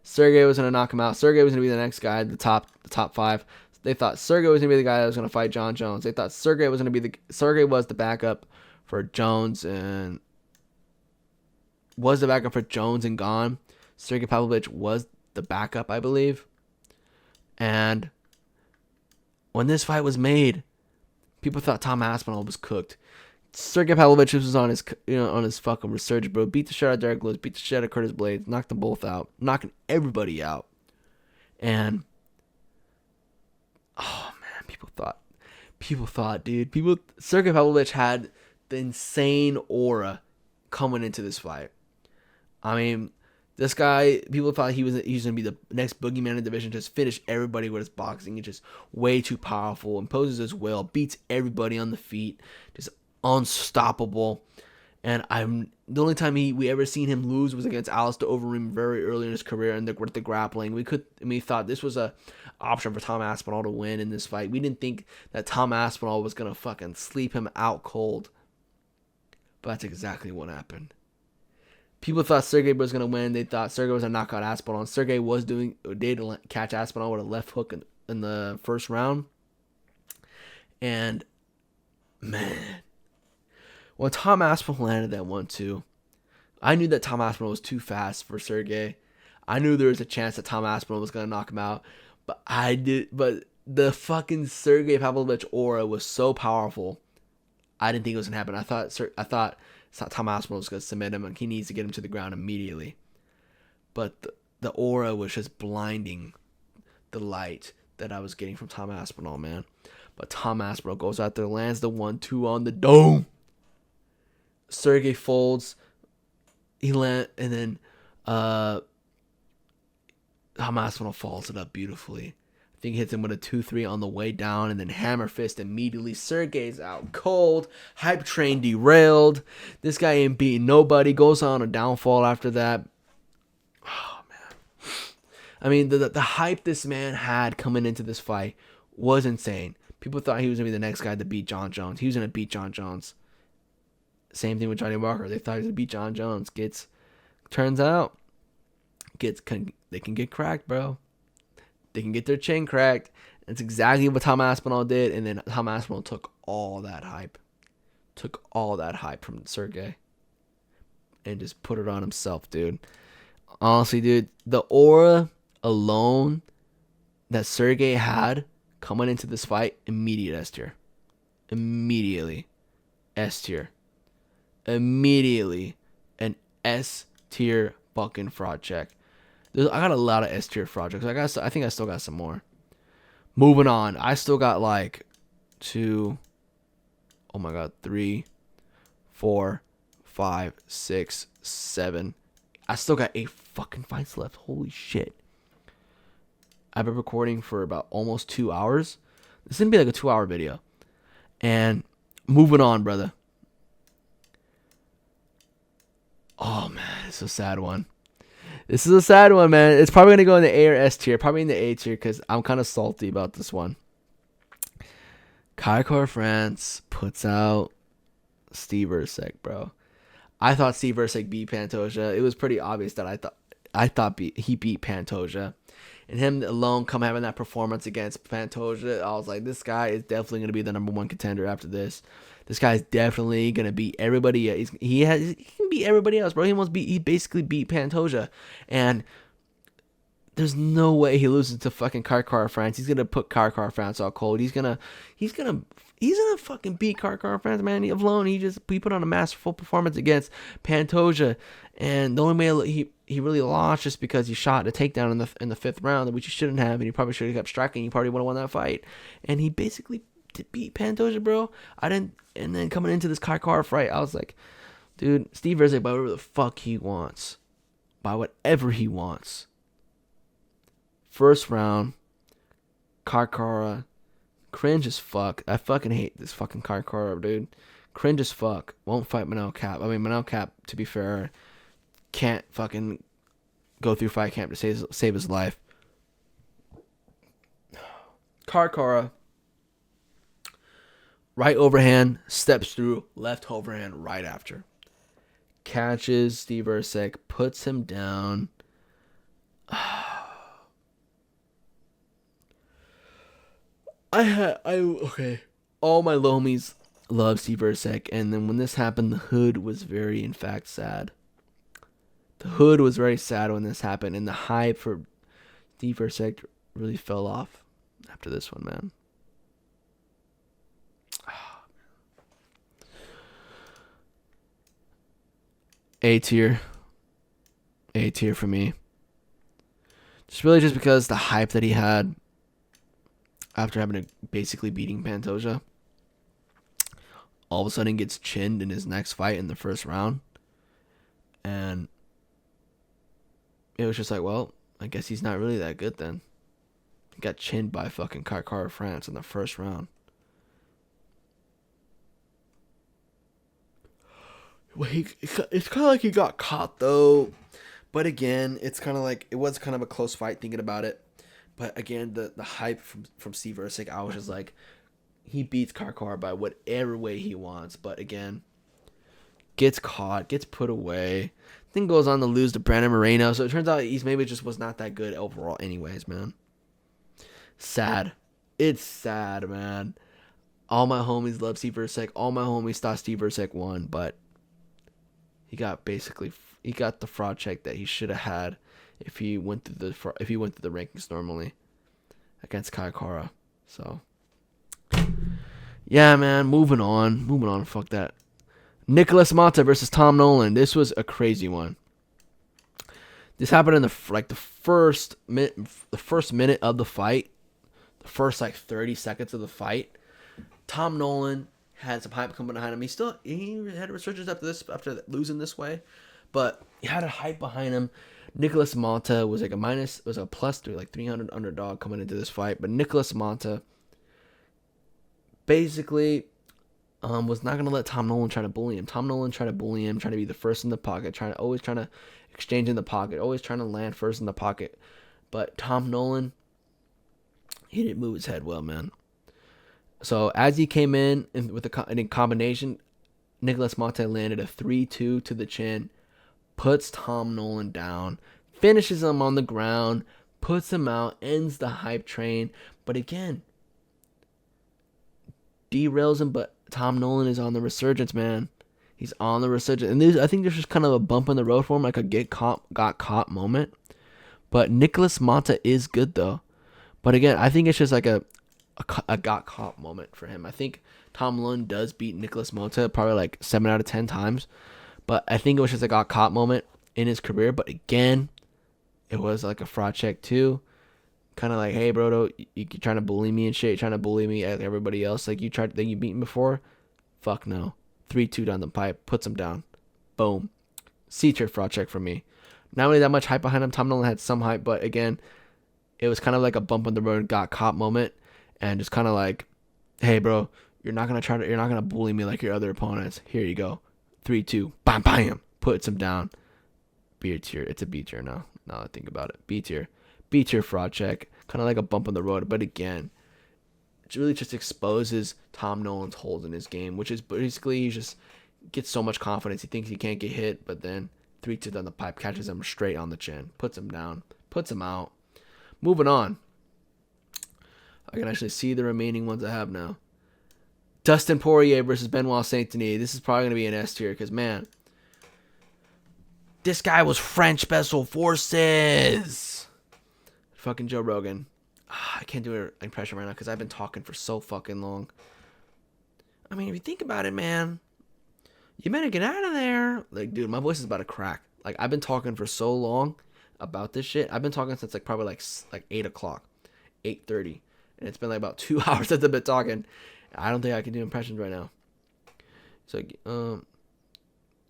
Sergey was going to knock him out. Sergey was going to be the next guy, the top 5. They thought Sergey was going to be the guy that was going to fight John Jones. They thought Sergey was the backup for Jones and Gone. Sergey Pavlovich was the backup, I believe. And when this fight was made, people thought Tom Aspinall was cooked. Sergey Pavlovich was on his fucking resurgence, bro. Beat the shit out of Derek Lewis, beat the shit out of Curtis Blades, knocked them both out, knocking everybody out. And oh man, people thought, dude. Sergey Pavlovich had the insane aura coming into this fight. I mean, This guy, people thought he was gonna be the next boogeyman in the division. Just finish everybody with his boxing. He's just way too powerful. Imposes his will. Beats everybody on the feet. Just unstoppable. And the only time we ever seen him lose was against Alistair Overeem very early in his career and with the grappling. We thought this was a option for Tom Aspinall to win in this fight. We didn't think that Tom Aspinall was gonna fucking sleep him out cold. But that's exactly what happened. People thought Sergey was gonna win. They thought Sergey was gonna knock out Aspinall. And Sergey did catch Aspinall with a left hook in the first round. And man, when Tom Aspinall landed that 1-2, I knew that Tom Aspinall was too fast for Sergey. I knew there was a chance that Tom Aspinall was gonna knock him out, but the fucking Sergey Pavlovich aura was so powerful. I didn't think it was gonna happen. I thought Tom Aspinall was gonna submit him, and he needs to get him to the ground immediately. But the aura was just blinding, the light that I was getting from Tom Aspinall, man. But Tom Aspinall goes out there, lands the 1-2 on the dome. Sergey folds. And then Tom Aspinall follows it up beautifully. I think he hits him with a 2-3 on the way down, and then hammer fist immediately. Sergey's out cold. Hype train derailed. This guy ain't beating nobody. Goes on a downfall after that. Oh, man. I mean, the hype this man had coming into this fight was insane. People thought he was going to be the next guy to beat John Jones. He was going to beat John Jones. Same thing with Johnny Walker. They thought he was going to beat John Jones. Turns out, they can get cracked, bro. They can get their chin cracked. That's exactly what Tom Aspinall did. And then Tom Aspinall took all that hype. From Sergey. And just put it on himself, dude. Honestly, dude, the aura alone that Sergey had coming into this fight, immediate S tier. Immediately. S tier. Immediately. An S tier fucking fraud check. I got a lot of S tier fraud checks. I think I still got some more. Moving on. I still got like 3, 4, 5, 6, 7. I still got 8 fucking fights left. Holy shit. I've been recording for about almost 2 hours. This is going to be like a 2-hour video. And moving on, brother. Oh, man. It's a sad one. This is a sad one, man. It's probably going to go in the A or S tier. Probably in the A tier because I'm kind of salty about this one. Kai France puts out Steve Erceg, bro. I thought Steve Erceg beat Pantoja. It was pretty obvious that I thought he beat Pantoja. And him alone come having that performance against Pantoja, I was like, this guy is definitely going to be the number 1 contender after this. This guy is definitely going to beat everybody. He can beat everybody else, bro. He basically beat Pantoja. And there's no way he loses to fucking Kai France. He's going to put Kai France out cold. He's going to fucking beat Kai France, man. He put on a masterful performance against Pantoja. And the only way he really lost just because he shot a takedown in the 5th round, which he shouldn't have, and he probably should have kept striking. He probably would have won that fight. And he basically beat Pantoja, bro. And then coming into this Kai fight, I was like, dude, Steve Erceg, by whatever the fuck he wants. By whatever he wants. First round, Kai cringe as fuck. I fucking hate this fucking Kai dude. Cringe as fuck. Won't fight Manel Cap. I mean, Manel Cap, to be fair, can't fucking go through fight camp to save his life. Kai right overhand, steps through, left overhand right after. Catches Steve Erceg, puts him down. Okay. All my lomies love Steve Erceg, and then when this happened, the hood was very, in fact, sad. The hood was very sad when this happened, and the hype for Steve Erceg really fell off after this one, man. A tier for me. Just because the hype that he had after basically beating Pantoja, all of a sudden gets chinned in his next fight in the first round, and it was just like, well, I guess he's not really that good then. He got chinned by fucking Kai France in the first round. Well, it's kind of like he got caught though. But again, it's kind of like it was kind of a close fight thinking about it. But again, the hype from Steve Erceg, I was just like, he beats Karkar by whatever way he wants. But again, gets caught, gets put away. Then goes on to lose to Brandon Moreno. So it turns out he's maybe just was not that good overall anyways, man. Sad. It's sad, man. All my homies love Steve Erceg. All my homies thought Steve Erceg won, but he got the fraud check that he should have had if he went through the rankings normally against Kai Kara. So yeah, man. Moving on. Fuck that. Nicholas Mata versus Tom Nolan. This was a crazy one. This happened in the first minute of the fight, the first 30 seconds of the fight. Tom Nolan had some hype coming behind him. He had a resurgence after losing this way, but he had a hype behind him. Nicholas Mata was a plus 300 underdog coming into this fight, but Nicholas Mata basically was not going to let Tom Nolan try to bully him. Tom Nolan tried to bully him, trying to be the first in the pocket, always trying to exchange in the pocket, always trying to land first in the pocket. But Tom Nolan, he didn't move his head well, man. So as he came in with in combination, Nicholas Mata landed a 3-2 to the chin, puts Tom Nolan down, finishes him on the ground, puts him out, ends the hype train. But again, derails him, but Tom Nolan is on the resurgence, man. He's on the resurgence. And I think there's just kind of a bump in the road for him, like a got caught moment. But Nicholas Mata is good, though. But again, I think it's just like a got caught moment for him. I think Tom Nolan does beat Nicholas Mata probably 7 out of 10 times. But I think it was just a got caught moment in his career. But again, it was like a fraud check too. Kind of like, hey, bro, you trying to bully me and shit. You're trying to bully me like everybody else. Like you beat me before. Fuck no. 3-2 down the pipe. Puts him down. Boom. C-tier fraud check from me. Not really that much hype behind him. Tom Nolan had some hype. But again, it was kind of like a bump on the road, got caught moment. And just kind of like, hey, bro, you're not going to bully me like your other opponents. Here you go. 3-2. Bam, bam. Puts him down. B tier. It's a B tier now. Now I think about it. B tier. B tier fraud check. Kind of like a bump on the road. But again, it really just exposes Tom Nolan's holes in his game, which is basically he just gets so much confidence. He thinks he can't get hit, but then 3-2 down the pipe, catches him straight on the chin. Puts him down. Puts him out. Moving on. I can actually see the remaining ones I have now. Dustin Poirier versus Benoit Saint-Denis. This is probably going to be an S tier because, man, this guy was French Special Forces. Fucking Joe Rogan. I can't do an impression right now because I've been talking for so fucking long. I mean, if you think about it, man, you better get out of there. Dude, my voice is about to crack. I've been talking for so long about this shit. I've been talking since probably 8 o'clock, 8:30. And it's been about 2 hours since I've been talking. I don't think I can do impressions right now. So,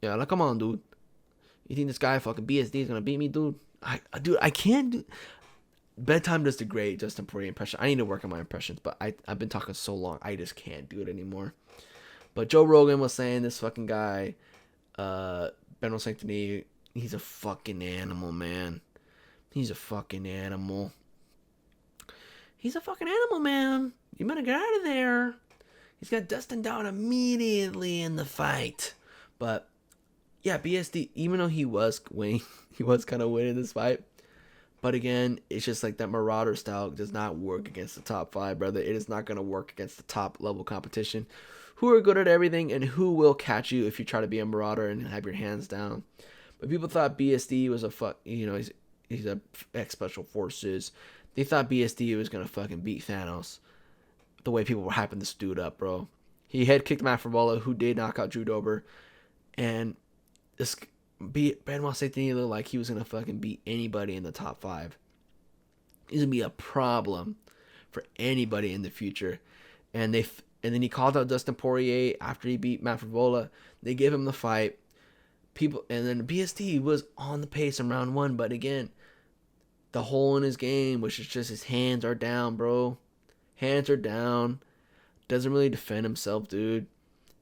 yeah, come on, dude. You think this guy fucking BSD is gonna beat me, dude? I can't do. Bedtime does the great Justin Poirier impression. I need to work on my impressions, but I've been talking so long, I just can't do it anymore. But Joe Rogan was saying this fucking guy, Benoit Saint-Denis, he's a fucking animal, man. He's a fucking animal. He's a fucking animal, man. You better get out of there. He's got Dustin down immediately in the fight. But, yeah, BSD, even though he was winning, he was kind of winning this fight. But again, it's just like that Marauder style does not work against the top 5, brother. It is not going to work against the top level competition who are good at everything and who will catch you if you try to be a Marauder and have your hands down. But people thought BSD was he's a ex-Special Forces. They thought BSD was going to fucking beat Thanos. The way people were hyping this dude up, bro. He head kicked Matt Favola, who did knock out Drew Dober. And this Benoit Saint-Denis looked like he was going to fucking beat anybody in the top 5. He's going to be a problem for anybody in the future. And then he called out Dustin Poirier after he beat Matt Favola. They gave him the fight. people, and then BST was on the pace in round 1, but again, the hole in his game, which is just his hands are down, bro. Hands are down. Doesn't really defend himself, dude.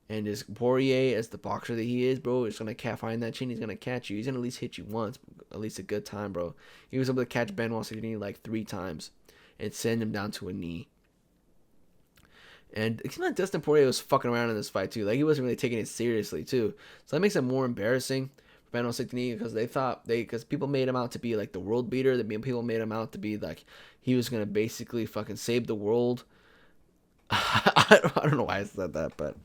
And just Poirier, as the boxer that he is, bro, is going to find that chin. He's going to catch you. He's going to at least hit you once. At least a good time, bro. He was able to catch Benoit Saint-Denis like 3 times and send him down to a knee. And it's not Dustin Poirier was fucking around in this fight, too. Like, he wasn't really taking it seriously, too. So that makes it more embarrassing for Benoit Saint-Denis because people made him out to be, like, the world beater. People made him out to be, like, he was going to basically fucking save the world. I don't know why I said that, but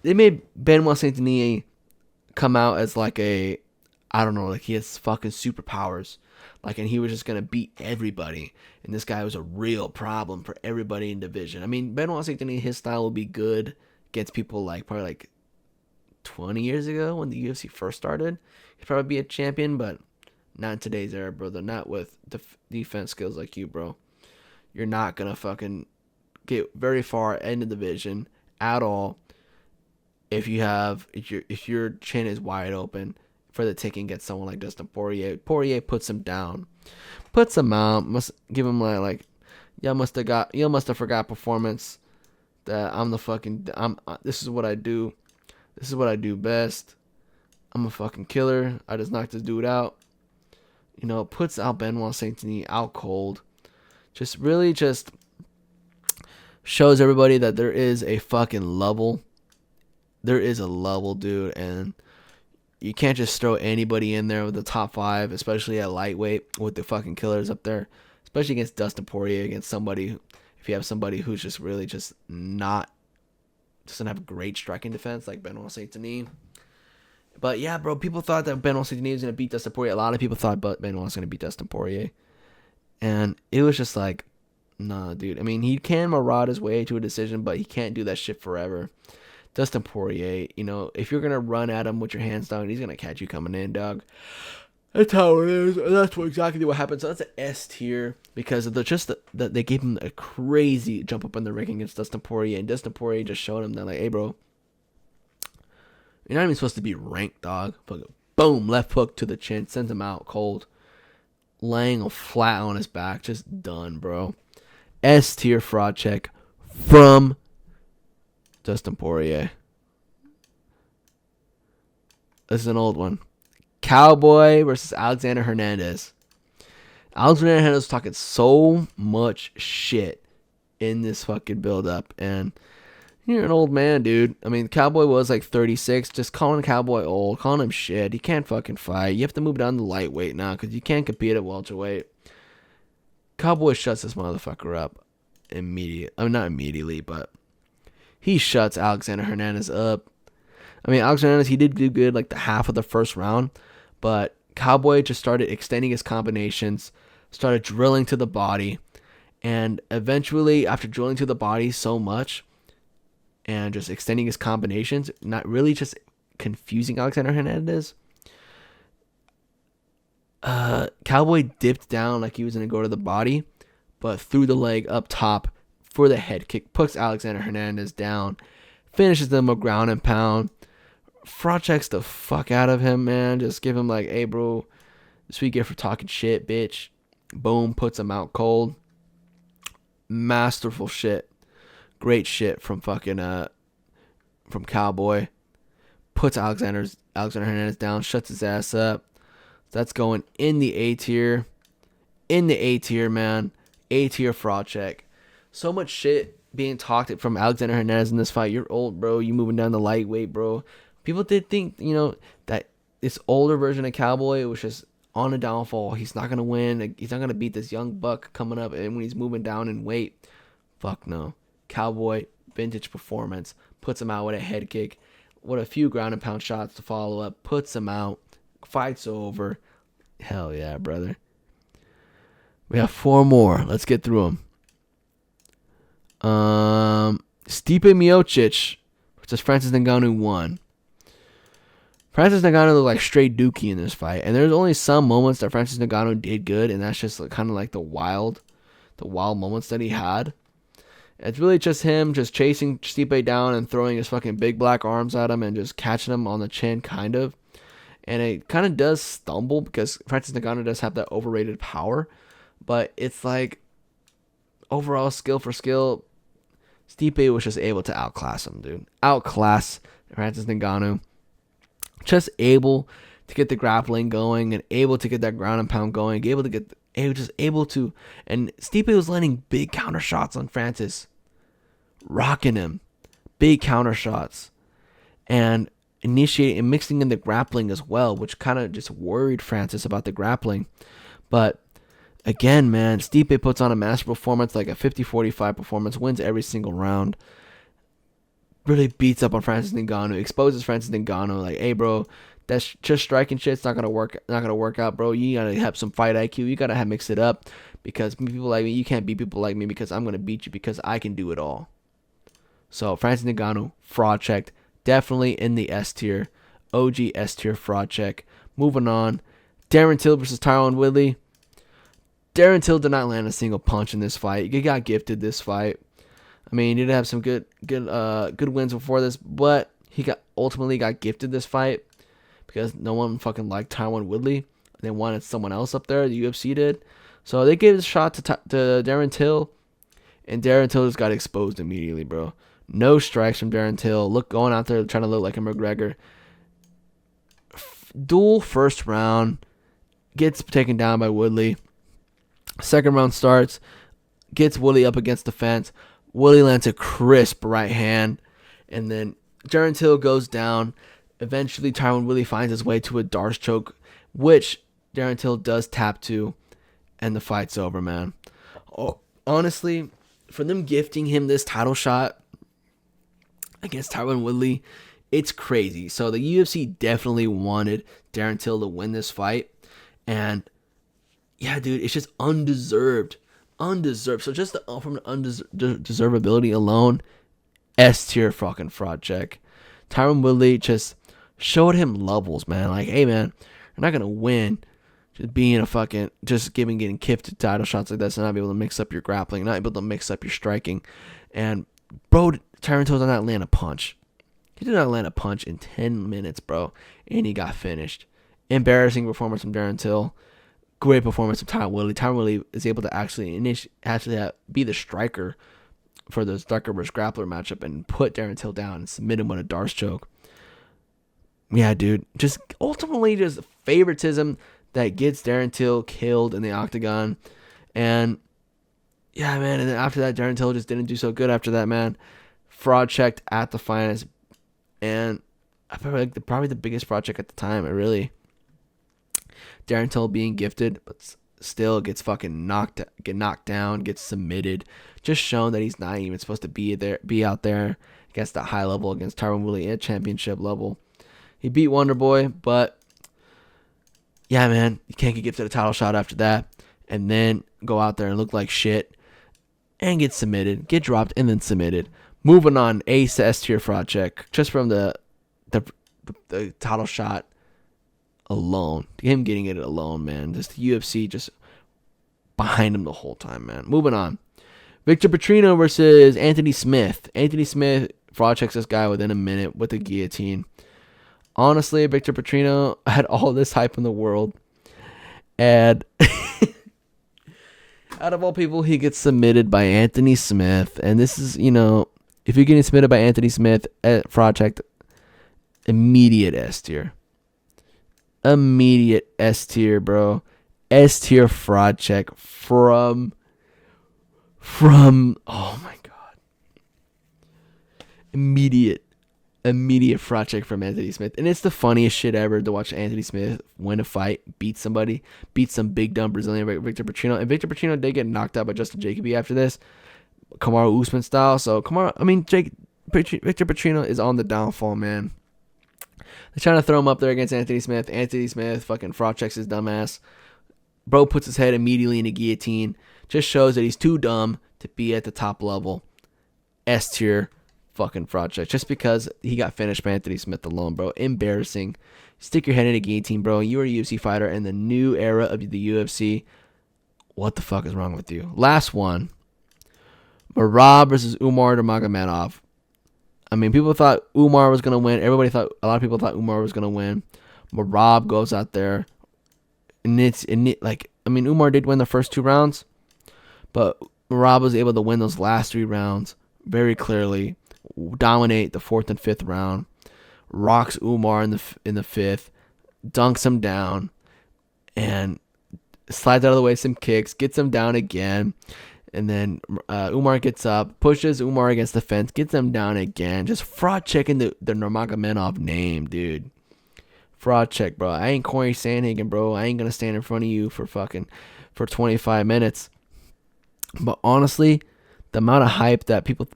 they made Benoit Saint-Denis come out as like I don't know, like he has fucking superpowers, like, and he was just gonna beat everybody, and this guy was a real problem for everybody in division. I mean, Benoit Saint-Denis, his style will be good against people like probably like 20 years ago when the UFC first started. He'd probably be a champion, but not in today's era, brother. Not with defense skills like you, bro. You're not gonna fucking get very far in the division at all if your chin is wide open for the taking against someone like Dustin Poirier. Poirier puts him down, puts him out. Must give him like y'all must have forgot performance. That this is what I do. This is what I do best. I'm a fucking killer. I just knocked this dude out. You know, puts out Benoit Saint-Denis out cold. Just shows everybody that there is a fucking level. There is a level, dude, and you can't just throw anybody in there with the top 5, especially at lightweight with the fucking killers up there, especially against Dustin Poirier, against somebody, if you have somebody who's just really just doesn't have great striking defense like Benoit Saint-Denis. But yeah, bro, people thought that Benoit Saint-Denis was going to beat Dustin Poirier. A lot of people thought Benoit was going to beat Dustin Poirier. And it was just like, nah, dude. I mean, he can maraud his way to a decision, but he can't do that shit forever. Dustin Poirier, you know, if you're going to run at him with your hands down, he's going to catch you coming in, dog. That's how it is. And that's exactly what happened. So that's an S tier because of they gave him a crazy jump up in the ranking against Dustin Poirier. And Dustin Poirier just showed him that, like, hey, bro, you're not even supposed to be ranked, dog. But boom, left hook to the chin, sends him out cold. Laying flat on his back, just done, bro. S tier fraud check from Dustin Poirier. This is an old one. Cowboy versus Alexander Hernandez. Alexander Hernandez was talking so much shit in this fucking build-up, and you're an old man, dude. I mean, Cowboy was like 36. Just calling Cowboy old, calling him shit. He can't fucking fight. You have to move down to lightweight now because you can't compete at welterweight. Cowboy shuts this motherfucker up immediately. I mean, not immediately, but he shuts Alexander Hernandez up. I mean, Alexander Hernandez, he did do good like the half of the first round, but Cowboy just started extending his combinations, started drilling to the body, and eventually, after drilling to the body so much, and just extending his combinations, not really just confusing Alexander Hernandez, Cowboy dipped down like he was going to go to the body, but threw the leg up top for the head kick, puts Alexander Hernandez down, finishes them a ground and pound, fraud checks the fuck out of him, man. Just give him like, hey, bro, this what you get for talking shit, bitch. Boom, puts him out cold. Masterful shit. Great shit from fucking from Cowboy. Puts Alexander Hernandez down, shuts his ass up. That's going in the A tier. In the A tier, man. A tier fraud check. So much shit being talked from Alexander Hernandez in this fight. You're old, bro. You moving down the lightweight, bro. People did think, you know, that this older version of Cowboy was just on a downfall. He's not gonna win. He's not gonna beat this young buck coming up, and when he's moving down in weight, fuck no. Cowboy, vintage performance, puts him out with a head kick, with a few ground and pound shots to follow up, puts him out, fight's over. Hell yeah, brother. We have 4 more. Let's get through them. Stipe Miocic versus Francis Ngannou 1. Francis Ngannou looked like straight dookie in this fight, and there's only some moments that Francis Ngannou did good, and that's just kind of like the wild moments that he had. It's really just him just chasing Stipe down and throwing his fucking big black arms at him and just catching him on the chin, kind of. And it kind of does stumble because Francis Ngannou does have that overrated power. But it's like, overall skill for skill, Stipe was just able to outclass him, dude. Outclass Francis Ngannou. Just able to get the grappling going and able to get that ground and pound going. Able to. And Stipe was landing big counter shots on Francis. Rocking him. Big counter shots. And initiating and mixing in the grappling as well, which kind of just worried Francis about the grappling. But again, man, Stipe puts on a master performance, like a 50-45 performance, wins every single round. Really beats up on Francis Ngannou, exposes Francis Ngannou, like, hey, bro, that's just striking shit's not gonna work out, bro. You gotta have some fight IQ. You gotta mix it up, because people like me, you can't beat people like me, because I'm gonna beat you because I can do it all. So Francis Ngannou, fraud checked, definitely in the S tier, OG S tier fraud check. Moving on, Darren Till versus Tyron Woodley. Darren Till did not land a single punch in this fight. He got gifted this fight. I mean, he did have some good wins before this, but he ultimately got gifted this fight because no one fucking liked Tyron Woodley. They wanted someone else up there. The UFC did, so they gave a shot to Darren Till, and Darren Till just got exposed immediately, bro. No strikes from Darren Till. Going out there trying to look like a McGregor. Duel first round, gets taken down by Woodley. Second round starts, gets Woodley up against the fence. Woodley lands a crisp right hand, and then Darren Till goes down. Eventually, Tyron Woodley finds his way to a Darce choke, which Darren Till does tap to, and the fight's over, man. Oh, honestly, for them gifting him this title shot against Tyron Woodley, it's crazy. So the UFC definitely wanted Darren Till to win this fight, and yeah, dude, it's just undeserved. So just from an undeservability alone, S tier fucking fraud check. Tyron Woodley just showed him levels, man. Like, hey, man, you're not gonna win just being getting gifted title shots like this and not be able to mix up your grappling, not able to mix up your striking. And bro, Tyron Till did not land a punch. He did not land a punch in 10 minutes, bro, and he got finished. Embarrassing performance from Darren Till. Great performance from Tyron Woodley. Tyron Woodley is able to actually be the striker for the striker versus grappler matchup and put Darren Till down and submit him with a Darce choke. Yeah, dude. Just ultimately just favoritism that gets Darren Till killed in the octagon. And yeah, man. And then after that, Darren Till just didn't do so good after that, man. Fraud checked at the finest. And I feel like probably the biggest fraud check at the time. It really. Darren Till being gifted, but still gets fucking knocked down, gets submitted. Just shown that he's not even supposed to be out there against that high level against Tyron Woodley at championship level. He beat Wonderboy, but yeah, man, you can't get gifted a title shot after that, and then go out there and look like shit, and get submitted, get dropped, and then submitted. Moving on, Ace S tier fraud check, just from the title shot alone, him getting it alone, man. Just the UFC just behind him the whole time, man. Moving on, Victor Petrino versus Anthony Smith. Anthony Smith fraud checks this guy within a minute with a guillotine. Honestly, Victor Petrino had all this hype in the world, and out of all people, he gets submitted by Anthony Smith. And this is, if you're getting submitted by Anthony Smith at fraud check, immediate S tier. Immediate S tier, bro. S tier fraud check from oh my god. Immediate fraud check from Anthony Smith. And it's the funniest shit ever to watch Anthony Smith win a fight, beat some big dumb Brazilian Victor Petrino. And Victor Petrino did get knocked out by Justin Jacoby after this, Kamaru Usman style. So Victor Petrino is on the downfall, man. They're trying to throw him up there against Anthony Smith. Anthony Smith fucking fraud checks his dumb ass. Bro puts his head immediately in a guillotine. Just shows that he's too dumb to be at the top level. S tier fucking fraud check. Just because he got finished by Anthony Smith alone, bro. Embarrassing. Stick your head in a guillotine, bro. You are a UFC fighter in the new era of the UFC. What the fuck is wrong with you? Last one. Marab versus Umar Nurmagomedov. I mean, people thought Umar was gonna win. A lot of people thought Umar was gonna win. Marab goes out there, and Umar did win the first 2 rounds, but Marab was able to win those last 3 rounds very clearly, dominate the fourth and fifth round, rocks Umar in the fifth, dunks him down, and slides out of the way some kicks, gets him down again. And then Umar gets up, pushes Umar against the fence, gets him down again. Just fraud checking the Nurmagomedov name, dude. Fraud check, bro. I ain't Corey Sandhagen, bro. I ain't going to stand in front of you for 25 minutes. But honestly, the amount of hype that people,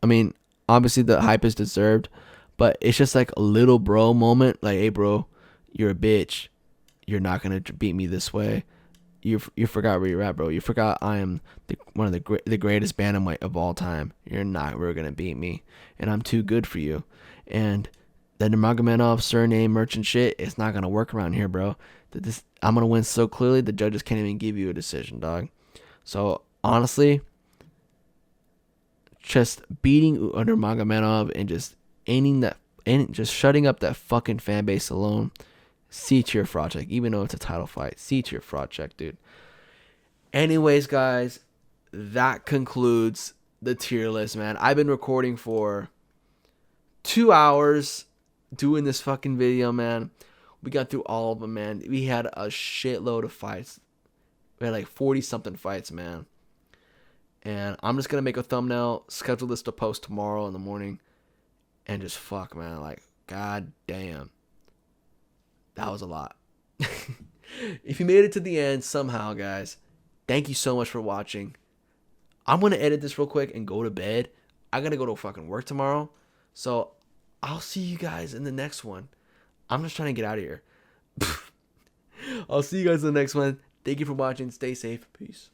I mean, obviously the hype is deserved, but it's just like a little bro moment. Like, hey, bro, you're a bitch. You're not going to beat me this way. You forgot where you're at, bro. You forgot I am one of the greatest bantamweight of all time. You're not really gonna beat me, and I'm too good for you. And the Nurmagomedov surname merchant shit, it's not gonna work around here, bro. I'm gonna win so clearly the judges can't even give you a decision, dog. So honestly, just beating Nurmagomedov and just just shutting up that fucking fan base alone. C tier fraud check, even though it's a title fight. C tier fraud check, dude. Anyways, guys, that concludes the tier list, man. I've been recording for 2 hours doing this fucking video, man. We got through all of them, man. We had a shitload of fights. We had like 40 something fights, man. And I'm just gonna make a thumbnail, schedule this to post tomorrow in the morning, and just fuck, man. Like, god damn. That was a lot. If you made it to the end somehow, guys, thank you so much for watching. I'm going to edit this real quick and go to bed. I got to go to fucking work tomorrow. So I'll see you guys in the next one. I'm just trying to get out of here. I'll see you guys in the next one. Thank you for watching. Stay safe. Peace.